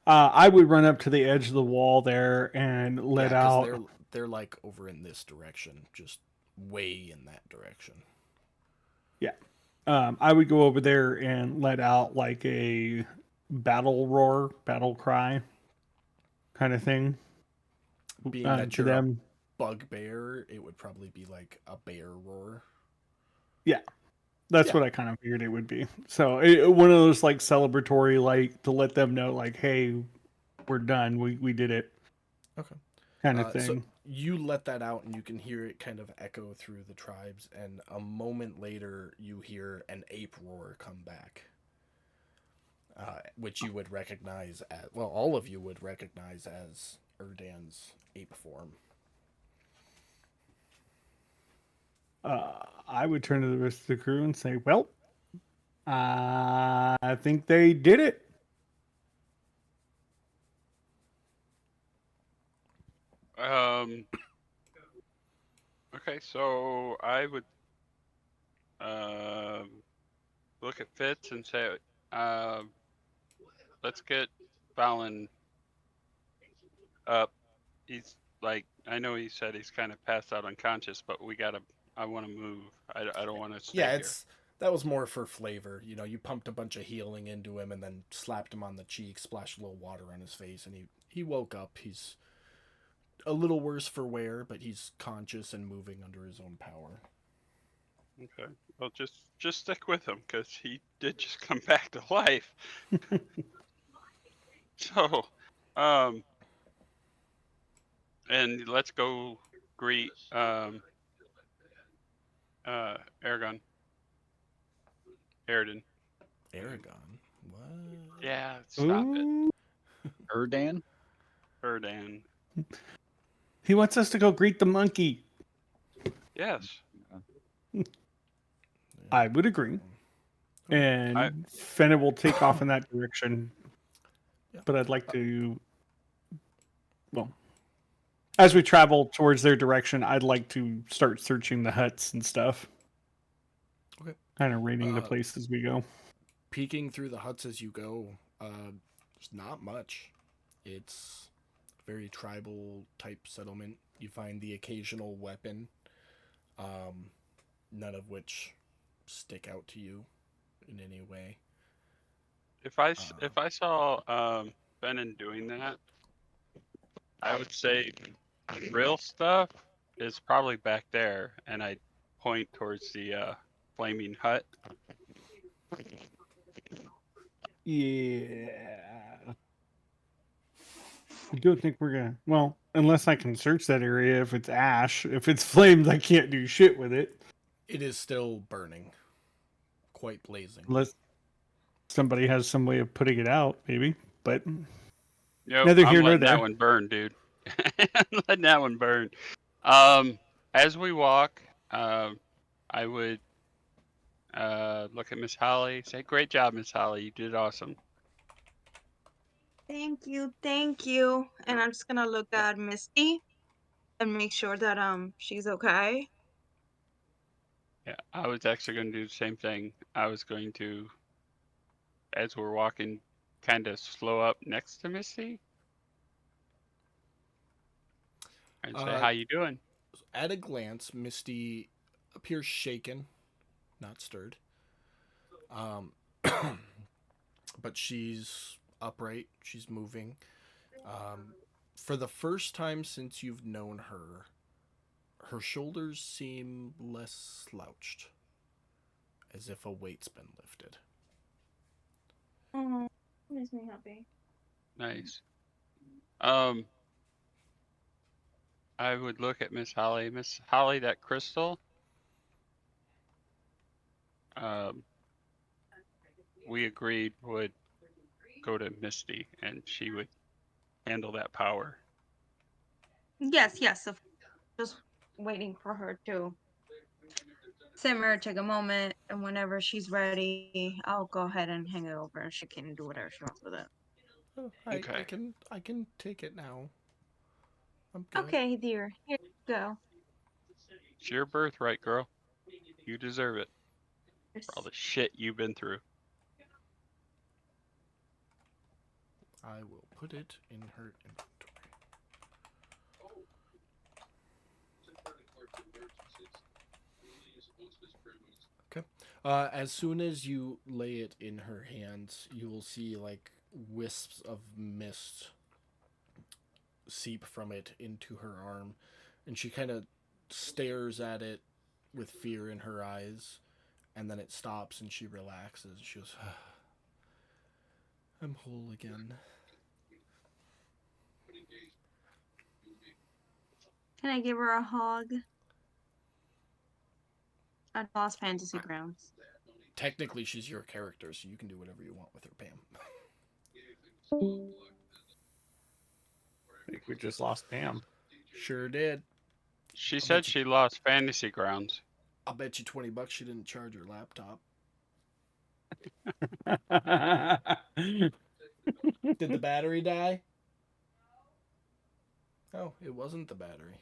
Speaker 6: I would run up to the edge of the wall there and
Speaker 2: Yeah,
Speaker 6: let
Speaker 2: because
Speaker 6: out.
Speaker 2: they're like over in this direction, just way in that direction.
Speaker 6: Yeah. I would go over there and let out like a battle roar, battle cry kind of thing
Speaker 2: Being that
Speaker 6: to
Speaker 2: you're a
Speaker 6: them.
Speaker 2: bugbear, it would probably be like a bear roar.
Speaker 6: Yeah. That's
Speaker 2: Yeah.
Speaker 6: what I kind of figured it would be. So one of those like celebratory, like to let them know, like, hey, we're done. We did it.
Speaker 2: Okay.
Speaker 6: Kind of
Speaker 2: So
Speaker 6: thing.
Speaker 2: you let that out, and you can hear it kind of echo through the tribes. And a moment later, you hear an ape roar come back, which you would recognize as well. All of you would recognize as Erdan's ape form.
Speaker 6: I would turn to the rest of the crew and say, well, I think they did it.
Speaker 4: Okay, so I would look at Fitz and say, uh, "Let's get Fallon up. He's like, I know he said he's kind of passed out unconscious, but we gotta. I want to move. I don't want to stay
Speaker 2: Yeah,
Speaker 4: here."
Speaker 2: that was more for flavor. You know, you pumped a bunch of healing into him, and then slapped him on the cheek, splashed a little water on his face, and he woke up. He's a little worse for wear, but he's conscious and moving under his own power.
Speaker 4: Okay. Well, just stick with him because he did just come back to life. So, and let's go greet Aragon. Aridin.
Speaker 2: Aragon? What?
Speaker 4: Yeah, stop it.
Speaker 6: Ooh.
Speaker 3: Erdan?
Speaker 4: Erdan.
Speaker 6: He wants us to go greet the monkey.
Speaker 4: Yes.
Speaker 6: I would agree. And Fenna will take off in that direction.
Speaker 2: Yeah.
Speaker 6: But I'd like to, well, as we travel towards their direction, I'd like to start searching the huts and stuff.
Speaker 2: Okay.
Speaker 6: Kind of raiding the place as we go.
Speaker 2: Peeking through the huts as you go, there's not much. It's a very tribal type settlement. You find the occasional weapon, none of which stick out to you in any way.
Speaker 4: If I saw Benin doing that, I would say real stuff is probably back there, and I point towards the flaming hut.
Speaker 6: Yeah. I don't think we're gonna. Well, unless I can search that area, if it's ash, if it's flames, I can't do shit with it.
Speaker 2: It is still burning, quite blazing.
Speaker 6: Unless somebody has some way of putting it out, maybe. But
Speaker 4: Yep,
Speaker 6: neither
Speaker 4: I'm
Speaker 6: here nor
Speaker 4: letting that
Speaker 6: there.
Speaker 4: one burn, dude. I'm letting that one burn. As we walk, I would look at Miss Holly, say, "Great job, Miss Holly. You did awesome."
Speaker 7: Thank you, thank you. And I'm just gonna look at Misty and make sure that she's okay.
Speaker 4: Yeah, I was actually going to do the same thing. I was going to, as we're walking, kind of slow up next to Misty and say,
Speaker 2: Uh,
Speaker 4: "How you doing?"
Speaker 2: at a glance, Misty appears shaken, not stirred. Um, but she's upright. She's moving. Um, for the first time since you've known her, her shoulders seem less slouched, as if a weight's been lifted.
Speaker 7: Oh, makes me happy.
Speaker 4: Nice. I would look at Miss Holly. Miss Holly, that crystal, um, we agreed would go to Misty, and she would handle that power.
Speaker 7: Yes, yes. Just waiting for her to simmer, take a moment, and whenever she's ready, I'll go ahead and hang it over, and she can do whatever she wants with it.
Speaker 2: Oh,
Speaker 4: Okay.
Speaker 2: I can take it now. I'm good.
Speaker 7: Okay, dear. Here you go.
Speaker 4: It's your birthright, girl. You deserve it for all
Speaker 7: Yes.
Speaker 4: the shit you've been through.
Speaker 2: I will put it in her inventory. Okay. As soon as you lay it in her hands, you will see like wisps of mist seep from it into her arm, and she kind of stares at it with fear in her eyes, and then it stops and she relaxes. She goes, I'm whole again.
Speaker 7: Can I give her a hug? At Lost Fantasy Grounds.
Speaker 2: Technically, she's your character, so you can do whatever you want with her, Pam.
Speaker 6: I think we just lost Pam.
Speaker 2: Sure did.
Speaker 4: She
Speaker 2: I'll
Speaker 4: said
Speaker 2: bet you.
Speaker 4: she lost fantasy grounds.
Speaker 2: I'll bet you $20 she didn't charge her laptop. Did the battery die? Oh, it wasn't the battery.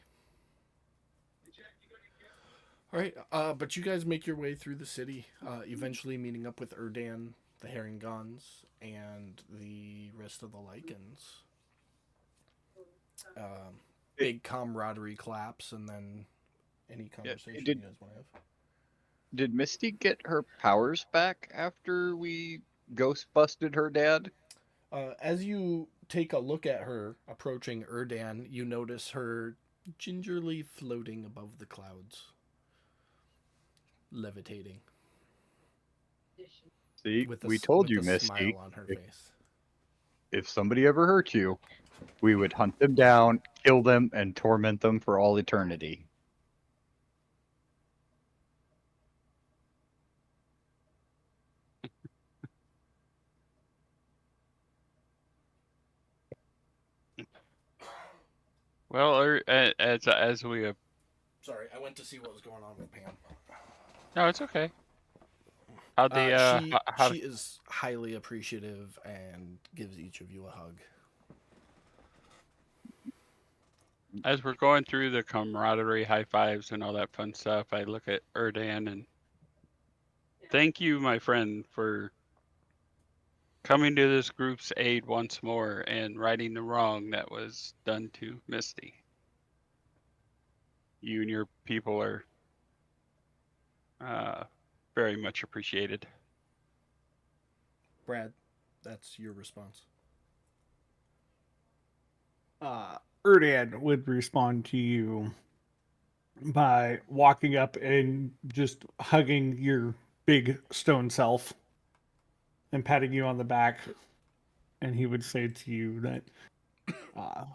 Speaker 2: All right, but you guys make your way through the city, eventually meeting up with Erdan, the Haringons, and the rest of the Lycans. Big camaraderie claps, and then any
Speaker 3: Yeah,
Speaker 2: conversation you
Speaker 3: did
Speaker 2: guys want to have.
Speaker 3: did Misty get her powers back after we ghost busted her dad?
Speaker 2: As you take a look at her approaching Erdan, you notice her gingerly floating above the clouds, levitating,
Speaker 3: See,
Speaker 2: with
Speaker 3: we told
Speaker 2: with
Speaker 3: you,
Speaker 2: a smile
Speaker 3: Misty.
Speaker 2: on her
Speaker 3: If
Speaker 2: face.
Speaker 3: if somebody ever hurt you, we would hunt them down, kill them, and torment them for all eternity.
Speaker 4: Well, as we
Speaker 2: Sorry, I went to see what was going on with Pam.
Speaker 4: no, it's okay. How the
Speaker 2: She is highly appreciative and gives each of you a hug.
Speaker 4: as we're going through the camaraderie, high fives, and all that fun stuff, I look at Erdan and thank you, my friend, for coming to this group's aid once more and righting the wrong that was done to Misty. You and your people are uh, very much appreciated.
Speaker 2: Brad, that's your response.
Speaker 6: Erdan would respond to you by walking up and just hugging your big stone self and patting you on the back. And he would say to you that uh,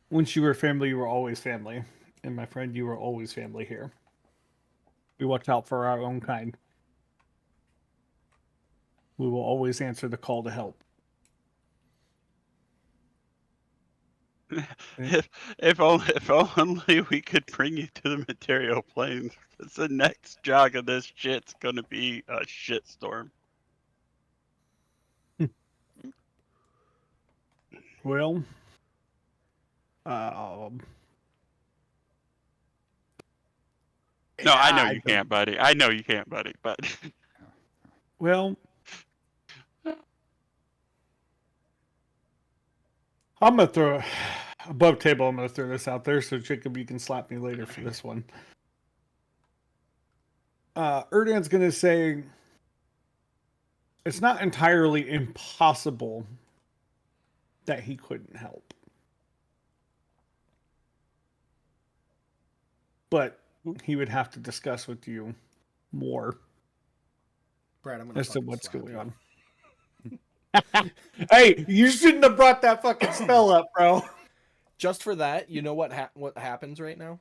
Speaker 6: once you were family, you were always family. And my friend, you were always family here. We watch out for our own kind. We will always answer the call to help.
Speaker 4: if only we could bring you to the material planes. 'Cause the next jog of this shit's gonna be a shitstorm.
Speaker 6: Well, um,
Speaker 4: No, I know
Speaker 6: I
Speaker 4: you
Speaker 6: don't-
Speaker 4: can't, buddy. I know you can't, buddy. But
Speaker 6: Well, I'm gonna throw above table. I'm gonna throw this out there so Jacob, you can slap me later for this one. Erdan's gonna say it's not entirely impossible that he couldn't help, but he would have to discuss with you more
Speaker 2: Brad, I'm gonna
Speaker 6: as to
Speaker 2: fucking
Speaker 6: what's
Speaker 2: slap
Speaker 6: going
Speaker 2: you.
Speaker 6: on. Hey, you shouldn't have brought that fucking spell up, bro.
Speaker 2: Just for that, you know what happens right now?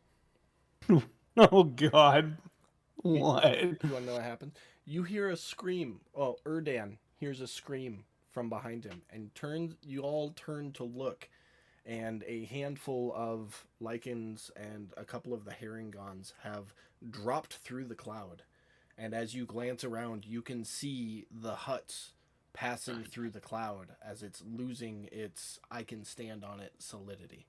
Speaker 6: Oh God.
Speaker 2: You-
Speaker 6: What?
Speaker 2: You want to know what happens? You hear a scream. Well, Erdan hears a scream from behind him, and you all turn to look, and a handful of lichens and a couple of the herringons have dropped through the cloud. And as you glance around, you can see the huts passing through the cloud as it's losing its "I can stand on it" solidity.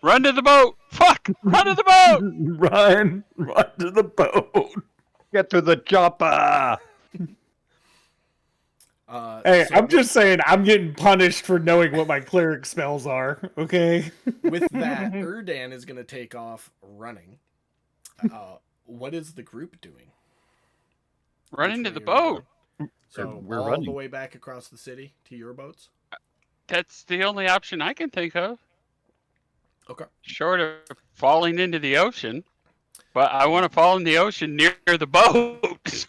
Speaker 4: run to the boat. Fuck, run to the boat.
Speaker 6: Run to the boat.
Speaker 3: Get to the chopper.
Speaker 6: Hey,
Speaker 2: So
Speaker 6: I'm just saying I'm getting punished for knowing what my cleric spells are, okay?
Speaker 2: with that, Erdan is going to take off running. What is the group doing?
Speaker 4: Run
Speaker 2: Which
Speaker 4: into
Speaker 2: way
Speaker 4: the
Speaker 2: are you
Speaker 4: boat.
Speaker 2: going? So
Speaker 3: We're
Speaker 2: all
Speaker 3: running.
Speaker 2: the way back across the city to your boats?
Speaker 4: That's the only option I can think of,
Speaker 2: Okay.
Speaker 4: short of falling into the ocean. But I want to fall in the ocean near the boat.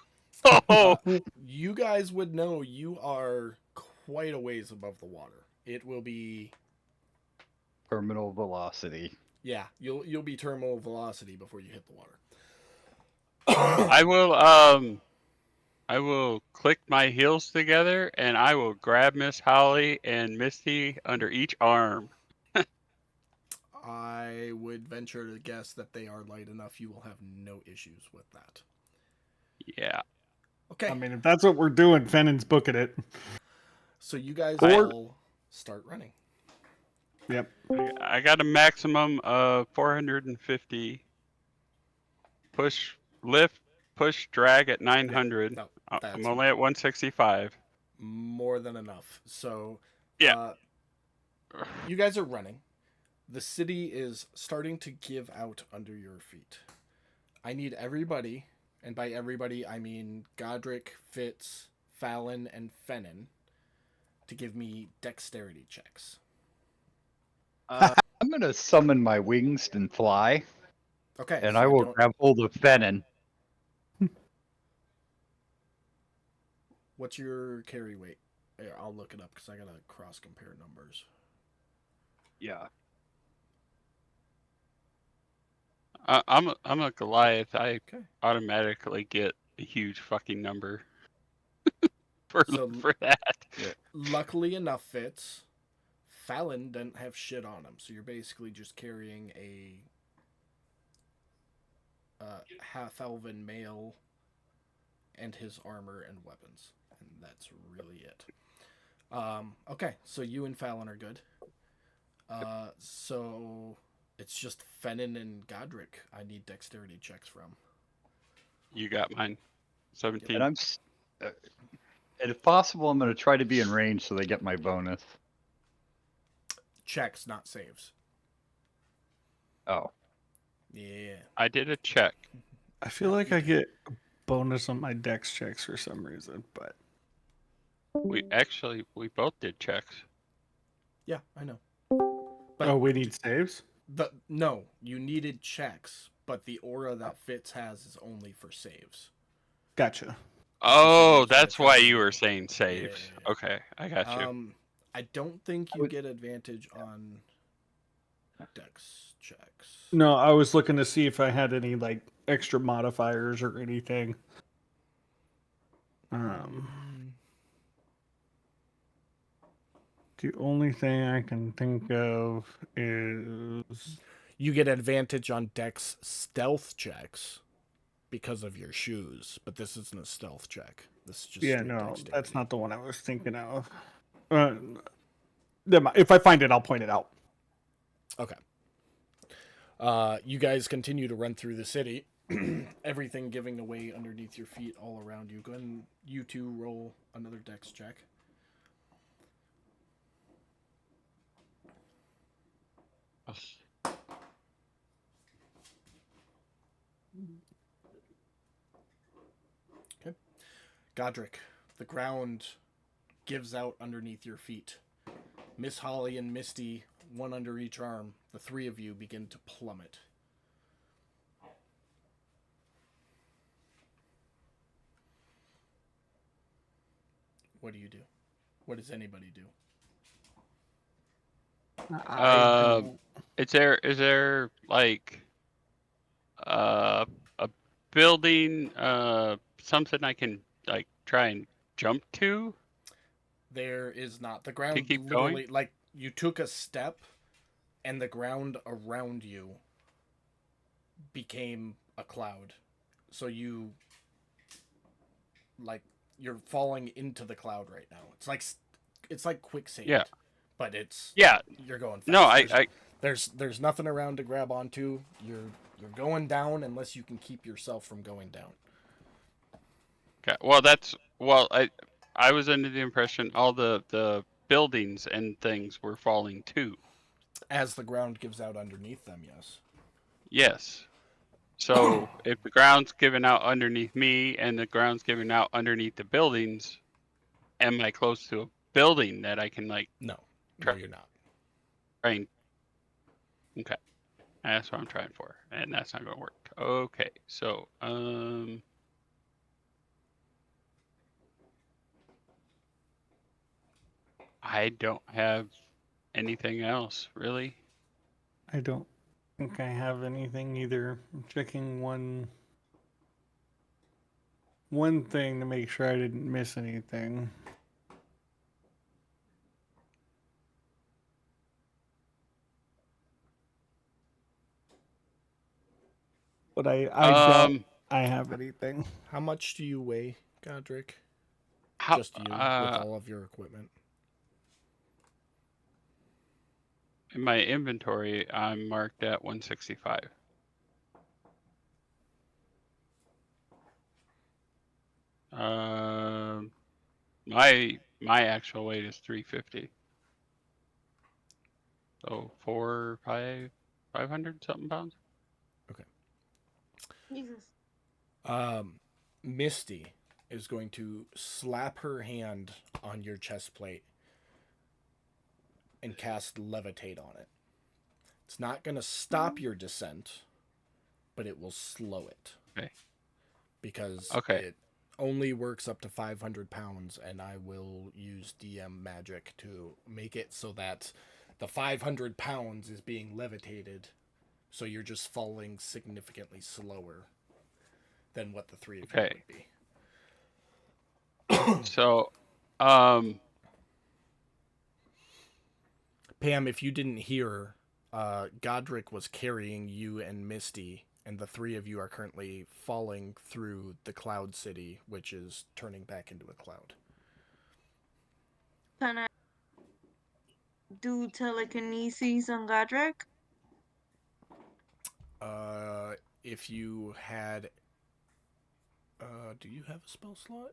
Speaker 4: Oh,
Speaker 2: You guys would know you are quite a ways above the water. It will be
Speaker 3: Terminal velocity.
Speaker 2: yeah, you'll be terminal velocity before you hit the water.
Speaker 4: I will click my heels together and I will grab Miss Holly and Misty under each arm.
Speaker 2: I would venture to guess that they are light enough you will have no issues with that.
Speaker 4: Yeah.
Speaker 2: Okay.
Speaker 6: I mean, if that's what we're doing, Fennon's booking it.
Speaker 2: So you guys
Speaker 6: Or-
Speaker 2: all start running.
Speaker 6: Yep.
Speaker 4: I got a maximum of 450. Push, drag at 900.
Speaker 2: No,
Speaker 4: I'm
Speaker 2: that's
Speaker 4: only at 165.
Speaker 2: more than enough. So
Speaker 4: Yeah.
Speaker 2: you guys are running. The city is starting to give out under your feet. I need everybody, and by everybody I mean Godric, Fitz, Fallon, and Fennon, to give me dexterity checks.
Speaker 3: I'm gonna summon my wings and fly,
Speaker 2: Okay.
Speaker 3: and
Speaker 2: so
Speaker 3: I will
Speaker 2: don't-
Speaker 3: grab hold of Fennon.
Speaker 2: What's your carry weight? Here, I'll look it up because I gotta cross compare numbers.
Speaker 3: Yeah.
Speaker 4: I'm a Goliath. I
Speaker 2: Okay.
Speaker 4: automatically get a huge fucking number for
Speaker 2: So-
Speaker 4: for that.
Speaker 2: Luckily enough, Fitz, Fallon doesn't have shit on him, so you're basically just carrying a half elven male and his armor and weapons, and that's really it. Okay, so you and Fallon are good. So it's just Fennon and Godric I need dexterity checks from.
Speaker 4: You got mine. 17.
Speaker 3: And and if possible, I'm gonna try to be in range so they get my bonus.
Speaker 2: Checks, not saves.
Speaker 3: Oh.
Speaker 2: Yeah.
Speaker 4: I did a check.
Speaker 6: I feel like I get a bonus on my dex checks for some reason, but
Speaker 4: We both did checks.
Speaker 2: Yeah, I know. But
Speaker 6: oh, we need saves?
Speaker 2: no, you needed checks, but the aura that Fitz has is only for saves.
Speaker 6: Gotcha.
Speaker 4: Oh,
Speaker 2: Saves
Speaker 4: that's
Speaker 2: for
Speaker 4: why
Speaker 2: fighting.
Speaker 4: you were saying saves.
Speaker 2: Yeah.
Speaker 4: Okay, I got you.
Speaker 2: I don't think you get advantage on dex checks.
Speaker 6: No, I was looking to see if I had any like extra modifiers or anything. The only thing I can think of is
Speaker 2: You get advantage on dex stealth checks because of your shoes, but this isn't a stealth check. This is just
Speaker 6: yeah,
Speaker 2: straight
Speaker 6: no,
Speaker 2: dexterity.
Speaker 6: that's not the one I was thinking of. Uh, If I find it, I'll point it out.
Speaker 2: Okay. You guys continue to run through the city. Everything giving away underneath your feet all around you. Go ahead and you two roll another dex check. Okay. Godric, the ground gives out underneath your feet. Miss Holly and Misty, one under each arm, the three of you begin to plummet. What do you do? What does anybody do?
Speaker 4: Is there like a building, something I can like try and jump to
Speaker 2: There is not. The ground
Speaker 4: keep
Speaker 2: literally,
Speaker 4: going?
Speaker 2: like, you took a step and the ground around you became a cloud. So you, like, you're falling into the cloud right now. It's like quicksand.
Speaker 4: Yeah.
Speaker 2: But it's,
Speaker 4: Yeah.
Speaker 2: you're going fast.
Speaker 4: No,
Speaker 2: There's nothing around to grab onto. You're going down unless you can keep yourself from going down.
Speaker 4: Okay. I was under the impression all the buildings and things were falling too.
Speaker 2: As the ground gives out underneath them, yes.
Speaker 4: Yes. So if the ground's giving out underneath me and the ground's giving out underneath the buildings, am I close to a building that I can like
Speaker 2: No,
Speaker 4: try
Speaker 2: you're not.
Speaker 4: and okay. That's what I'm trying for. And that's not gonna work. Okay, so I don't have anything else really.
Speaker 6: I don't think I have anything either. I'm checking one thing to make sure I didn't miss anything. But I don't have anything.
Speaker 2: How much do you weigh, Godric?
Speaker 4: How
Speaker 2: Just you with all of your equipment.
Speaker 4: in my inventory I'm marked at 165. My actual weight is 350. So 500 something pounds.
Speaker 2: Okay.
Speaker 7: Jesus.
Speaker 2: Misty is going to slap her hand on your chest plate and cast levitate on it. It's not going to stop your descent, but it will slow it.
Speaker 4: Okay.
Speaker 2: Because
Speaker 4: Okay.
Speaker 2: it only works up to 500 pounds, and I will use DM magic to make it so that the 500 pounds is being levitated, so you're just falling significantly slower than what the three of you
Speaker 4: Okay.
Speaker 2: would be.
Speaker 4: So,
Speaker 2: Pam, if you didn't hear, Godric was carrying you and Misty, and the three of you are currently falling through the Cloud City, which is turning back into a cloud.
Speaker 7: Can I do telekinesis on Godric?
Speaker 2: If you had, do you have a spell slot?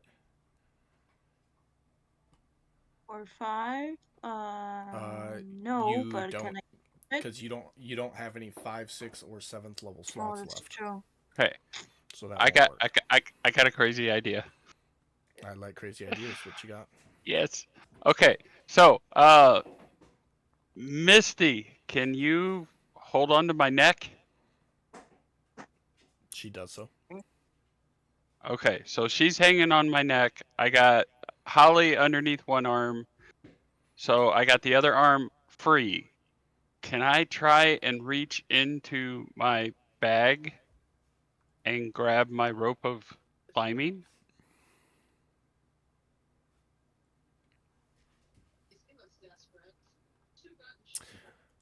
Speaker 7: Or 5? No,
Speaker 2: you
Speaker 7: but
Speaker 2: don't,
Speaker 7: can I?
Speaker 2: because you don't have any 5, 6, or 7th level
Speaker 7: Oh,
Speaker 2: slots
Speaker 7: that's
Speaker 2: left.
Speaker 7: true.
Speaker 4: okay.
Speaker 2: So that
Speaker 4: I
Speaker 2: won't
Speaker 4: got
Speaker 2: work.
Speaker 4: I got a crazy idea.
Speaker 2: I like crazy ideas. What you got?
Speaker 4: Yes. Okay. So, Misty, can you hold on to my neck?
Speaker 2: She does so.
Speaker 4: Okay. So she's hanging on my neck. I got Holly underneath one arm. So I got the other arm free. Can I try and reach into my bag and grab my rope of climbing?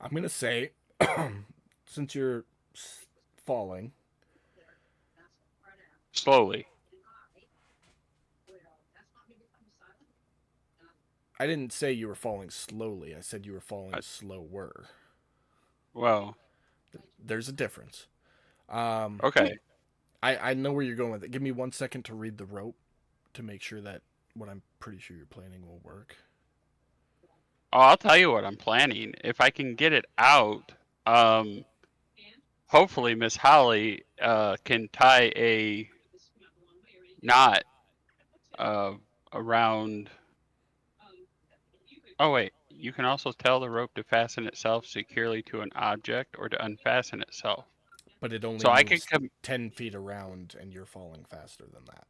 Speaker 2: I'm going to say, since you're falling,
Speaker 4: Slowly.
Speaker 2: I didn't say you were falling slowly. I said you were falling slower.
Speaker 4: Well,
Speaker 2: There's a difference.
Speaker 4: okay.
Speaker 2: I know where you're going with it. Give me 1 second to read the rope to make sure that what I'm pretty sure you're planning will work.
Speaker 4: Oh, I'll tell you what I'm planning. If I can get it out, hopefully Miss Holly can tie a knot around. Oh wait, you can also tell the rope to fasten itself securely to an object or to unfasten itself.
Speaker 2: But it only
Speaker 4: So I can
Speaker 2: moves 10 feet around, and you're falling faster than that.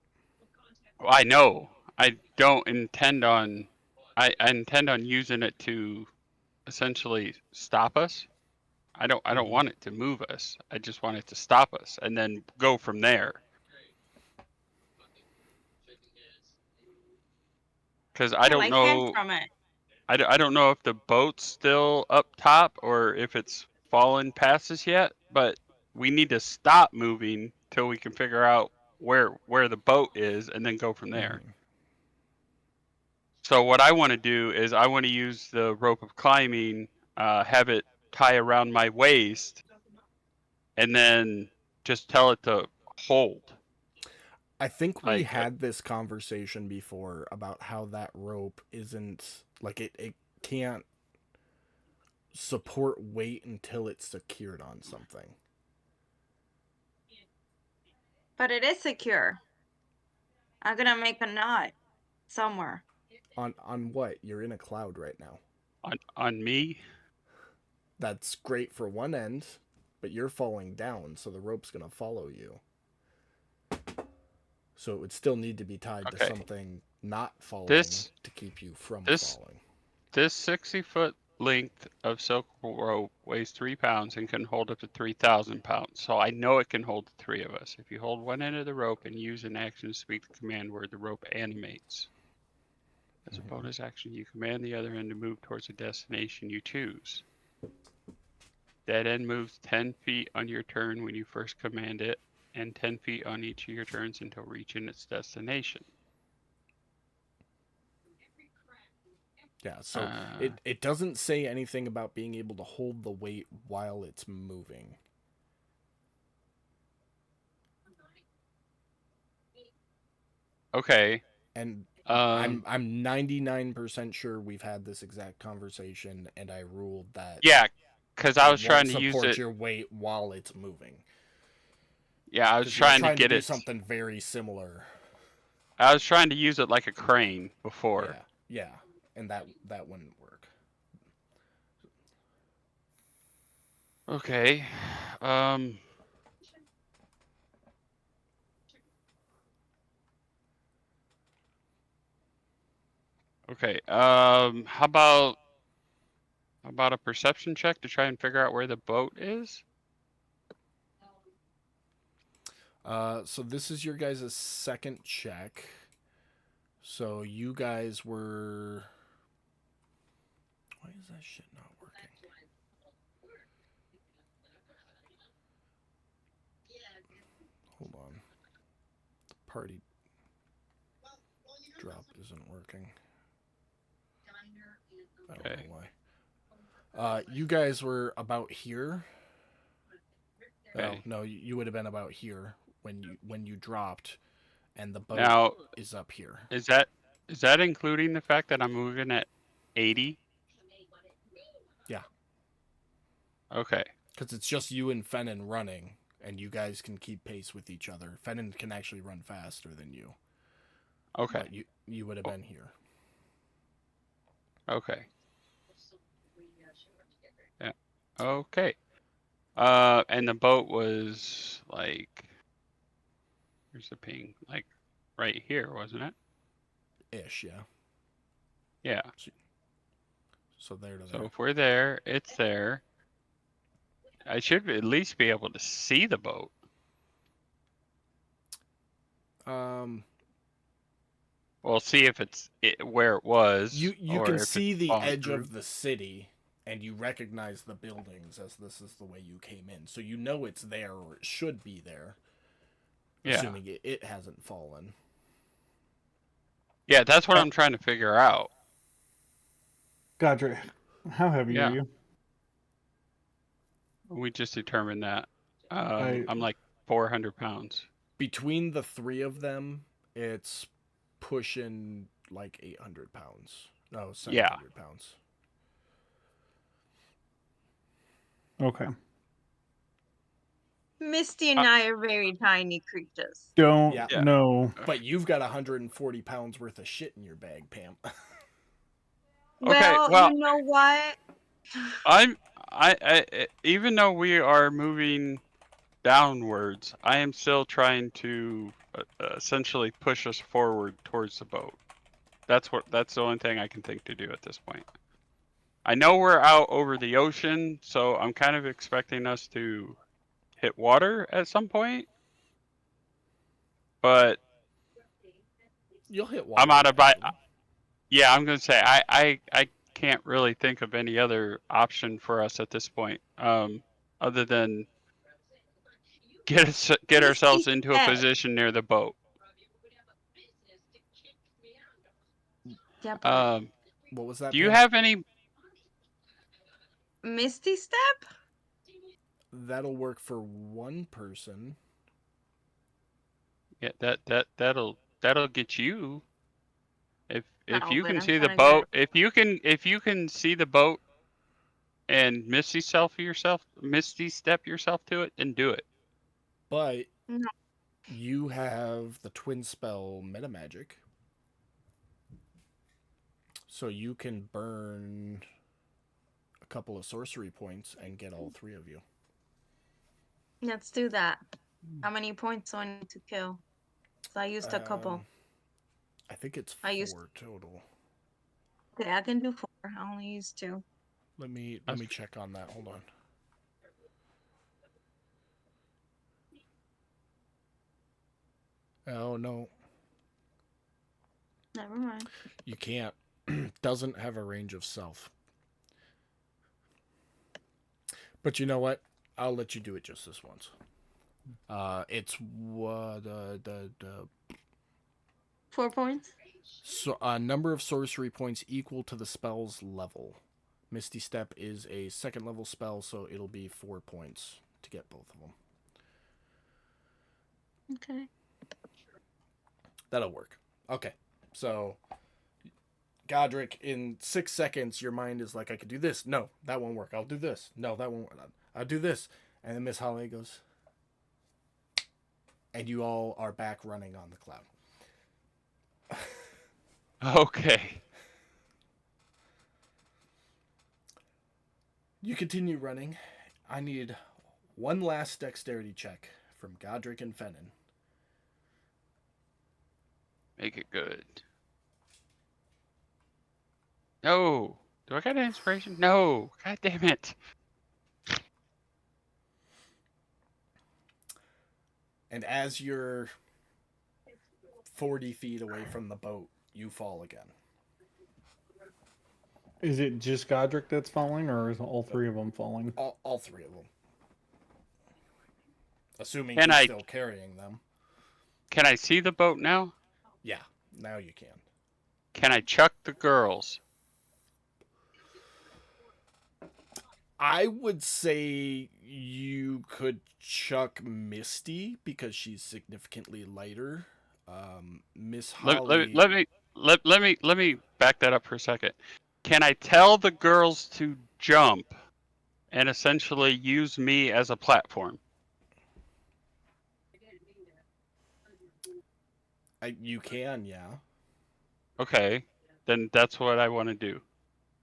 Speaker 4: Well, I know. I don't intend on. I intend on using it to essentially stop us. I don't want it to move us. I just want it to stop us and then go from there. Because I
Speaker 7: Yeah,
Speaker 4: don't
Speaker 7: like hang
Speaker 4: know.
Speaker 7: from it.
Speaker 4: I don't know if the boat's still up top or if it's fallen past us yet. But we need to stop moving till we can figure out where the boat is and then go from there. So what I want to do is I want to use the rope of climbing, have it tie around my waist, and then just tell it to hold.
Speaker 2: I think we
Speaker 4: Like,
Speaker 2: had this conversation before about how that rope isn't like it can't support weight until it's secured on something.
Speaker 7: But it is secure. I'm gonna make a knot somewhere.
Speaker 2: On what? You're in a cloud right now.
Speaker 4: on me.
Speaker 2: That's great for one end, but you're falling down, so the rope's going to follow you. So it would still need to be tied to
Speaker 4: Okay.
Speaker 2: something not falling
Speaker 4: This
Speaker 2: to keep you from
Speaker 4: this
Speaker 2: falling.
Speaker 4: this 60-foot length of silk rope weighs 3 pounds and can hold up to 3,000 pounds. So I know it can hold the three of us. If you hold one end of the rope and use an action to speak the command word, the rope animates. As a bonus action, you command the other end to move towards a destination you choose. That end moves 10 feet on your turn when you first command it, and 10 feet on each of your turns until reaching its destination.
Speaker 2: Yeah, so it doesn't say anything about being able to hold the weight while it's moving.
Speaker 4: Okay.
Speaker 2: And I'm 99% sure we've had this exact conversation, and I ruled that
Speaker 4: Yeah, because I
Speaker 2: it
Speaker 4: was
Speaker 2: won't
Speaker 4: trying to use
Speaker 2: support
Speaker 4: it.
Speaker 2: your weight while it's moving.
Speaker 4: Yeah, I was
Speaker 2: Because you were
Speaker 4: trying to
Speaker 2: trying to
Speaker 4: get
Speaker 2: do
Speaker 4: it.
Speaker 2: something very similar.
Speaker 4: I was trying to use it like a crane before.
Speaker 2: Yeah, and that wouldn't work.
Speaker 4: Okay. Okay. How about a perception check to try and figure out where the boat is?
Speaker 2: So this is your guys' second check. So you guys were. Why is that shit not working? Hold on. The party drop isn't working. I don't know why. You guys were about here.
Speaker 4: Okay.
Speaker 2: Oh, no, you would have been about here when you dropped, and the boat
Speaker 4: Now,
Speaker 2: is up here.
Speaker 4: is that including the fact that I'm moving at 80?
Speaker 2: Yeah.
Speaker 4: Okay.
Speaker 2: Because it's just you and Fennon running, and you guys can keep pace with each other. Fennon can actually run faster than you.
Speaker 4: Okay.
Speaker 2: But you would have been here.
Speaker 4: Okay. Yeah. Okay. And the boat was like, here's the ping, like right here, wasn't it?
Speaker 2: Ish, yeah.
Speaker 4: Yeah.
Speaker 2: So there to
Speaker 4: So
Speaker 2: there.
Speaker 4: if we're there, it's there. I should at least be able to see the boat. We'll see if it's where it was,
Speaker 2: You
Speaker 4: or
Speaker 2: can
Speaker 4: if it's
Speaker 2: see the
Speaker 4: fallen
Speaker 2: edge
Speaker 4: through.
Speaker 2: of the city, and you recognize the buildings as this is the way you came in. So you know it's there, or it should be there.
Speaker 4: Yeah.
Speaker 2: Assuming it hasn't fallen.
Speaker 4: Yeah, that's what I'm trying to figure out.
Speaker 6: Godric, how heavy are
Speaker 4: Yeah.
Speaker 6: you?
Speaker 4: We just determined that.
Speaker 6: I
Speaker 4: I'm like 400 pounds.
Speaker 2: Between the three of them, it's pushing like 800 pounds. No,
Speaker 4: Yeah.
Speaker 2: 700 pounds.
Speaker 6: okay.
Speaker 7: Misty and I are very tiny creatures.
Speaker 6: Don't
Speaker 2: Yeah.
Speaker 4: Yeah.
Speaker 6: know.
Speaker 2: But you've got 140 pounds worth of shit in your bag, Pam.
Speaker 4: Okay.
Speaker 7: Well,
Speaker 4: Well,
Speaker 7: you know what?
Speaker 4: even though we are moving downwards, I am still trying to essentially push us forward towards the boat. That's the only thing I can think to do at this point. I know we're out over the ocean, so I'm kind of expecting us to hit water at some point. But
Speaker 2: You'll hit water
Speaker 4: I'm out of by.
Speaker 2: eventually.
Speaker 4: Yeah, I'm gonna say I can't really think of any other option for us at this point, other than get
Speaker 7: Misty
Speaker 4: ourselves into a
Speaker 7: step.
Speaker 4: position near the boat.
Speaker 7: Yeah, but
Speaker 4: Um,
Speaker 2: What was that,
Speaker 4: do you
Speaker 2: Pam?
Speaker 4: have any?
Speaker 7: Misty step?
Speaker 2: That'll work for one person.
Speaker 4: Yeah, that'll get you. If
Speaker 7: No,
Speaker 4: you
Speaker 7: but
Speaker 4: can
Speaker 7: I'm
Speaker 4: see the
Speaker 7: trying to grab.
Speaker 4: boat, if you can see the boat and misty step yourself to it, then do it.
Speaker 2: But
Speaker 7: No.
Speaker 2: you have the twin spell meta magic. So you can burn a couple of sorcery points and get all three of you.
Speaker 7: Let's do that. How many points do I need to kill? So I used a couple.
Speaker 2: I think it's
Speaker 7: I used.
Speaker 2: 4 total.
Speaker 7: Okay, I can do 4. I only used 2.
Speaker 2: Let me check on that. Hold on. Oh no,
Speaker 7: Never mind.
Speaker 2: you can't. Doesn't have a range of self. But you know what? I'll let you do it just this once. It's what the
Speaker 7: 4 points?
Speaker 2: so number of sorcery points equal to the spell's level. Misty Step is a second level spell, so it'll be 4 points to get both of them.
Speaker 7: Okay.
Speaker 2: That'll work. Okay, so Godric, in 6 seconds, your mind is like, I could do this. No, that won't work. I'll do this. No, that won't work. I'll do this. And then Miss Holly goes, and you all are back running on the cloud.
Speaker 4: Okay.
Speaker 2: You continue running. I need one last dexterity check from Godric and Fennon.
Speaker 4: Make it good. No. Do I got an inspiration? No. God damn it.
Speaker 2: And as you're 40 feet away from the boat, you fall again.
Speaker 6: Is it just Godric that's falling, or is all three of them falling?
Speaker 2: All three of them. Assuming
Speaker 4: Can
Speaker 2: he's
Speaker 4: I-
Speaker 2: still carrying them.
Speaker 4: Can I see the boat now?
Speaker 2: Yeah, now you can.
Speaker 4: Can I chuck the girls?
Speaker 2: I would say you could chuck Misty because she's significantly lighter. Miss Holly.
Speaker 4: Let me back that up for a second. Can I tell the girls to jump and essentially use me as a platform?
Speaker 2: You can, yeah.
Speaker 4: Okay, then that's what I want to do.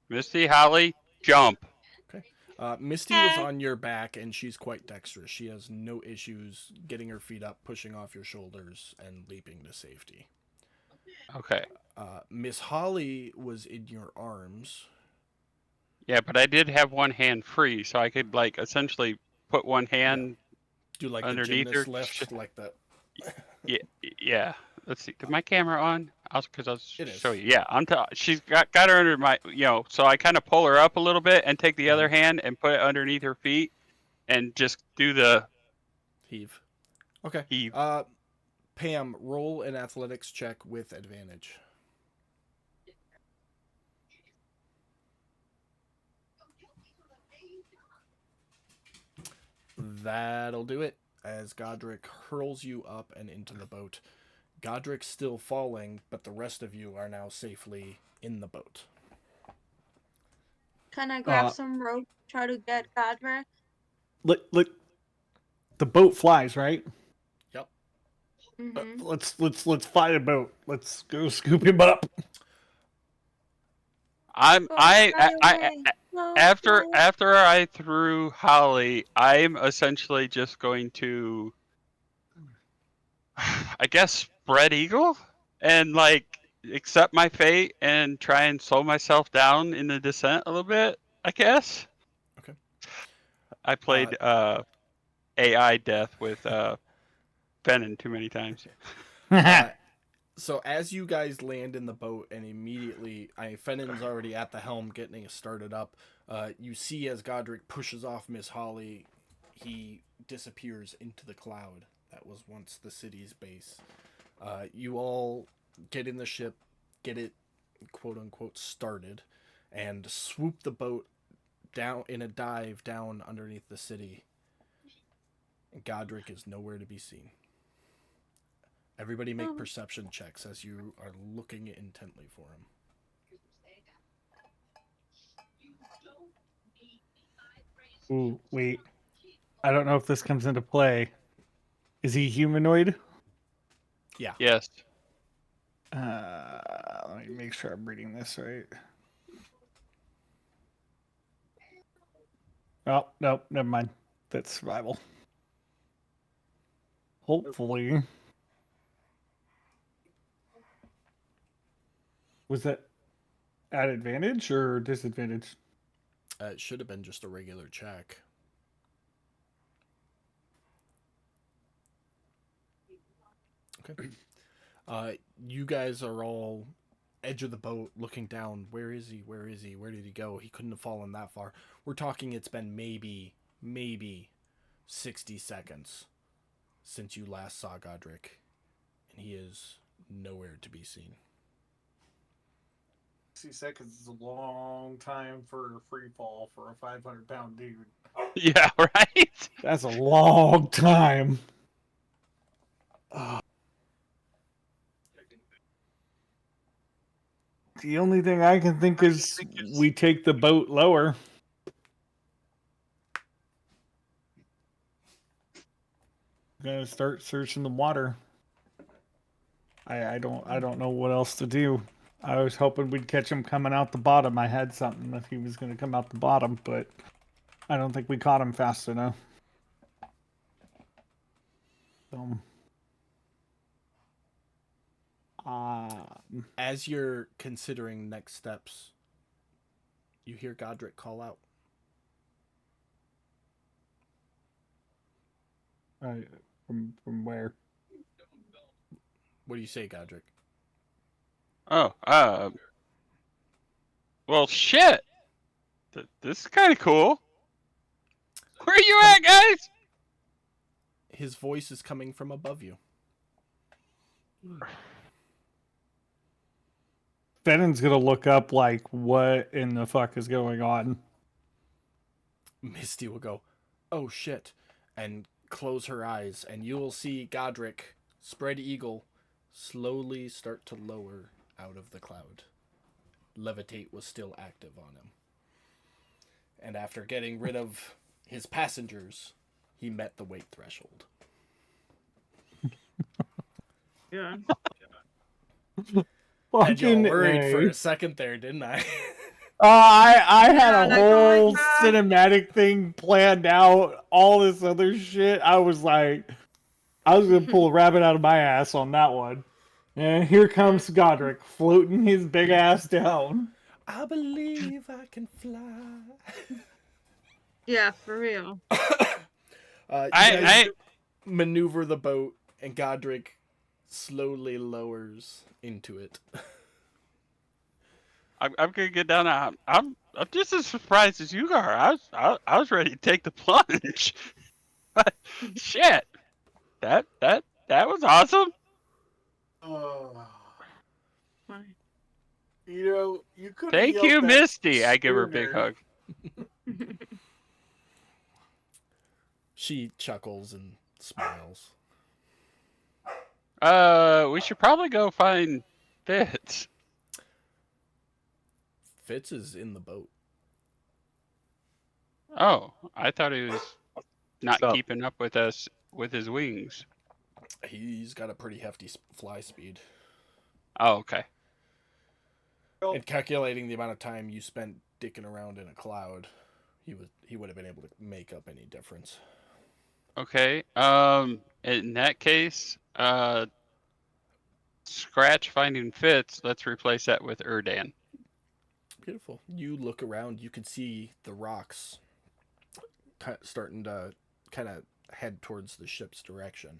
Speaker 4: Misty, Holly, jump.
Speaker 2: Okay. Misty was on your back, and she's quite dexterous. She has no issues getting her feet up, pushing off your shoulders, and leaping to safety.
Speaker 4: Okay.
Speaker 2: Miss Holly was in your arms.
Speaker 4: Yeah, but I did have one hand free, so I could like essentially put one hand
Speaker 2: Do like the
Speaker 4: underneath her.
Speaker 2: gymnast lift, like that.
Speaker 4: Yeah, yeah. Let's see. Is my camera on? Because I'll
Speaker 2: It
Speaker 4: show
Speaker 2: is.
Speaker 4: you. Yeah, she's got her under my, so I kind of pull her up a little bit and take the other
Speaker 2: Mhm.
Speaker 4: hand and put it underneath her feet and just do the
Speaker 2: Heave. Okay.
Speaker 4: heave.
Speaker 2: Pam, roll an athletics check with advantage. That'll do it. As Godric hurls you up and into the boat. Godric's still falling, but the rest of you are now safely in the boat.
Speaker 7: Can I grab some rope, try to get Godric?
Speaker 6: Look, the boat flies, right?
Speaker 2: Yep.
Speaker 7: Mm-hmm.
Speaker 6: Let's fly the boat. Let's go scoop him up.
Speaker 4: I'm
Speaker 7: Go
Speaker 4: I,
Speaker 7: fly
Speaker 4: I
Speaker 7: away. Go
Speaker 4: after
Speaker 7: fly.
Speaker 4: after I threw Holly, I'm essentially just going to, I guess, spread eagle and like accept my fate and try and slow myself down in the descent a little bit. I guess.
Speaker 2: Okay.
Speaker 4: I played AI death with Venom too many times.
Speaker 2: So as you guys land in the boat and immediately, Fennon's already at the helm getting it started up. You see as Godric pushes off Miss Holly, he disappears into the cloud that was once the city's base. You all get in the ship, get it quote unquote started, and swoop the boat down in a dive down underneath the city. And Godric is nowhere to be seen. Everybody make perception checks as you are looking intently for him.
Speaker 6: Ooh, wait. I don't know if this comes into play. Is he humanoid?
Speaker 2: Yeah.
Speaker 4: Yes.
Speaker 6: Let me make sure I'm reading this right. Oh, nope, never mind. That's survival. Hopefully. Was that at advantage or disadvantage?
Speaker 2: It should have been just a regular check. Okay. You guys are all edge of the boat looking down. Where is he? Where is he? Where did he go? He couldn't have fallen that far. We're talking it's been maybe 60 seconds since you last saw Godric. And he is nowhere to be seen.
Speaker 6: 60 seconds is a long time for a free fall for a 500-pound dude.
Speaker 4: Yeah, right?
Speaker 6: That's a long time. The only thing I can think is we take the boat lower. Gonna start searching the water. I don't know what else to do. I was hoping we'd catch him coming out the bottom. I had something if he was gonna come out the bottom, but I don't think we caught him fast enough.
Speaker 2: As you're considering next steps, you hear Godric call out.
Speaker 6: From where?
Speaker 2: What do you say, Godric?
Speaker 4: Oh, well, shit. This is kind of cool. Where are you at, guys?
Speaker 2: His voice is coming from above you.
Speaker 6: Fennon's gonna look up like, what in the fuck is going on?
Speaker 2: Misty will go, oh shit, and close her eyes, and you will see Godric, spread eagle, slowly start to lower out of the cloud. Levitate was still active on him. And after getting rid of his passengers, he met the weight threshold.
Speaker 7: Yeah.
Speaker 2: Had y'all
Speaker 6: Fucking
Speaker 2: worried for
Speaker 6: A.
Speaker 2: a second there, didn't I?
Speaker 6: I had
Speaker 7: Yeah,
Speaker 6: a
Speaker 7: like, oh my
Speaker 6: whole
Speaker 7: God.
Speaker 6: cinematic thing planned out, all this other shit. I was like, I was gonna pull a rabbit out of my ass on that one. And here comes Godric floating his big ass down.
Speaker 2: I believe I can fly.
Speaker 7: Yeah, for real.
Speaker 2: You guys maneuver the boat, and Godric slowly lowers into it.
Speaker 4: I'm gonna get down. I'm just as surprised as you are. I was ready to take the plunge. Shit, that was awesome.
Speaker 6: You know, you could have
Speaker 4: Thank
Speaker 6: yelled
Speaker 4: you,
Speaker 6: that
Speaker 4: Misty. I give her a big
Speaker 6: sooner.
Speaker 4: hug.
Speaker 2: She chuckles and smiles.
Speaker 4: We should probably go find Fitz.
Speaker 2: Fitz is in the boat.
Speaker 4: Oh, I thought he was not
Speaker 3: So-
Speaker 4: keeping up with us with his wings.
Speaker 2: He's got a pretty hefty fly speed.
Speaker 4: Oh, okay.
Speaker 2: And calculating the amount of time you spent dicking around in a cloud, he would have been able to make up any difference.
Speaker 4: Okay. In that case, scratch finding Fitz. Let's replace that with Erdan.
Speaker 2: Beautiful. You look around, you can see the rocks starting to kind of head towards the ship's direction.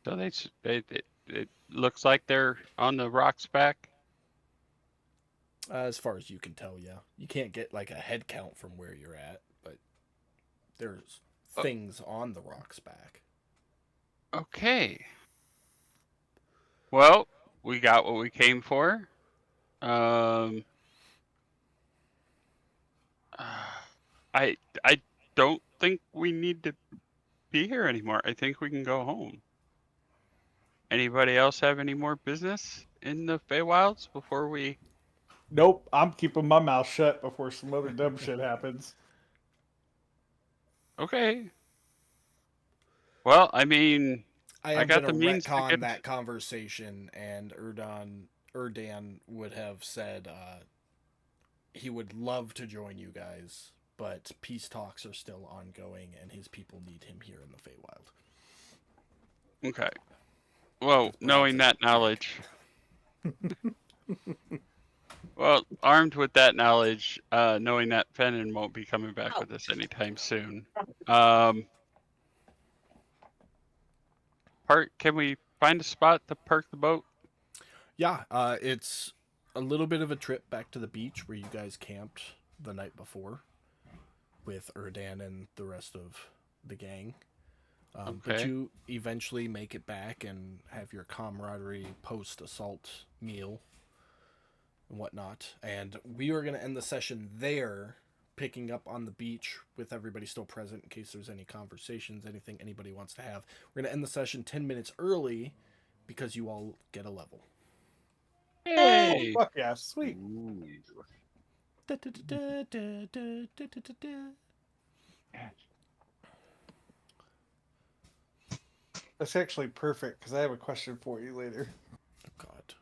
Speaker 4: So it looks like they're on the rocks back.
Speaker 2: As far as you can tell, yeah. You can't get like a head count from where you're at, but there's things on the rocks back.
Speaker 4: Okay. Well, we got what we came for. I don't think we need to be here anymore. I think we can go home. Anybody else have any more business in the Feywilds before we?
Speaker 6: Nope, I'm keeping my mouth shut before some other dumb shit happens.
Speaker 4: Okay. Well, I mean,
Speaker 2: I
Speaker 4: I
Speaker 2: am
Speaker 4: got
Speaker 2: going
Speaker 4: the
Speaker 2: to
Speaker 4: means to
Speaker 2: retcon
Speaker 4: get.
Speaker 2: that conversation, and Erdan would have said he would love to join you guys, but peace talks are still ongoing, and his people need him here in the Feywild.
Speaker 4: Okay. Well, knowing that knowledge. Well, armed with that knowledge, knowing that Fennon won't be coming back with us anytime soon. Can we find a spot to park the boat?
Speaker 2: Yeah, it's a little bit of a trip back to the beach where you guys camped the night before with Erdan and the rest of the gang. But
Speaker 4: Okay.
Speaker 2: you eventually make it back and have your camaraderie post-assault meal and whatnot. And we are going to end the session there, picking up on the beach with everybody still present in case there's any conversations, anything anybody wants to have. We're going to end the session 10 minutes early because you all get a level.
Speaker 4: Hey.
Speaker 6: Fuck yeah, sweet. That's actually perfect because I have a question for you later.
Speaker 2: Oh, God.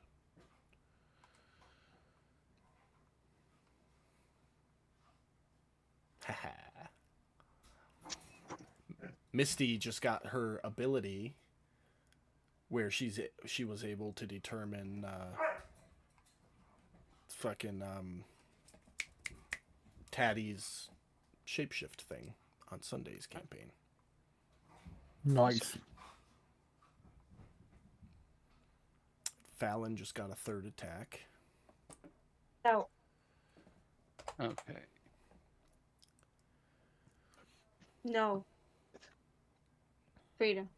Speaker 2: Misty just got her ability where she was able to determine fucking Taddy's shapeshift thing on Sunday's campaign.
Speaker 6: Nice.
Speaker 2: Fallon just got a third attack.
Speaker 7: No.
Speaker 4: Okay.
Speaker 7: No. Burrito.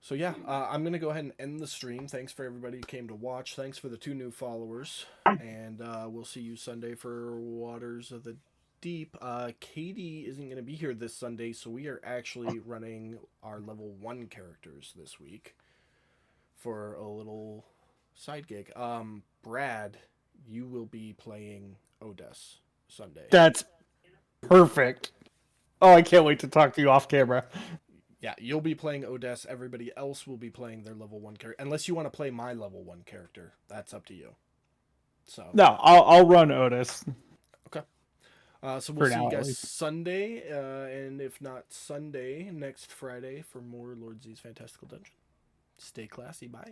Speaker 2: So yeah, I'm gonna go ahead and end the stream. Thanks for everybody who came to watch. Thanks for the 2 new followers, and we'll see you Sunday for Waters of the Deep. Katie isn't gonna be here this Sunday, so we are actually running our level 1 characters this week for a little side gig. Brad, you will be playing Odess Sunday.
Speaker 6: That's perfect. Oh, I can't wait to talk to you off camera.
Speaker 2: Yeah, you'll be playing Odess. Everybody else will be playing their level 1 character. Unless you want to play my level 1 character. That's up to you. So
Speaker 6: No, I'll run Otis.
Speaker 2: Okay. So we'll
Speaker 6: For
Speaker 2: see
Speaker 6: now,
Speaker 2: you
Speaker 6: at
Speaker 2: guys
Speaker 6: least.
Speaker 2: Sunday. And if not Sunday, next Friday for more Lord Z's Fantastical Dungeon. Stay classy. Bye.